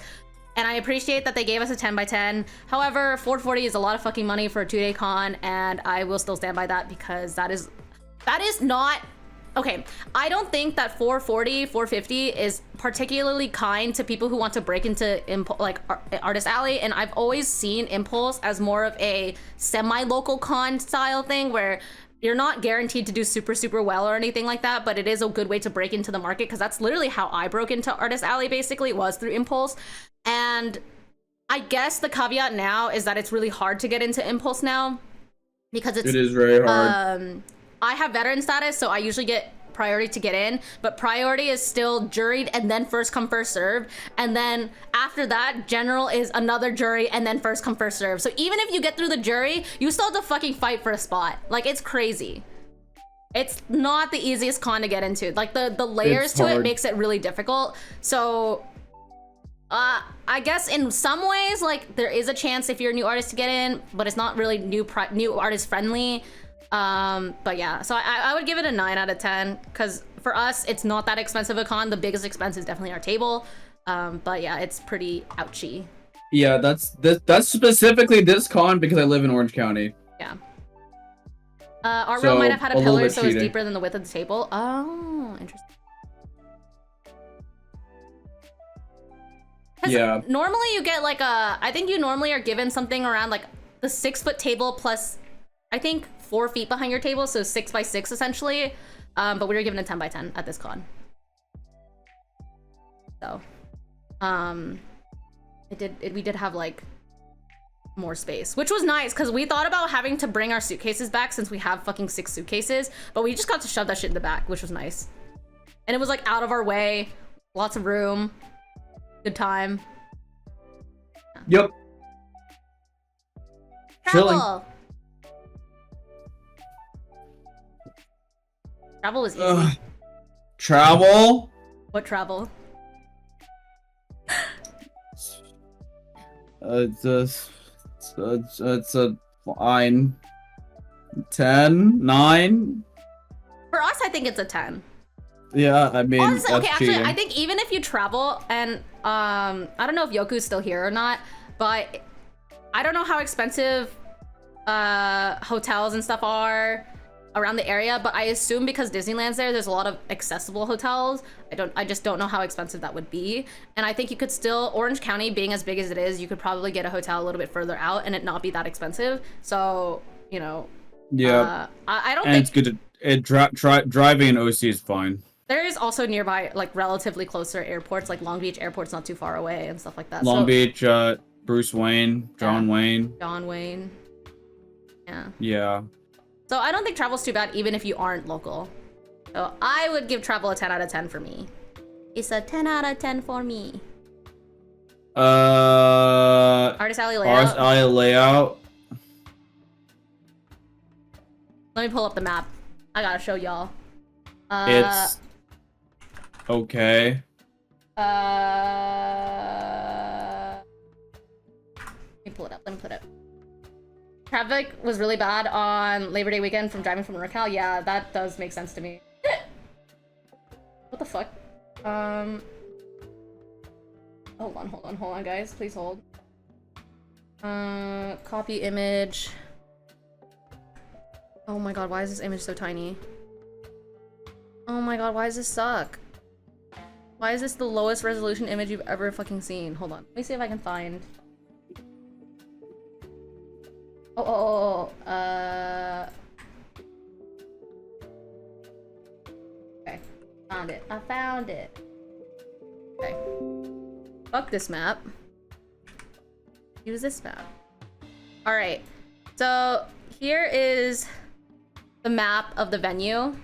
[SPEAKER 1] And I appreciate that they gave us a 10x10. However, 440 is a lot of fucking money for a 2-day con, and I will still stand by that because that is not okay. I don't think that 440, 450 is particularly kind to people who want to break into Artist Alley, and I've always seen Impulse as more of a semi-local con style thing where you're not guaranteed to do super well or anything like that, but it is a good way to break into the market because that's literally how I broke into Artist Alley, basically, was through Impulse. And I guess the caveat now is that it's really hard to get into Impulse now because it
[SPEAKER 4] is very hard.
[SPEAKER 1] I have veteran status, so I usually get priority to get in, but priority is still juried and then first come first serve, and then after that general is another jury and then first come first serve. So even if you get through the jury, you still have to fucking fight for a spot. Like, it's crazy. It's not the easiest con to get into. Like, the layers to it makes it really difficult. So I guess in some ways, like, there is a chance if you're a new artist to get in, but it's not really new artist friendly. But yeah, so I would give it a 9 out of 10 because for us it's not that expensive a con. The biggest expense is definitely our table, but yeah, it's pretty ouchy.
[SPEAKER 4] Yeah, that's specifically this con because I live in Orange County.
[SPEAKER 1] Yeah. Our row might have had a pillar, so it's deeper than the width of the table. Oh, interesting. Yeah. Normally you get like I think you normally are given something around like the 6-foot table plus, I think, 4 feet behind your table, so 6x6 essentially. But we were given a 10x10 at this con. So, we did have like more space, which was nice because we thought about having to bring our suitcases back since we have fucking 6 suitcases, but we just got to shove that shit in the back, which was nice. And it was like out of our way, lots of room, good time.
[SPEAKER 4] Yep.
[SPEAKER 1] Travel. Travel was easy.
[SPEAKER 4] Travel?
[SPEAKER 1] What travel?
[SPEAKER 4] It's a fine 10, 9.
[SPEAKER 1] For us, I think it's a 10.
[SPEAKER 4] Yeah, I mean,
[SPEAKER 1] honestly,
[SPEAKER 4] that's
[SPEAKER 1] okay, actually,
[SPEAKER 4] cheating.
[SPEAKER 1] I think even if you travel, and I don't know if Yoku's still here or not, but I don't know how expensive hotels and stuff are around the area, but I assume because Disneyland's there's a lot of accessible hotels. I just don't know how expensive that would be. And I think you could still, Orange County being as big as it is, you could probably get a hotel a little bit further out and it not be that expensive. So, you know,
[SPEAKER 4] yeah,
[SPEAKER 1] I don't
[SPEAKER 4] and
[SPEAKER 1] think
[SPEAKER 4] it's good to driving in OC is fine.
[SPEAKER 1] there is also nearby, like, relatively closer airports, like Long Beach Airport's not too far away and stuff like that.
[SPEAKER 4] Long Beach, Bruce Wayne, John Wayne.
[SPEAKER 1] John Wayne. Yeah.
[SPEAKER 4] Yeah.
[SPEAKER 1] So I don't think travel's too bad, even if you aren't local. So I would give travel a 10 out of 10 for me. It's a 10 out of 10 for me. Artist Alley layout.
[SPEAKER 4] Artist Alley layout.
[SPEAKER 1] Let me pull up the map. I gotta show y'all.
[SPEAKER 4] It's okay.
[SPEAKER 1] Let me pull it up. Traffic was really bad on Labor Day weekend from driving from NorCal. Yeah, that does make sense to me. What the fuck? Hold on, guys. Please hold. Copy image. Oh my god, why is this image so tiny? Oh my god, why does this suck? Why is this the lowest resolution image you've ever fucking seen? Hold on. Let me see if I can find... Okay, I found it. Okay. Fuck this map. Use this map. Alright, so here is the map of the venue.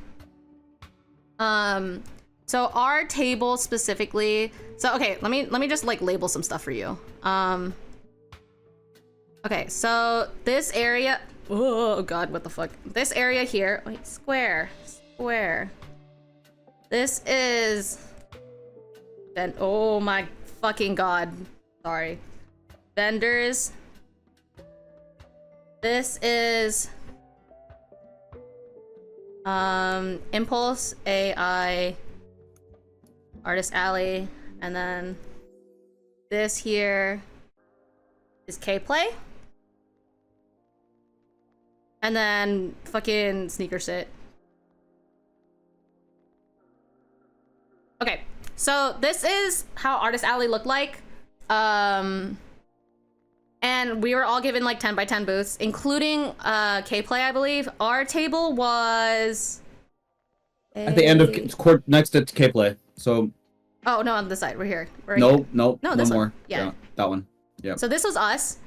[SPEAKER 1] So our table specifically, so okay, let me just like label some stuff for you. Okay, so this area, oh god, what the fuck? This area here, wait, square. This is, then, oh my fucking god, sorry. Vendors. This is Impulse, AI, Artist Alley, and then this here is K-Play. And then fucking Sneaker Sit. Okay, so this is how Artist Alley looked like. And we were all given like 10 by 10 booths, including K-Play, I believe. Our table was
[SPEAKER 4] At the end of court next to K-Play. So.
[SPEAKER 1] Oh no, on the side. We're here. We're
[SPEAKER 4] No,
[SPEAKER 1] here.
[SPEAKER 4] no,
[SPEAKER 1] No,
[SPEAKER 4] one
[SPEAKER 1] this
[SPEAKER 4] more.
[SPEAKER 1] one. Yeah.
[SPEAKER 4] That one. Yeah.
[SPEAKER 1] So this was us.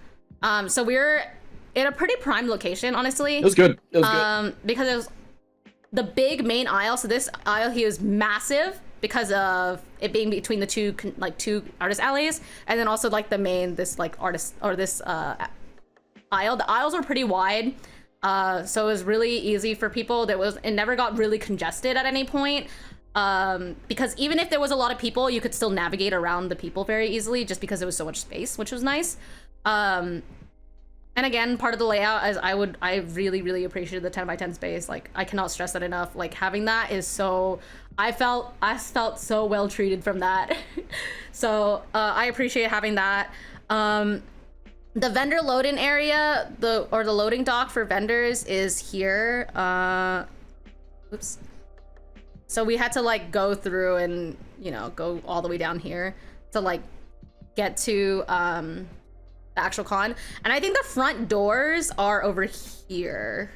[SPEAKER 1] So we were in a pretty prime location, honestly.
[SPEAKER 4] It was good. It was good.
[SPEAKER 1] Because it was the big main aisle. So this aisle here is massive because of it being between the two artist alleys, and then also like the main aisle. The aisles were pretty wide, so it was really easy for people. It never got really congested at any point. Because even if there was a lot of people, you could still navigate around the people very easily just because there was so much space, which was nice. And again, part of the layout is I really, really appreciated the 10 by 10 space. Like, I cannot stress that enough. Like, having that is so, I felt so well treated from that. So I appreciate having that. The vendor load-in area, the loading dock for vendors is here. Oops. So we had to like go through and, you know, go all the way down here to like get to the actual con. And I think the front doors are over here.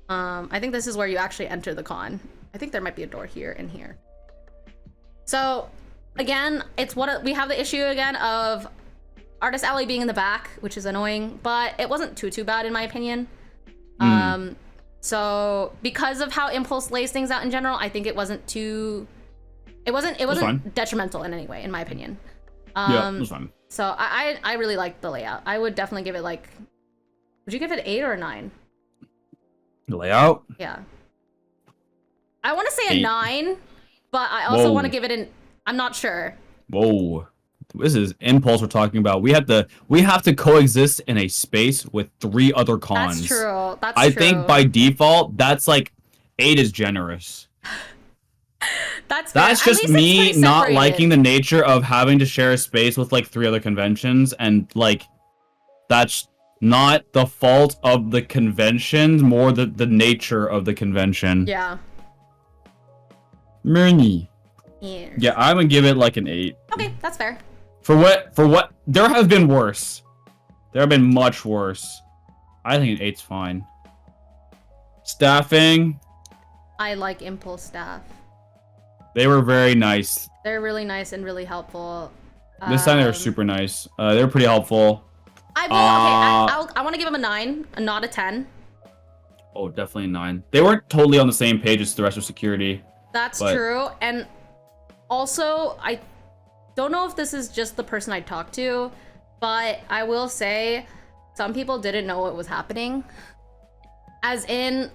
[SPEAKER 1] I think this is where you actually enter the con. I think there might be a door here and here. So again, we have the issue again of Artist Alley being in the back, which is annoying, but it wasn't too bad in my opinion. So because of how Impulse lays things out in general, I think it wasn't detrimental in any way, in my opinion.
[SPEAKER 3] Yeah, it was fun.
[SPEAKER 1] So I really liked the layout. I would definitely give it like, would you give it 8 or a 9?
[SPEAKER 3] The layout?
[SPEAKER 1] Yeah. I want to say
[SPEAKER 3] 8.
[SPEAKER 1] a 9, but I also want to give it I'm not sure.
[SPEAKER 3] Whoa. This is Impulse we're talking about. We have to coexist in a space with 3 other cons.
[SPEAKER 1] That's true.
[SPEAKER 3] I think by default, that's like 8 is generous.
[SPEAKER 1] That's
[SPEAKER 3] just me not liking the nature of having to share a space with like 3 other conventions, and like that's not the fault of the convention, more the nature of the convention.
[SPEAKER 1] Yeah.
[SPEAKER 3] Murny.
[SPEAKER 1] Yeah.
[SPEAKER 3] Yeah, I'm gonna give it like an 8.
[SPEAKER 1] Okay, that's fair.
[SPEAKER 3] For what there have been worse. There have been much worse. I think an 8's fine. Staffing.
[SPEAKER 1] I like Impulse staff.
[SPEAKER 3] They were very nice.
[SPEAKER 1] They're really nice and really helpful.
[SPEAKER 3] This time they were super nice. They were pretty helpful.
[SPEAKER 1] I want to give them a 9, not a 10.
[SPEAKER 3] Oh, definitely a 9. They weren't totally on the same page as the rest of security.
[SPEAKER 1] That's true. And also, I don't know if this is just the person I talked to, but I will say some people didn't know what was happening. As in,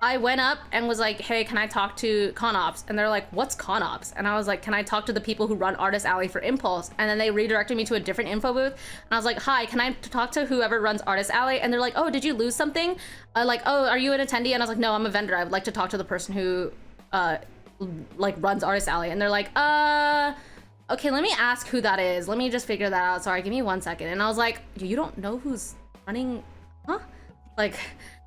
[SPEAKER 1] I went up and was like, hey, can I talk to ConOps? And they're like, what's ConOps? And I was like, can I talk to the people who run Artist Alley for Impulse? And then they redirected me to a different info booth. And I was like, hi, can I talk to whoever runs Artist Alley? And they're like, oh, did you lose something? Like, oh, are you an attendee? And I was like, no, I'm a vendor. I would like to talk to the person who like runs Artist Alley. And they're like, okay, let me ask who that is. Let me just figure that out. Sorry, give me 1 second. And I was like, you don't know who's running, huh? Like,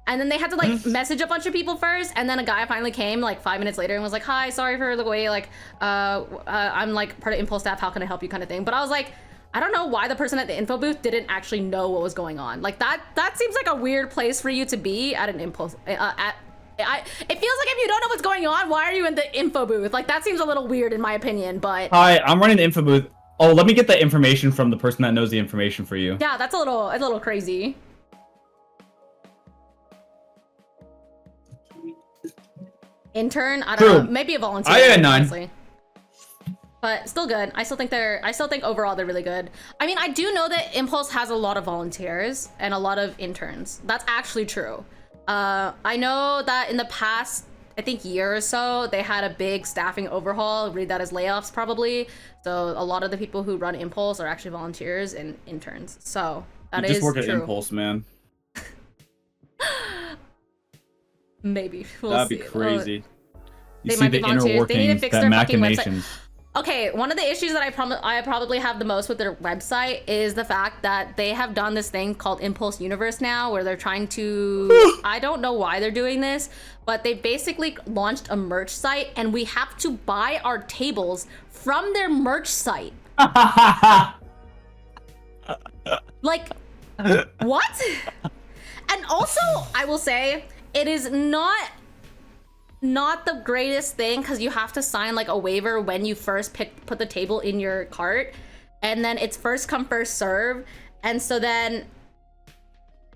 [SPEAKER 1] and then they had to like message a bunch of people first, and then a guy finally came like 5 minutes later and was like, hi, sorry for the wait, like I'm like part of Impulse staff, how can I help you, kind of thing. But I was like, I don't know why the person at the info booth didn't actually know what was going on. Like that seems like a weird place for you to be at an Impulse it feels like if you don't know what's going on, why are you in the info booth? Like that seems a little weird in my opinion. But
[SPEAKER 3] hi, I'm running the info booth. Oh, let me get the information from the person that knows the information for you.
[SPEAKER 1] yeah, that's a little crazy. Intern, I don't know, maybe a volunteer.
[SPEAKER 3] I had a 9.
[SPEAKER 1] Honestly. But still good. I still think overall they're really good. I mean, I do know that Impulse has a lot of volunteers and a lot of interns. That's actually true. I know that in the past, I think year or so, they had a big staffing overhaul. Read that as layoffs probably. So a lot of the people who run Impulse are actually volunteers and interns. So that is true.
[SPEAKER 3] Just work at Impulse, man.
[SPEAKER 1] Maybe we'll
[SPEAKER 2] That'd
[SPEAKER 1] see.
[SPEAKER 2] be crazy.
[SPEAKER 3] You
[SPEAKER 1] They
[SPEAKER 3] see
[SPEAKER 1] might be
[SPEAKER 3] the inner
[SPEAKER 1] volunteers. They need to
[SPEAKER 3] workings,
[SPEAKER 1] fix
[SPEAKER 3] that
[SPEAKER 1] their fucking website.
[SPEAKER 3] machinations.
[SPEAKER 1] Okay, one of the issues that I probably have the most with their website is the fact that they have done this thing called Impulse Universe now, where they're trying to I don't know why they're doing this, but they basically launched a merch site, and we have to buy our tables from their merch site. Like, what? And also, I will say, it is not the greatest thing, because you have to sign like a waiver when you first put the table in your cart, and then it's first come first serve, and so then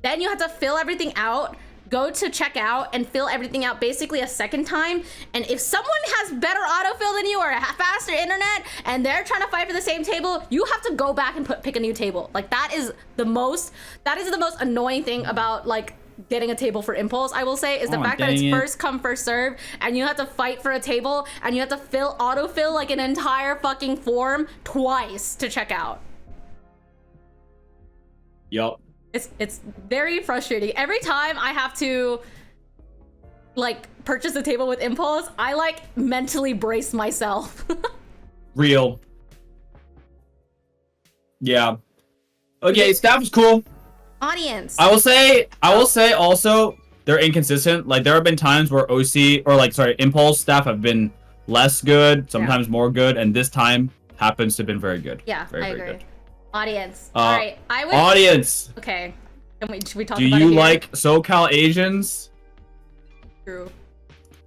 [SPEAKER 1] you have to fill everything out, go to checkout and fill everything out basically a second time, and if someone has better autofill than you or a faster internet and they're trying to fight for the same table, you have to go back and pick a new table. Like, that is the most annoying thing about like getting a table for Impulse, I will say, is the fact that it's first come first serve, and you have to fight for a table, and you have to autofill like an entire fucking form twice to check out.
[SPEAKER 2] Yup.
[SPEAKER 1] It's very frustrating. Every time I have to like purchase a table with Impulse, I like mentally brace myself.
[SPEAKER 2] Real. Yeah. Okay, staff is cool.
[SPEAKER 1] Audience.
[SPEAKER 2] I will say also they're inconsistent. Like, there have been times where Impulse staff have been less good, sometimes more good, and this time happens to have been very good.
[SPEAKER 1] Yeah,
[SPEAKER 2] very,
[SPEAKER 1] I
[SPEAKER 2] very
[SPEAKER 1] agree.
[SPEAKER 2] good.
[SPEAKER 1] Audience. All right, I would.
[SPEAKER 2] Audience.
[SPEAKER 1] Okay. Should we talk
[SPEAKER 2] Do
[SPEAKER 1] about
[SPEAKER 2] you
[SPEAKER 1] it here?
[SPEAKER 2] like SoCal Asians?
[SPEAKER 1] True.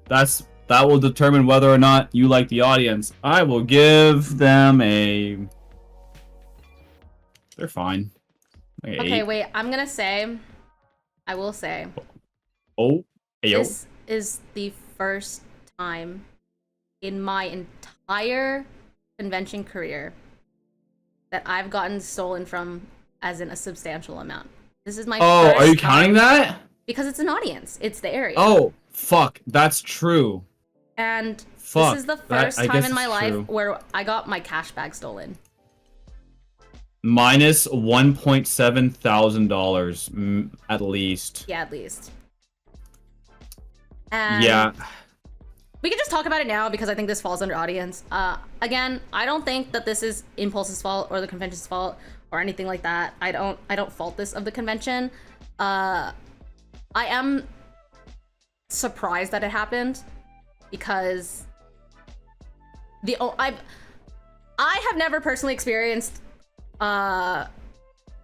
[SPEAKER 2] That will determine whether or not you like the audience. I will give them a. They're fine. Like
[SPEAKER 1] Okay,
[SPEAKER 2] 8.
[SPEAKER 1] wait. I will say.
[SPEAKER 2] Oh, hey, yo.
[SPEAKER 1] This is the first time in my entire convention career that I've gotten stolen from, as in a substantial amount. This is my
[SPEAKER 2] Oh,
[SPEAKER 1] first
[SPEAKER 2] are you
[SPEAKER 1] time,
[SPEAKER 2] counting that?
[SPEAKER 1] because it's an audience. It's the area.
[SPEAKER 2] Oh, fuck. That's true.
[SPEAKER 1] And
[SPEAKER 2] Fuck.
[SPEAKER 1] this is the
[SPEAKER 2] That-
[SPEAKER 1] first
[SPEAKER 2] I
[SPEAKER 1] time
[SPEAKER 2] guess
[SPEAKER 1] in my
[SPEAKER 2] it's
[SPEAKER 1] life
[SPEAKER 2] true.
[SPEAKER 1] where I got my cash bag stolen.
[SPEAKER 2] Minus $1,700 at least.
[SPEAKER 1] Yeah, at least. And
[SPEAKER 2] Yeah.
[SPEAKER 1] we can just talk about it now, because I think this falls under audience. Again, I don't think that this is Impulse's fault or the convention's fault or anything like that. I don't fault this of the convention. I am surprised that it happened, because I have never personally experienced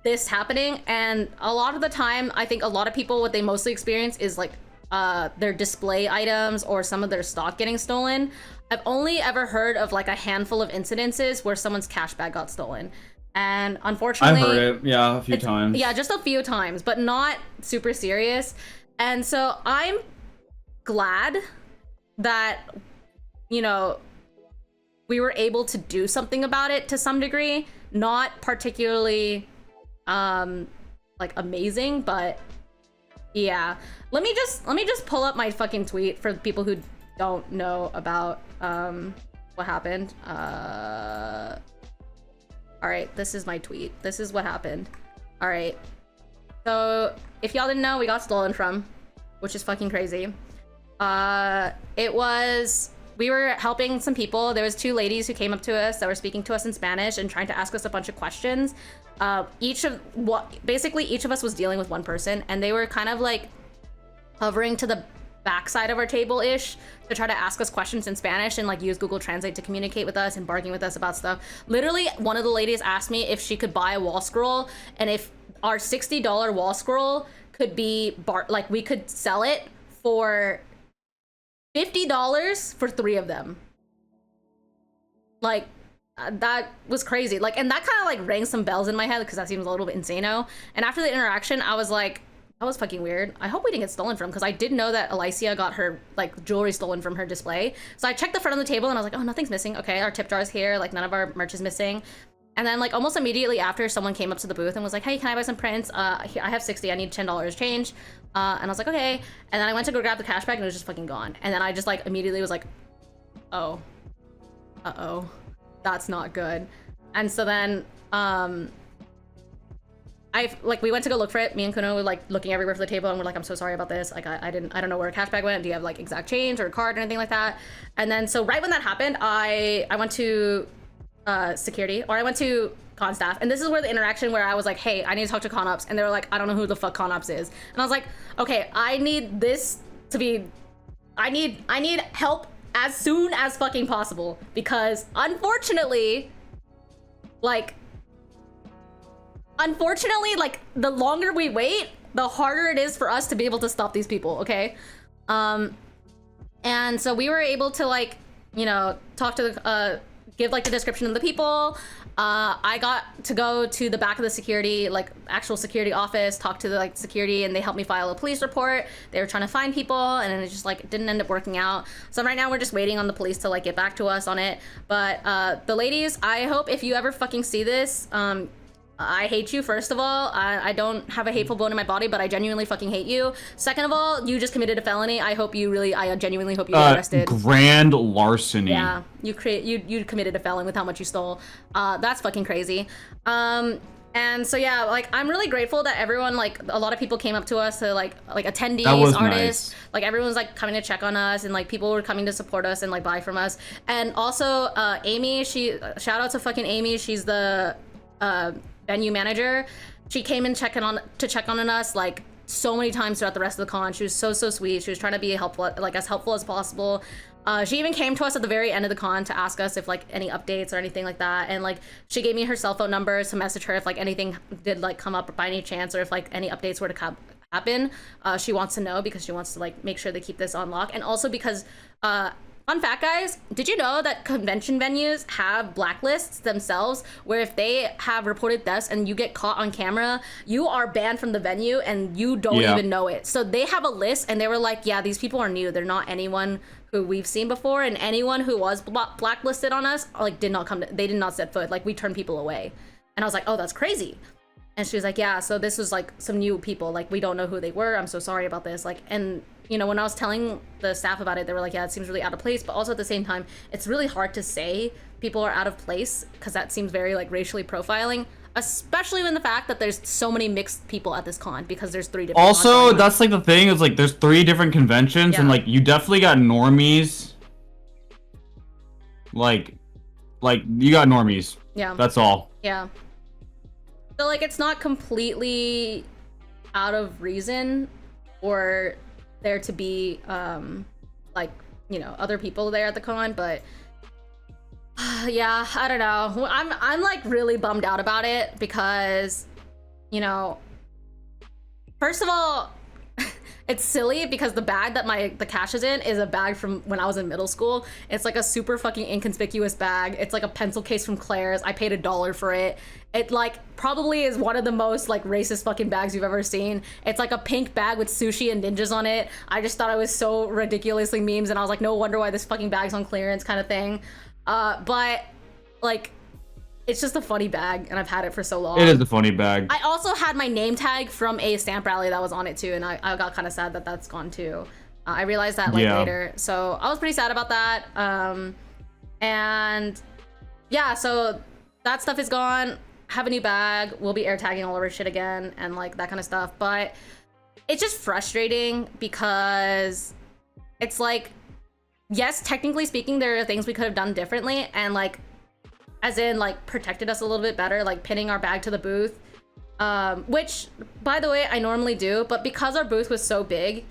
[SPEAKER 1] this happening, and a lot of the time I think a lot of people, what they mostly experience is like their display items or some of their stock getting stolen. I've only ever heard of like a handful of incidences where someone's cash bag got stolen, and unfortunately
[SPEAKER 2] I've heard it, yeah, a few times.
[SPEAKER 1] yeah, just a few times, but not super serious. And so I'm glad that, you know, we were able to do something about it to some degree. Not particularly like amazing, but yeah. Let me just pull up my fucking tweet for people who don't know about what happened. All right, this is my tweet. This is what happened. All right. So, if y'all didn't know, we got stolen from, which is fucking crazy. We were helping some people. There was 2 ladies who came up to us that were speaking to us in Spanish and trying to ask us a bunch of questions. Basically each of us was dealing with one person, and they were kind of like hovering to the backside of our table-ish to try to ask us questions in Spanish and like use Google Translate to communicate with us and bargaining with us about stuff. Literally, one of the ladies asked me if she could buy a wall scroll, and if our $60 wall scroll could be we could sell it for $50 for 3 of them. Like, that was crazy. Like, and that kind of like rang some bells in my head, because that seems a little bit insano. And after the interaction, I was like, that was fucking weird. I hope we didn't get stolen from, because I did know that Alicia got her like jewelry stolen from her display. So I checked the front of the table and I was like, oh, nothing's missing. Okay, our tip jar is here. Like, none of our merch is missing. And then like almost immediately after, someone came up to the booth and was like, hey, can I buy some prints? Here, I have 60. I need $10 change. And I was like, okay. And then I went to go grab the cash bag and it was just fucking gone. And then I just like immediately was like, oh, uh-oh, that's not good. And so then I we went to go look for it. Me and Kuno were like looking everywhere for the table, and we're like, I'm so sorry about this. Like, I don't know where a cash bag went. Do you have like exact change or a card or anything like that? And then so right when that happened, I went to security, or I went to con staff, and this is where the interaction where I was like, hey, I need to talk to con ops, and they were like, I don't know who the fuck con ops is, and I was like, okay, I need this to be, I need help as soon as fucking possible, because unfortunately, like the longer we wait, the harder it is for us to be able to stop these people, okay? And so we were able to, like, you know, talk to the give like the description of the people. I got to go to the back of the security, like actual security office, talk to the like security, and they helped me file a police report. They were trying to find people, and it just like didn't end up working out. So right now we're just waiting on the police to like get back to us on it. But the ladies, I hope if you ever fucking see this, I hate you, first of all. I don't have a hateful bone in my body, but I genuinely fucking hate you. Second of all, you just committed a felony. I genuinely hope you get arrested.
[SPEAKER 3] Grand larceny.
[SPEAKER 1] Yeah, you committed a felony with how much you stole. That's fucking crazy. And so yeah, like I'm really grateful that everyone, like a lot of people came up to us to like attendees, artists, nice. Like everyone's like coming to check on us, and like people were coming to support us and like buy from us. And also Amy, shout out to fucking Amy. She's the venue manager. She came in to check on us like so many times throughout the rest of the con. She was so sweet. She was trying to be helpful, like as helpful as possible. She even came to us at the very end of the con to ask us if like any updates or anything like that, and like she gave me her cell phone number to message her if like anything did like come up by any chance, or if like any updates were to happen. She wants to know because she wants to like make sure they keep this on lock, and also because fun fact, guys, did you know that convention venues have blacklists themselves, where if they have reported deaths and you get caught on camera, you are banned from the venue and you don't even know it. So they have a list, and they were like, yeah, these people are new. They're not anyone who we've seen before, and anyone who was blacklisted on us, like they did not set foot. Like we turned people away. And I was like, oh, that's crazy. And she was like, yeah, so this was like some new people. Like we don't know who they were. I'm so sorry about this. Like, and you know, when I was telling the staff about it, they were like, yeah, it seems really out of place. But also at the same time, it's really hard to say people are out of place, because that seems very like racially profiling, especially when the fact that there's so many mixed people at this con, because there's 3 different
[SPEAKER 3] Also, that's like the thing, is like there's 3 different conventions, and like you definitely got normies. Like you got normies.
[SPEAKER 1] Yeah.
[SPEAKER 3] That's all.
[SPEAKER 1] Yeah. So like it's not completely out of reason for there to be like, you know, other people there at the con, but yeah, I don't know. I'm like really bummed out about it, because, you know, first of all, it's silly because the bag that the cash is in is a bag from when I was in middle school. It's like a super fucking inconspicuous bag. It's like a pencil case from Claire's. I paid $1 for it. It like probably is one of the most like racist fucking bags you've ever seen. It's like a pink bag with sushi and ninjas on it. I just thought it was so ridiculously memes, and I was like, no wonder why this fucking bag's on clearance kind of thing. But like, it's just a funny bag, and I've had it for so long.
[SPEAKER 3] It is a funny bag.
[SPEAKER 1] I also had my name tag from a stamp rally that was on it too, and I got kind of sad that that's gone too. I realized that like later, so I was pretty sad about that. And yeah, so that stuff is gone. Have a new bag. We'll be air tagging all over shit again, and like that kind of stuff. But it's just frustrating, because it's like, yes, technically speaking, there are things we could have done differently, and like, as in like protected us a little bit better, like pinning our bag to the booth, which by the way I normally do, but because our booth was so big,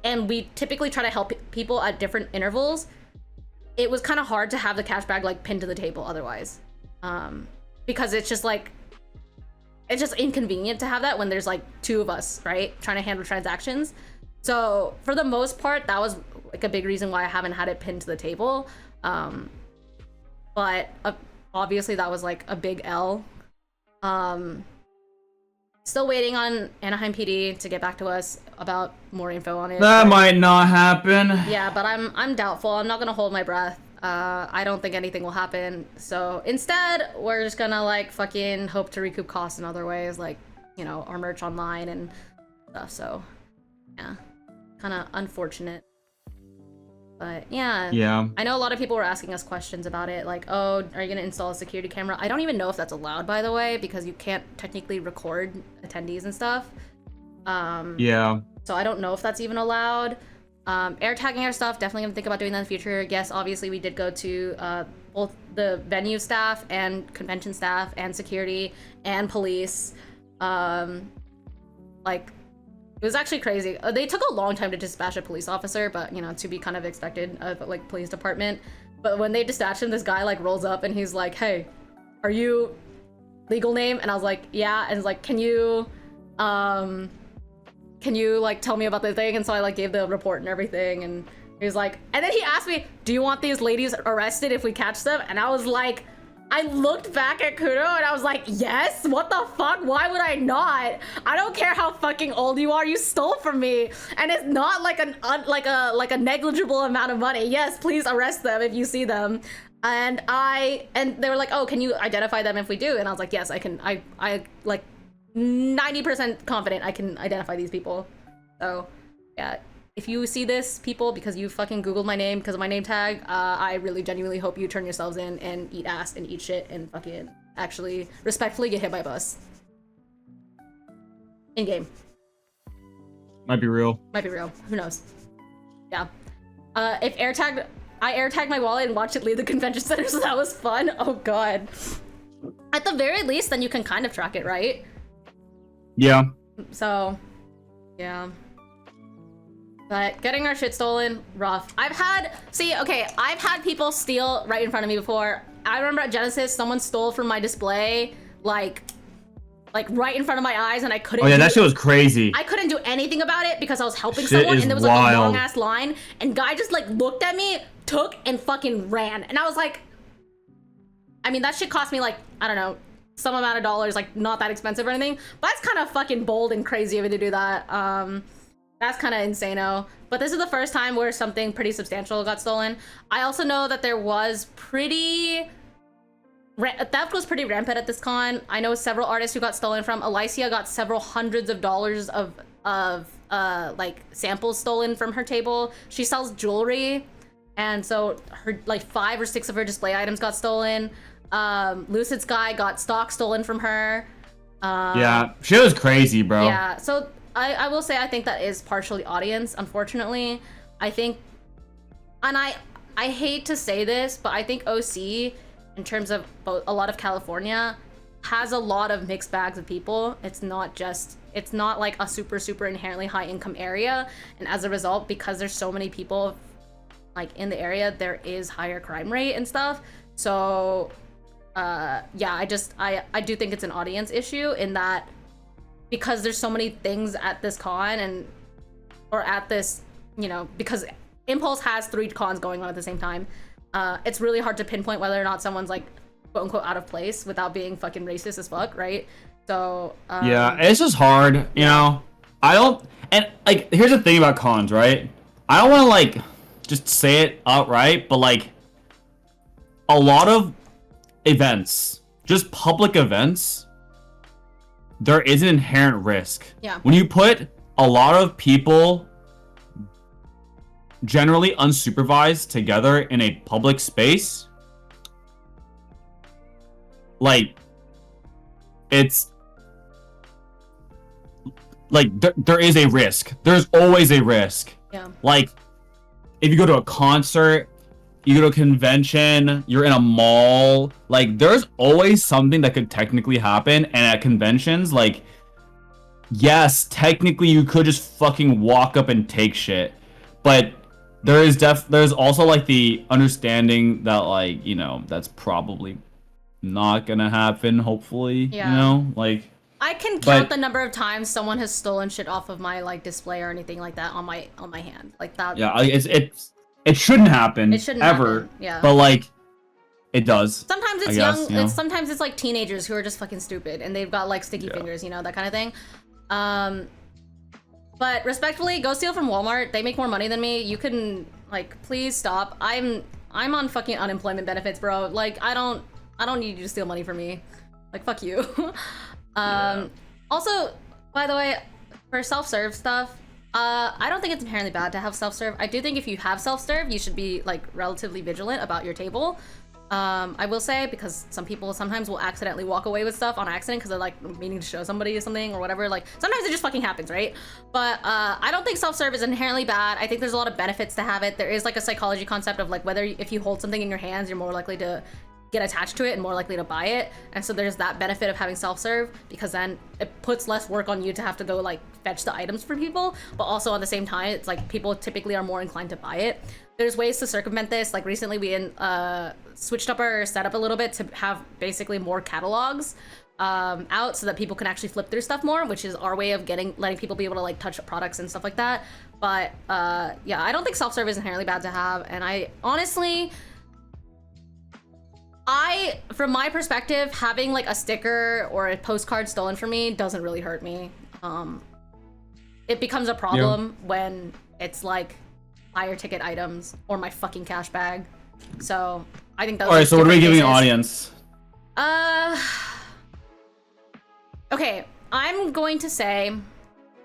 [SPEAKER 1] and we typically try to help people at different intervals, it was kind of hard to have the cash bag like pinned to the table otherwise, because it's just like, it's just inconvenient to have that when there's like 2 of us, right, trying to handle transactions. So for the most part, that was like a big reason why I haven't had it pinned to the table. But obviously that was like a big L. Still waiting on Anaheim PD to get back to us about more info on it.
[SPEAKER 3] That might not happen.
[SPEAKER 1] Yeah, but I'm doubtful. I'm not gonna hold my breath. I don't think anything will happen. So instead, we're just gonna like fucking hope to recoup costs in other ways, like, you know, our merch online and stuff. So yeah, kind of unfortunate. But yeah.
[SPEAKER 3] Yeah.
[SPEAKER 1] I know a lot of people were asking us questions about it, like, oh, are you gonna install a security camera? I don't even know if that's allowed, by the way, because you can't technically record attendees and stuff.
[SPEAKER 3] Yeah.
[SPEAKER 1] So I don't know if that's even allowed. Air tagging our stuff, definitely gonna think about doing that in the future. Yes, obviously we did go to both the venue staff and convention staff and security and police. Like, it was actually crazy. They took a long time to dispatch a police officer, but you know, to be kind of expected of like police department. But when they dispatched him, this guy like rolls up and he's like, "Hey, are you legal name?" And I was like, "Yeah." And he's like, "Can you like tell me about the thing?" And so I like gave the report and everything, and he was like, and then he asked me, "Do you want these ladies arrested if we catch them?" And I was like, I looked back at Kuno and I was like, yes, what the fuck? Why would I not? I don't care how fucking old you are, you stole from me. And it's not like a negligible amount of money. Yes, please arrest them if you see them. And they were like, oh, can you identify them if we do? And I was like, yes, I can. I like 90% confident I can identify these people. So yeah, if you see this, people, because you fucking Googled my name because of my name tag, I really genuinely hope you turn yourselves in and eat ass and eat shit and fucking actually respectfully get hit by a bus. In game.
[SPEAKER 3] Might be real.
[SPEAKER 1] Might be real. Who knows? Yeah. I air tagged my wallet and watched it leave the convention center, so that was fun. Oh god. At the very least, then you can kind of track it, right?
[SPEAKER 3] Yeah.
[SPEAKER 1] So, yeah. But getting our shit stolen, rough. I've had people steal right in front of me before. I remember at Genesis, someone stole from my display, like right in front of my eyes, and I couldn't.
[SPEAKER 3] Oh yeah, that shit was crazy.
[SPEAKER 1] I couldn't do anything about it because I was helping
[SPEAKER 3] Shit
[SPEAKER 1] someone,
[SPEAKER 3] is
[SPEAKER 1] and there was like a
[SPEAKER 3] wild.
[SPEAKER 1] long ass line, and guy just like looked at me, took, and fucking ran, and I was like, I mean, that shit cost me like, I don't know, some amount of dollars, like not that expensive or anything, but that's kind of fucking bold and crazy of it to do that. That's kind of insane-o. But this is the first time where something pretty substantial got stolen. I also know that there was theft was pretty rampant at this con. I know several artists who got stolen from. Alicia got several hundreds of dollars of like samples stolen from her table. She sells jewelry, and so her like 5 or 6 of her display items got stolen. Lucid Sky got stock stolen from her.
[SPEAKER 3] Yeah, shit was crazy, bro.
[SPEAKER 1] Yeah, so I will say I think that is partially audience, unfortunately. I think, and I hate to say this, but I think OC, in terms of a lot of California, has a lot of mixed bags of people. It's not like a super inherently high income area, and as a result, because there's so many people like in the area, there is higher crime rate and stuff. So yeah, I do think it's an audience issue in that, because there's so many things at this con or at this, you know, because Impulse has 3 cons going on at the same time. It's really hard to pinpoint whether or not someone's like quote unquote out of place without being fucking racist as fuck, right? So
[SPEAKER 3] yeah, it's just hard, you know. I don't, and like, here's the thing about cons, right? I don't want to like just say it outright, but like a lot of events, just public events, there is an inherent risk.
[SPEAKER 1] Yeah.
[SPEAKER 3] When you put a lot of people generally unsupervised together in a public space, like, it's like there is a risk. There's always a risk.
[SPEAKER 1] Yeah.
[SPEAKER 3] Like, if you go to a concert, you go to a convention, you're in a mall, like, there's always something that could technically happen. And at conventions, like, yes, technically you could just fucking walk up and take shit, but there's also like the understanding that, like, you know, that's probably not gonna happen, hopefully.
[SPEAKER 1] Yeah.
[SPEAKER 3] You know, like,
[SPEAKER 1] I can count the number of times someone has stolen shit off of my like display or anything like that on my hand, like that.
[SPEAKER 3] yeah, it shouldn't happen.
[SPEAKER 1] It shouldn't
[SPEAKER 3] ever
[SPEAKER 1] happen, yeah.
[SPEAKER 3] But like, it does.
[SPEAKER 1] Sometimes it's
[SPEAKER 3] I guess,
[SPEAKER 1] young.
[SPEAKER 3] you know?
[SPEAKER 1] Sometimes it's like teenagers who are just fucking stupid and they've got like sticky fingers, you know, that kind of thing. But respectfully, go steal from Walmart. They make more money than me. You can like, please stop. I'm on fucking unemployment benefits, bro. Like, I don't need you to steal money from me. Like, fuck you. Also, by the way, for self-serve stuff, I don't think it's inherently bad to have self-serve. I do think if you have self-serve, you should be like relatively vigilant about your table. I will say, because some people sometimes will accidentally walk away with stuff on accident because they're like meaning to show somebody something or whatever. Like sometimes it just fucking happens, right? But I don't think self-serve is inherently bad. I think there's a lot of benefits to have it. There is like a psychology concept of like whether if you hold something in your hands, you're more likely to get attached to it and more likely to buy it. And so there's that benefit of having self-serve, because then it puts less work on you to have to go like fetch the items for people, but also at the same time it's like people typically are more inclined to buy it. There's ways to circumvent this. Like recently we switched up our setup a little bit to have basically more catalogs out so that people can actually flip through stuff more, which is our way of letting people be able to like touch products and stuff like that. But yeah, I don't think self-serve is inherently bad to have, and I honestly, from my perspective, having like a sticker or a postcard stolen from me doesn't really hurt me. It becomes a problem when it's like higher ticket items or my fucking cash bag. So I think that's
[SPEAKER 3] all right. So what are we giving the audience?
[SPEAKER 1] Okay, I'm going to say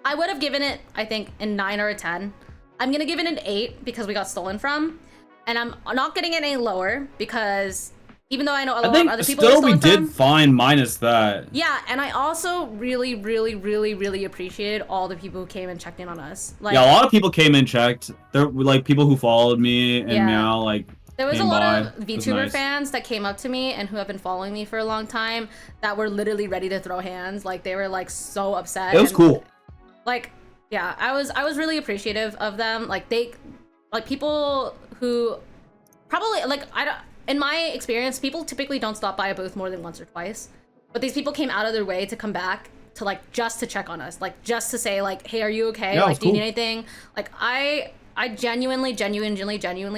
[SPEAKER 1] I would have given it, I think, a 9 or a 10. I'm gonna give it an 8 because we got stolen from, and I'm not getting it any lower because even though I know a lot of other people
[SPEAKER 2] still
[SPEAKER 1] are stolen
[SPEAKER 2] we did
[SPEAKER 1] from,
[SPEAKER 2] fine minus that.
[SPEAKER 1] yeah, and I also really, really, really, really appreciated all the people who came and checked in on us. Like,
[SPEAKER 2] Yeah, a lot of people came and checked. There were like people who followed me and
[SPEAKER 1] Yeah.
[SPEAKER 2] Miao, like
[SPEAKER 1] there was a
[SPEAKER 2] came
[SPEAKER 1] lot
[SPEAKER 2] by.
[SPEAKER 1] of
[SPEAKER 2] It was
[SPEAKER 1] VTuber
[SPEAKER 2] nice.
[SPEAKER 1] fans that came up to me and who have been following me for a long time that were literally ready to throw hands. Like they were like so upset.
[SPEAKER 2] It was
[SPEAKER 1] and,
[SPEAKER 2] cool.
[SPEAKER 1] Like, yeah, I was really appreciative of them. Like people who probably like in my experience, people typically don't stop by a booth more than once or twice, but these people came out of their way to come back to like just to check on us, like just to say like, hey, are you okay?
[SPEAKER 2] Yeah, it
[SPEAKER 1] Like,
[SPEAKER 2] was
[SPEAKER 1] do you need
[SPEAKER 2] cool.
[SPEAKER 1] anything? Like I genuinely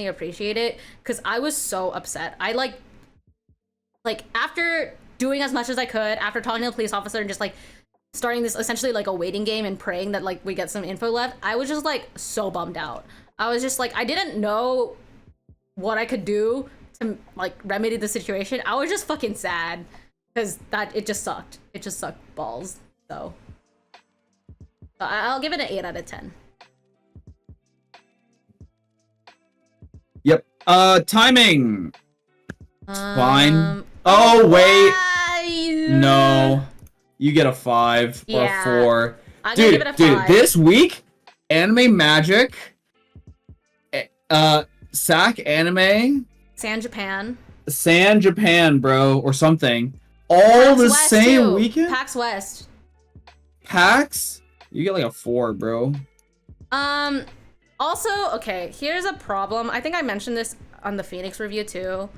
[SPEAKER 1] appreciate it because I was so upset. I like after doing as much as I could, after talking to the police officer and just like starting this essentially like a waiting game and praying that like we get some info left, I was just like so bummed out. I was just like, I didn't know what I could do to like remedy the situation. I was just fucking sad because it just sucked. It just sucked balls. So I'll give it an 8 out of 10.
[SPEAKER 4] Yep. Timing. Fine.
[SPEAKER 2] Oh wait,
[SPEAKER 1] wait.
[SPEAKER 4] No. You get a 5
[SPEAKER 1] Yeah.
[SPEAKER 4] or 4.
[SPEAKER 1] I'm gonna give it a 5.
[SPEAKER 4] This week, Anime Magic, SAC Anime,
[SPEAKER 1] San Japan.
[SPEAKER 4] San Japan, bro, or something. All
[SPEAKER 1] PAX
[SPEAKER 4] the
[SPEAKER 1] West,
[SPEAKER 4] same
[SPEAKER 1] too.
[SPEAKER 4] weekend?
[SPEAKER 1] PAX West.
[SPEAKER 4] PAX? You get like a 4, bro.
[SPEAKER 1] Also, okay, here's a problem. I think I mentioned this on the Phoenix review too.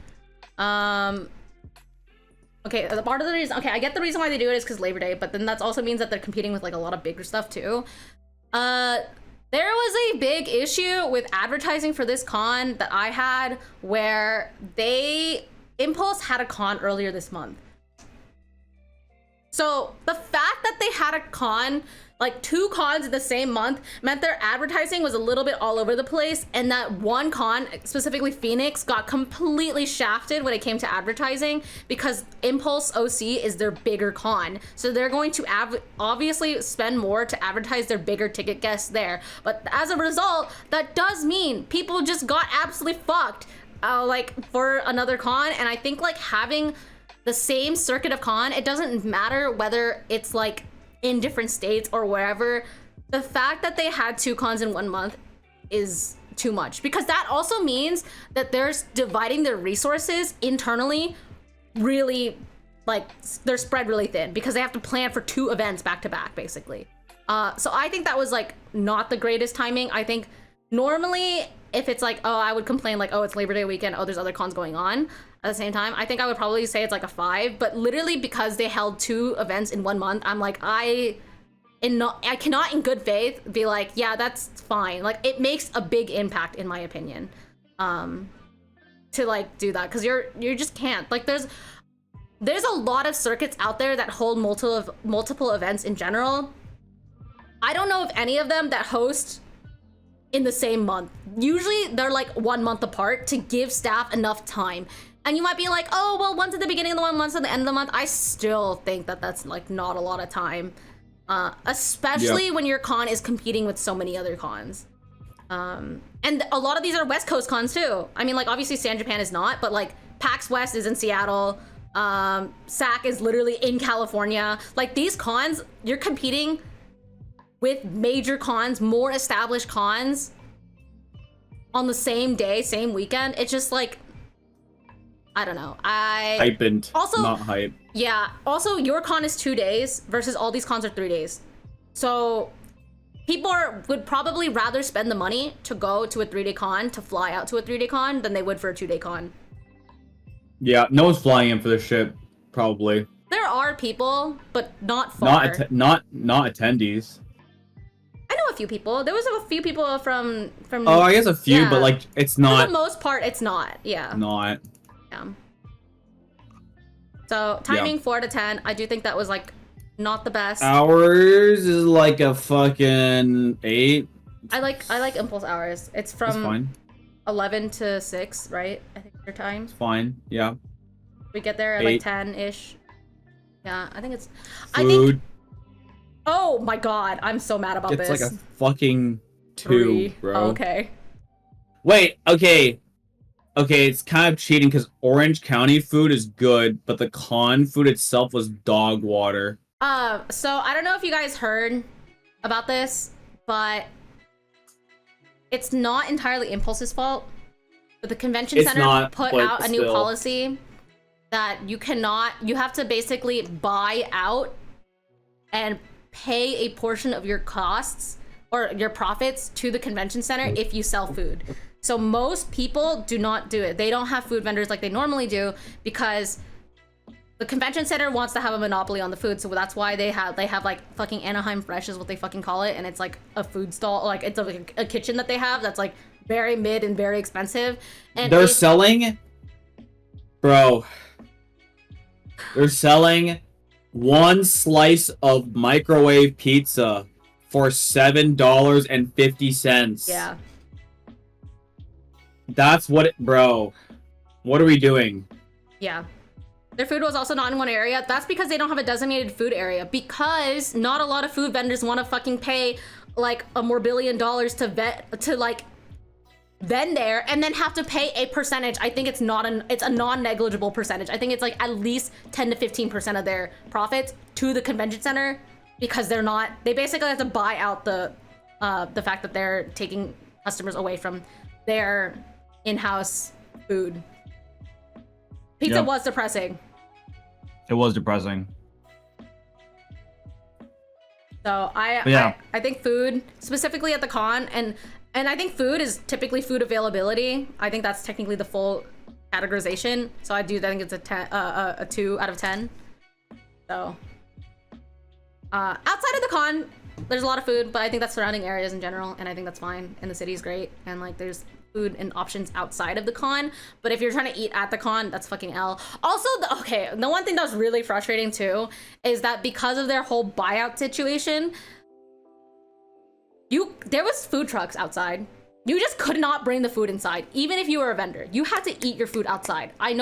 [SPEAKER 1] Okay, part of the reason, okay, I get the reason why they do it is because Labor Day, but then that also means that they're competing with like a lot of bigger stuff too. There was a big issue with advertising for this con that I had where Impulse had a con earlier this month. So the fact that they had a con, like 2 cons in the same month, meant their advertising was a little bit all over the place, and that one con, specifically Phoenix, got completely shafted when it came to advertising because Impulse OC is their bigger con. So they're going to obviously spend more to advertise their bigger ticket guests there. But as a result, that does mean people just got absolutely fucked like for another con, and I think like having the same circuit of con, it doesn't matter whether it's like in different states or wherever, the fact that they had 2 cons in 1 month is too much, because that also means that they're dividing their resources internally really, like they're spread really thin because they have to plan for 2 events back to back basically. So I think that was like not the greatest timing. I think normally if it's like, oh, I would complain like, oh, it's Labor Day weekend, oh, there's other cons going on at the same time, I think I would probably say it's like a 5, but literally because they held 2 events in 1 month, I'm like, I cannot in good faith be like, yeah, that's fine. Like it makes a big impact in my opinion, to like do that, because you just can't. Like there's a lot of circuits out there that hold multiple events in general. I don't know of any of them that host in the same month. Usually they're like 1 month apart to give staff enough time. And you might be like, oh, well, one's at the beginning of the month, one's at the end of the month. I still think that that's like not a lot of time. Especially when your con is competing with so many other cons. And a lot of these are West Coast cons too. I mean, like, obviously San Japan is not, but like PAX West is in Seattle. SAC is literally in California. Like, these cons, you're competing with major cons, more established cons on the same day, same weekend. It's just like, I don't know.
[SPEAKER 4] Hyped,
[SPEAKER 1] also
[SPEAKER 4] not hype.
[SPEAKER 1] Yeah. Also, your con is 2 days versus all these cons are 3 days. So people would probably rather spend the money to go to a 3-day con, to fly out to a 3-day con, than they would for a 2-day con.
[SPEAKER 4] Yeah, no one's flying in for this shit, probably.
[SPEAKER 1] There are people, but not far.
[SPEAKER 4] Not attendees.
[SPEAKER 1] I know a few people. There was a few people from.
[SPEAKER 4] Oh, I guess a few,
[SPEAKER 1] yeah.
[SPEAKER 4] but like it's not.
[SPEAKER 1] For the most part, it's not. Yeah.
[SPEAKER 4] Not.
[SPEAKER 1] Yeah. So timing 4 to 10. I do think that was like not the best.
[SPEAKER 4] Ours is like a fucking 8.
[SPEAKER 1] I like impulse hours. It's
[SPEAKER 4] That's
[SPEAKER 1] from
[SPEAKER 4] fine.
[SPEAKER 1] 11 to 6, right? I think your time.
[SPEAKER 4] It's fine. Yeah.
[SPEAKER 1] We get there at
[SPEAKER 4] 8.
[SPEAKER 1] like 10-ish. Yeah, I think it's.
[SPEAKER 4] Food.
[SPEAKER 1] I think. Oh my god, I'm so mad about
[SPEAKER 4] It's
[SPEAKER 1] this.
[SPEAKER 4] like a fucking 2,
[SPEAKER 1] 3.
[SPEAKER 4] bro.
[SPEAKER 1] Oh, okay.
[SPEAKER 4] Wait. Okay. Okay, it's kind of cheating because Orange County food is good, but the con food itself was dog water.
[SPEAKER 1] So I don't know if you guys heard about this, but it's not entirely Impulse's fault. But the convention
[SPEAKER 4] It's
[SPEAKER 1] center
[SPEAKER 4] not,
[SPEAKER 1] put
[SPEAKER 4] but
[SPEAKER 1] out a new
[SPEAKER 4] still.
[SPEAKER 1] policy that you have to basically buy out and pay a portion of your costs or your profits to the convention center if you sell food. So most people do not do it. They don't have food vendors like they normally do because the convention center wants to have a monopoly on the food. So that's why they have like fucking Anaheim Fresh is what they fucking call it, and it's like a food stall, like it's a kitchen that they have that's like very mid and very expensive. And
[SPEAKER 4] They're selling one slice of microwave pizza for $7.50.
[SPEAKER 1] Yeah.
[SPEAKER 4] That's what bro. What are we doing?
[SPEAKER 1] Yeah. Their food was also not in one area. That's because they don't have a designated food area, because not a lot of food vendors want to fucking pay like $1 more billion to like vend there and then have to pay a percentage. I think it's a non-negligible percentage. I think it's like at least 10 to 15% of their profits to the convention center, because they basically have to buy out the fact that they're taking customers away from their in-house food. Pizza was depressing.
[SPEAKER 2] It was depressing.
[SPEAKER 1] So
[SPEAKER 2] yeah.
[SPEAKER 1] I think food, specifically at the con, and I think food is typically food availability. I think that's technically the full categorization. So I think it's a 2 out of 10. So outside of the con, there's a lot of food, but I think that's surrounding areas in general, and I think that's fine. And the city's great, and like there's food and options outside of the con. But if you're trying to eat at the con, that's fucking L. Also, the one thing that was really frustrating too is that because of their whole buyout situation, there was food trucks outside. You just could not bring the food inside, even if you were a vendor. You had to eat your food outside. I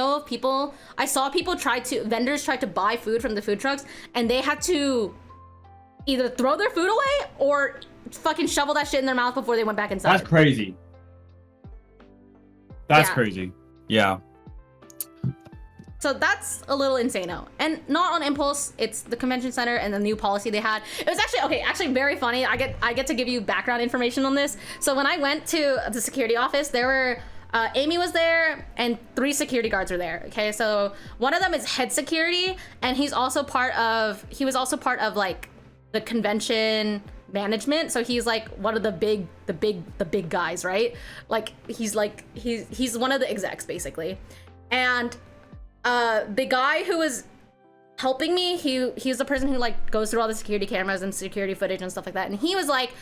[SPEAKER 1] saw vendors try to buy food from the food trucks, and they had to either throw their food away or fucking shovel that shit in their mouth before they went back inside.
[SPEAKER 2] That's crazy. That's
[SPEAKER 1] Yeah.
[SPEAKER 2] crazy. Yeah.
[SPEAKER 1] So that's a little insane-o. And not on Impulse, it's the convention center and the new policy they had. It was actually very funny. I get to give you background information on this. So when I went to the security office, there were Amy was there and 3 security guards were there. Okay, so one of them is head security, and he was also part of like the convention management. So he's like one of the big guys, right? Like he's one of the execs basically. And the guy who was helping me, he's the person who like goes through all the security cameras and security footage and stuff like that. And he was like,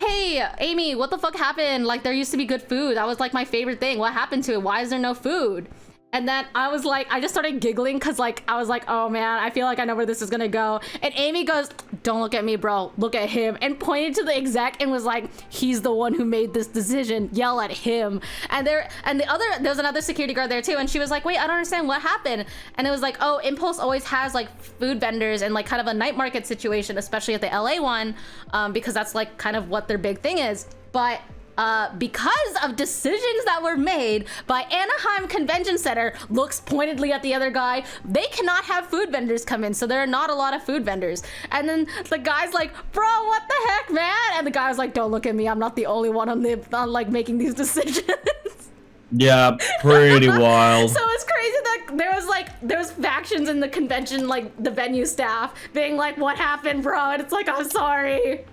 [SPEAKER 1] "Hey, Amy, what the fuck happened? Like, there used to be good food. That was like my favorite thing. What happened to it? Why is there no food?" And then I was like, I just started giggling because like I was like, oh man, I feel like I know where this is gonna go. And Amy goes, don't look at me, bro, look at him, and pointed to the exec and was like, he's the one who made this decision, yell at him. And there was another security guard there too, and she was like, wait, I don't understand what happened. And it was like, oh, Impulse always has like food vendors and like kind of a night market situation, especially at the LA one, because that's like kind of what their big thing is. But because of decisions that were made by Anaheim Convention Center, looks pointedly at the other guy, they cannot have food vendors come in, so there are not a lot of food vendors. And then the guy's like, bro, what the heck, man? And the guy was like, don't look at me, I'm not the only one on like making these decisions.
[SPEAKER 3] Yeah, pretty wild.
[SPEAKER 1] So it's crazy that there was factions in the convention, like the venue staff being like, what happened, bro? And it's like, I'm sorry.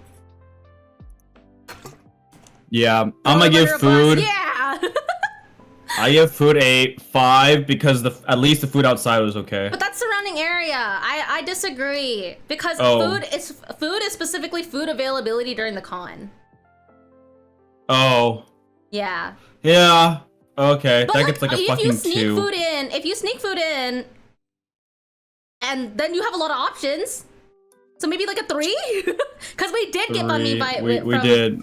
[SPEAKER 3] Yeah, I'm gonna give food.
[SPEAKER 1] Yeah.
[SPEAKER 3] I give food a 5 because at least the food outside was okay.
[SPEAKER 1] But that's surrounding area. I disagree because food is specifically food availability during the con.
[SPEAKER 3] Oh.
[SPEAKER 1] Yeah.
[SPEAKER 3] Yeah. Okay.
[SPEAKER 1] But
[SPEAKER 3] that
[SPEAKER 1] like,
[SPEAKER 3] gets like a fucking 2.
[SPEAKER 1] If you sneak food in, and then you have a lot of options. So maybe like a 3, because we did get bummed by
[SPEAKER 3] we did.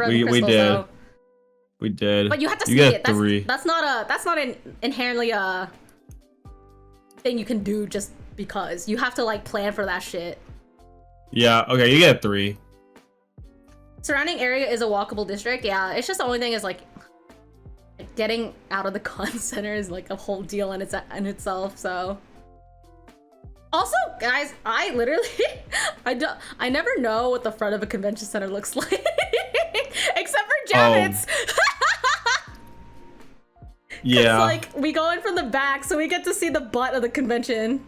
[SPEAKER 3] We did.
[SPEAKER 1] But you have to sneak it.
[SPEAKER 3] 3.
[SPEAKER 1] That's not an inherently a thing you can do just because. You have to like plan for that shit.
[SPEAKER 3] Yeah. Okay. You get a 3.
[SPEAKER 1] Surrounding area is a walkable district. Yeah. It's just the only thing is like getting out of the con center is like a whole deal in itself. So. Also, guys, I literally, I never know what the front of a convention center looks like, except for Javits.
[SPEAKER 3] Yeah.
[SPEAKER 1] Like, we go in from the back, so we get to see the butt of the convention.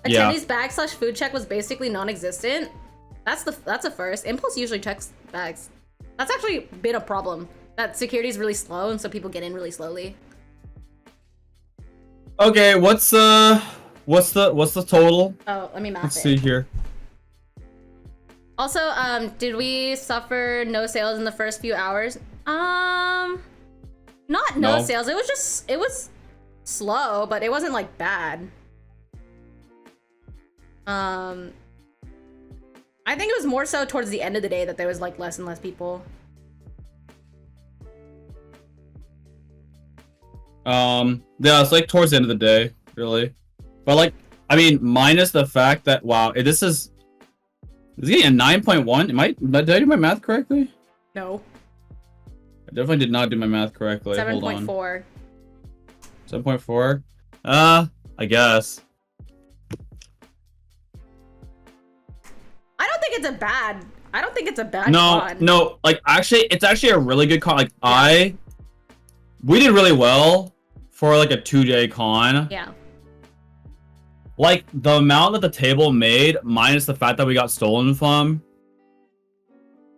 [SPEAKER 1] Attendees bag / food check was basically non-existent. That's a first. Impulse usually checks bags. That's actually been a problem. That security is really slow, and so people get in really slowly.
[SPEAKER 3] Okay, what's the total?
[SPEAKER 1] Oh, let me math it.
[SPEAKER 3] Let's see here.
[SPEAKER 1] Also, did we suffer no sales in the first few hours? Not no sales. It was slow, but it wasn't like bad. I think it was more so towards the end of the day that there was like less and less people.
[SPEAKER 3] Yeah, it's like towards the end of the day, really. But like, I mean, minus the fact that, wow, this is getting a 9.1. Did I do my math correctly?
[SPEAKER 1] No.
[SPEAKER 3] I definitely did not do my math correctly.
[SPEAKER 1] 7.4.
[SPEAKER 3] 7.4? I guess.
[SPEAKER 1] I don't think it's a bad con.
[SPEAKER 3] No, like actually, it's actually a really good con. Like we did really well for like a 2-day con.
[SPEAKER 1] Yeah.
[SPEAKER 3] Like the amount that the table made, minus the fact that we got stolen from,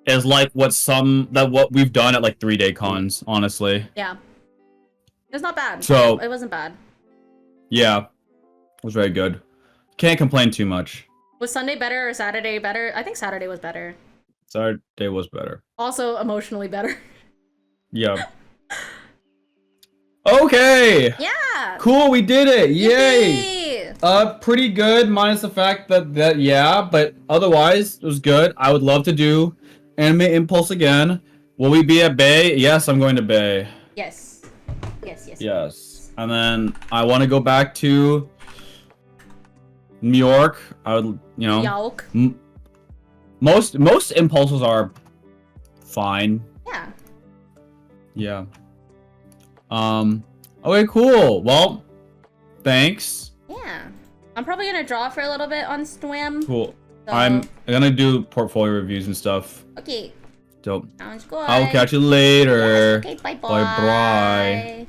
[SPEAKER 3] is like what we've done at like 3-day cons, honestly.
[SPEAKER 1] Yeah. It's not bad.
[SPEAKER 3] So
[SPEAKER 1] it wasn't bad.
[SPEAKER 3] Yeah. It was very good. Can't complain too much.
[SPEAKER 1] Was Sunday better or Saturday better? I think Saturday was better.
[SPEAKER 3] Saturday was better.
[SPEAKER 1] Also emotionally better.
[SPEAKER 3] Yeah. Okay.
[SPEAKER 1] Yeah.
[SPEAKER 3] Cool, we did it. Yay.
[SPEAKER 1] Yippee!
[SPEAKER 3] Pretty good, minus the fact that yeah, but otherwise it was good. I would love to do Anime Impulse again. Will we be at Bay? Yes, I'm going to Bay.
[SPEAKER 1] Yes. Yes.
[SPEAKER 3] Yes. And then I want to go back to New York. I would,
[SPEAKER 1] Yolk.
[SPEAKER 3] Most impulses are fine.
[SPEAKER 1] Yeah.
[SPEAKER 3] Yeah. Okay, cool. Well, thanks.
[SPEAKER 1] Yeah. I'm probably gonna draw for a little bit on Swim.
[SPEAKER 3] Cool.
[SPEAKER 1] So...
[SPEAKER 3] I'm gonna do portfolio reviews and stuff.
[SPEAKER 1] Okay.
[SPEAKER 3] Dope.
[SPEAKER 1] Sounds good.
[SPEAKER 3] I'll catch you later.
[SPEAKER 1] Yes, okay, bye.
[SPEAKER 3] Bye.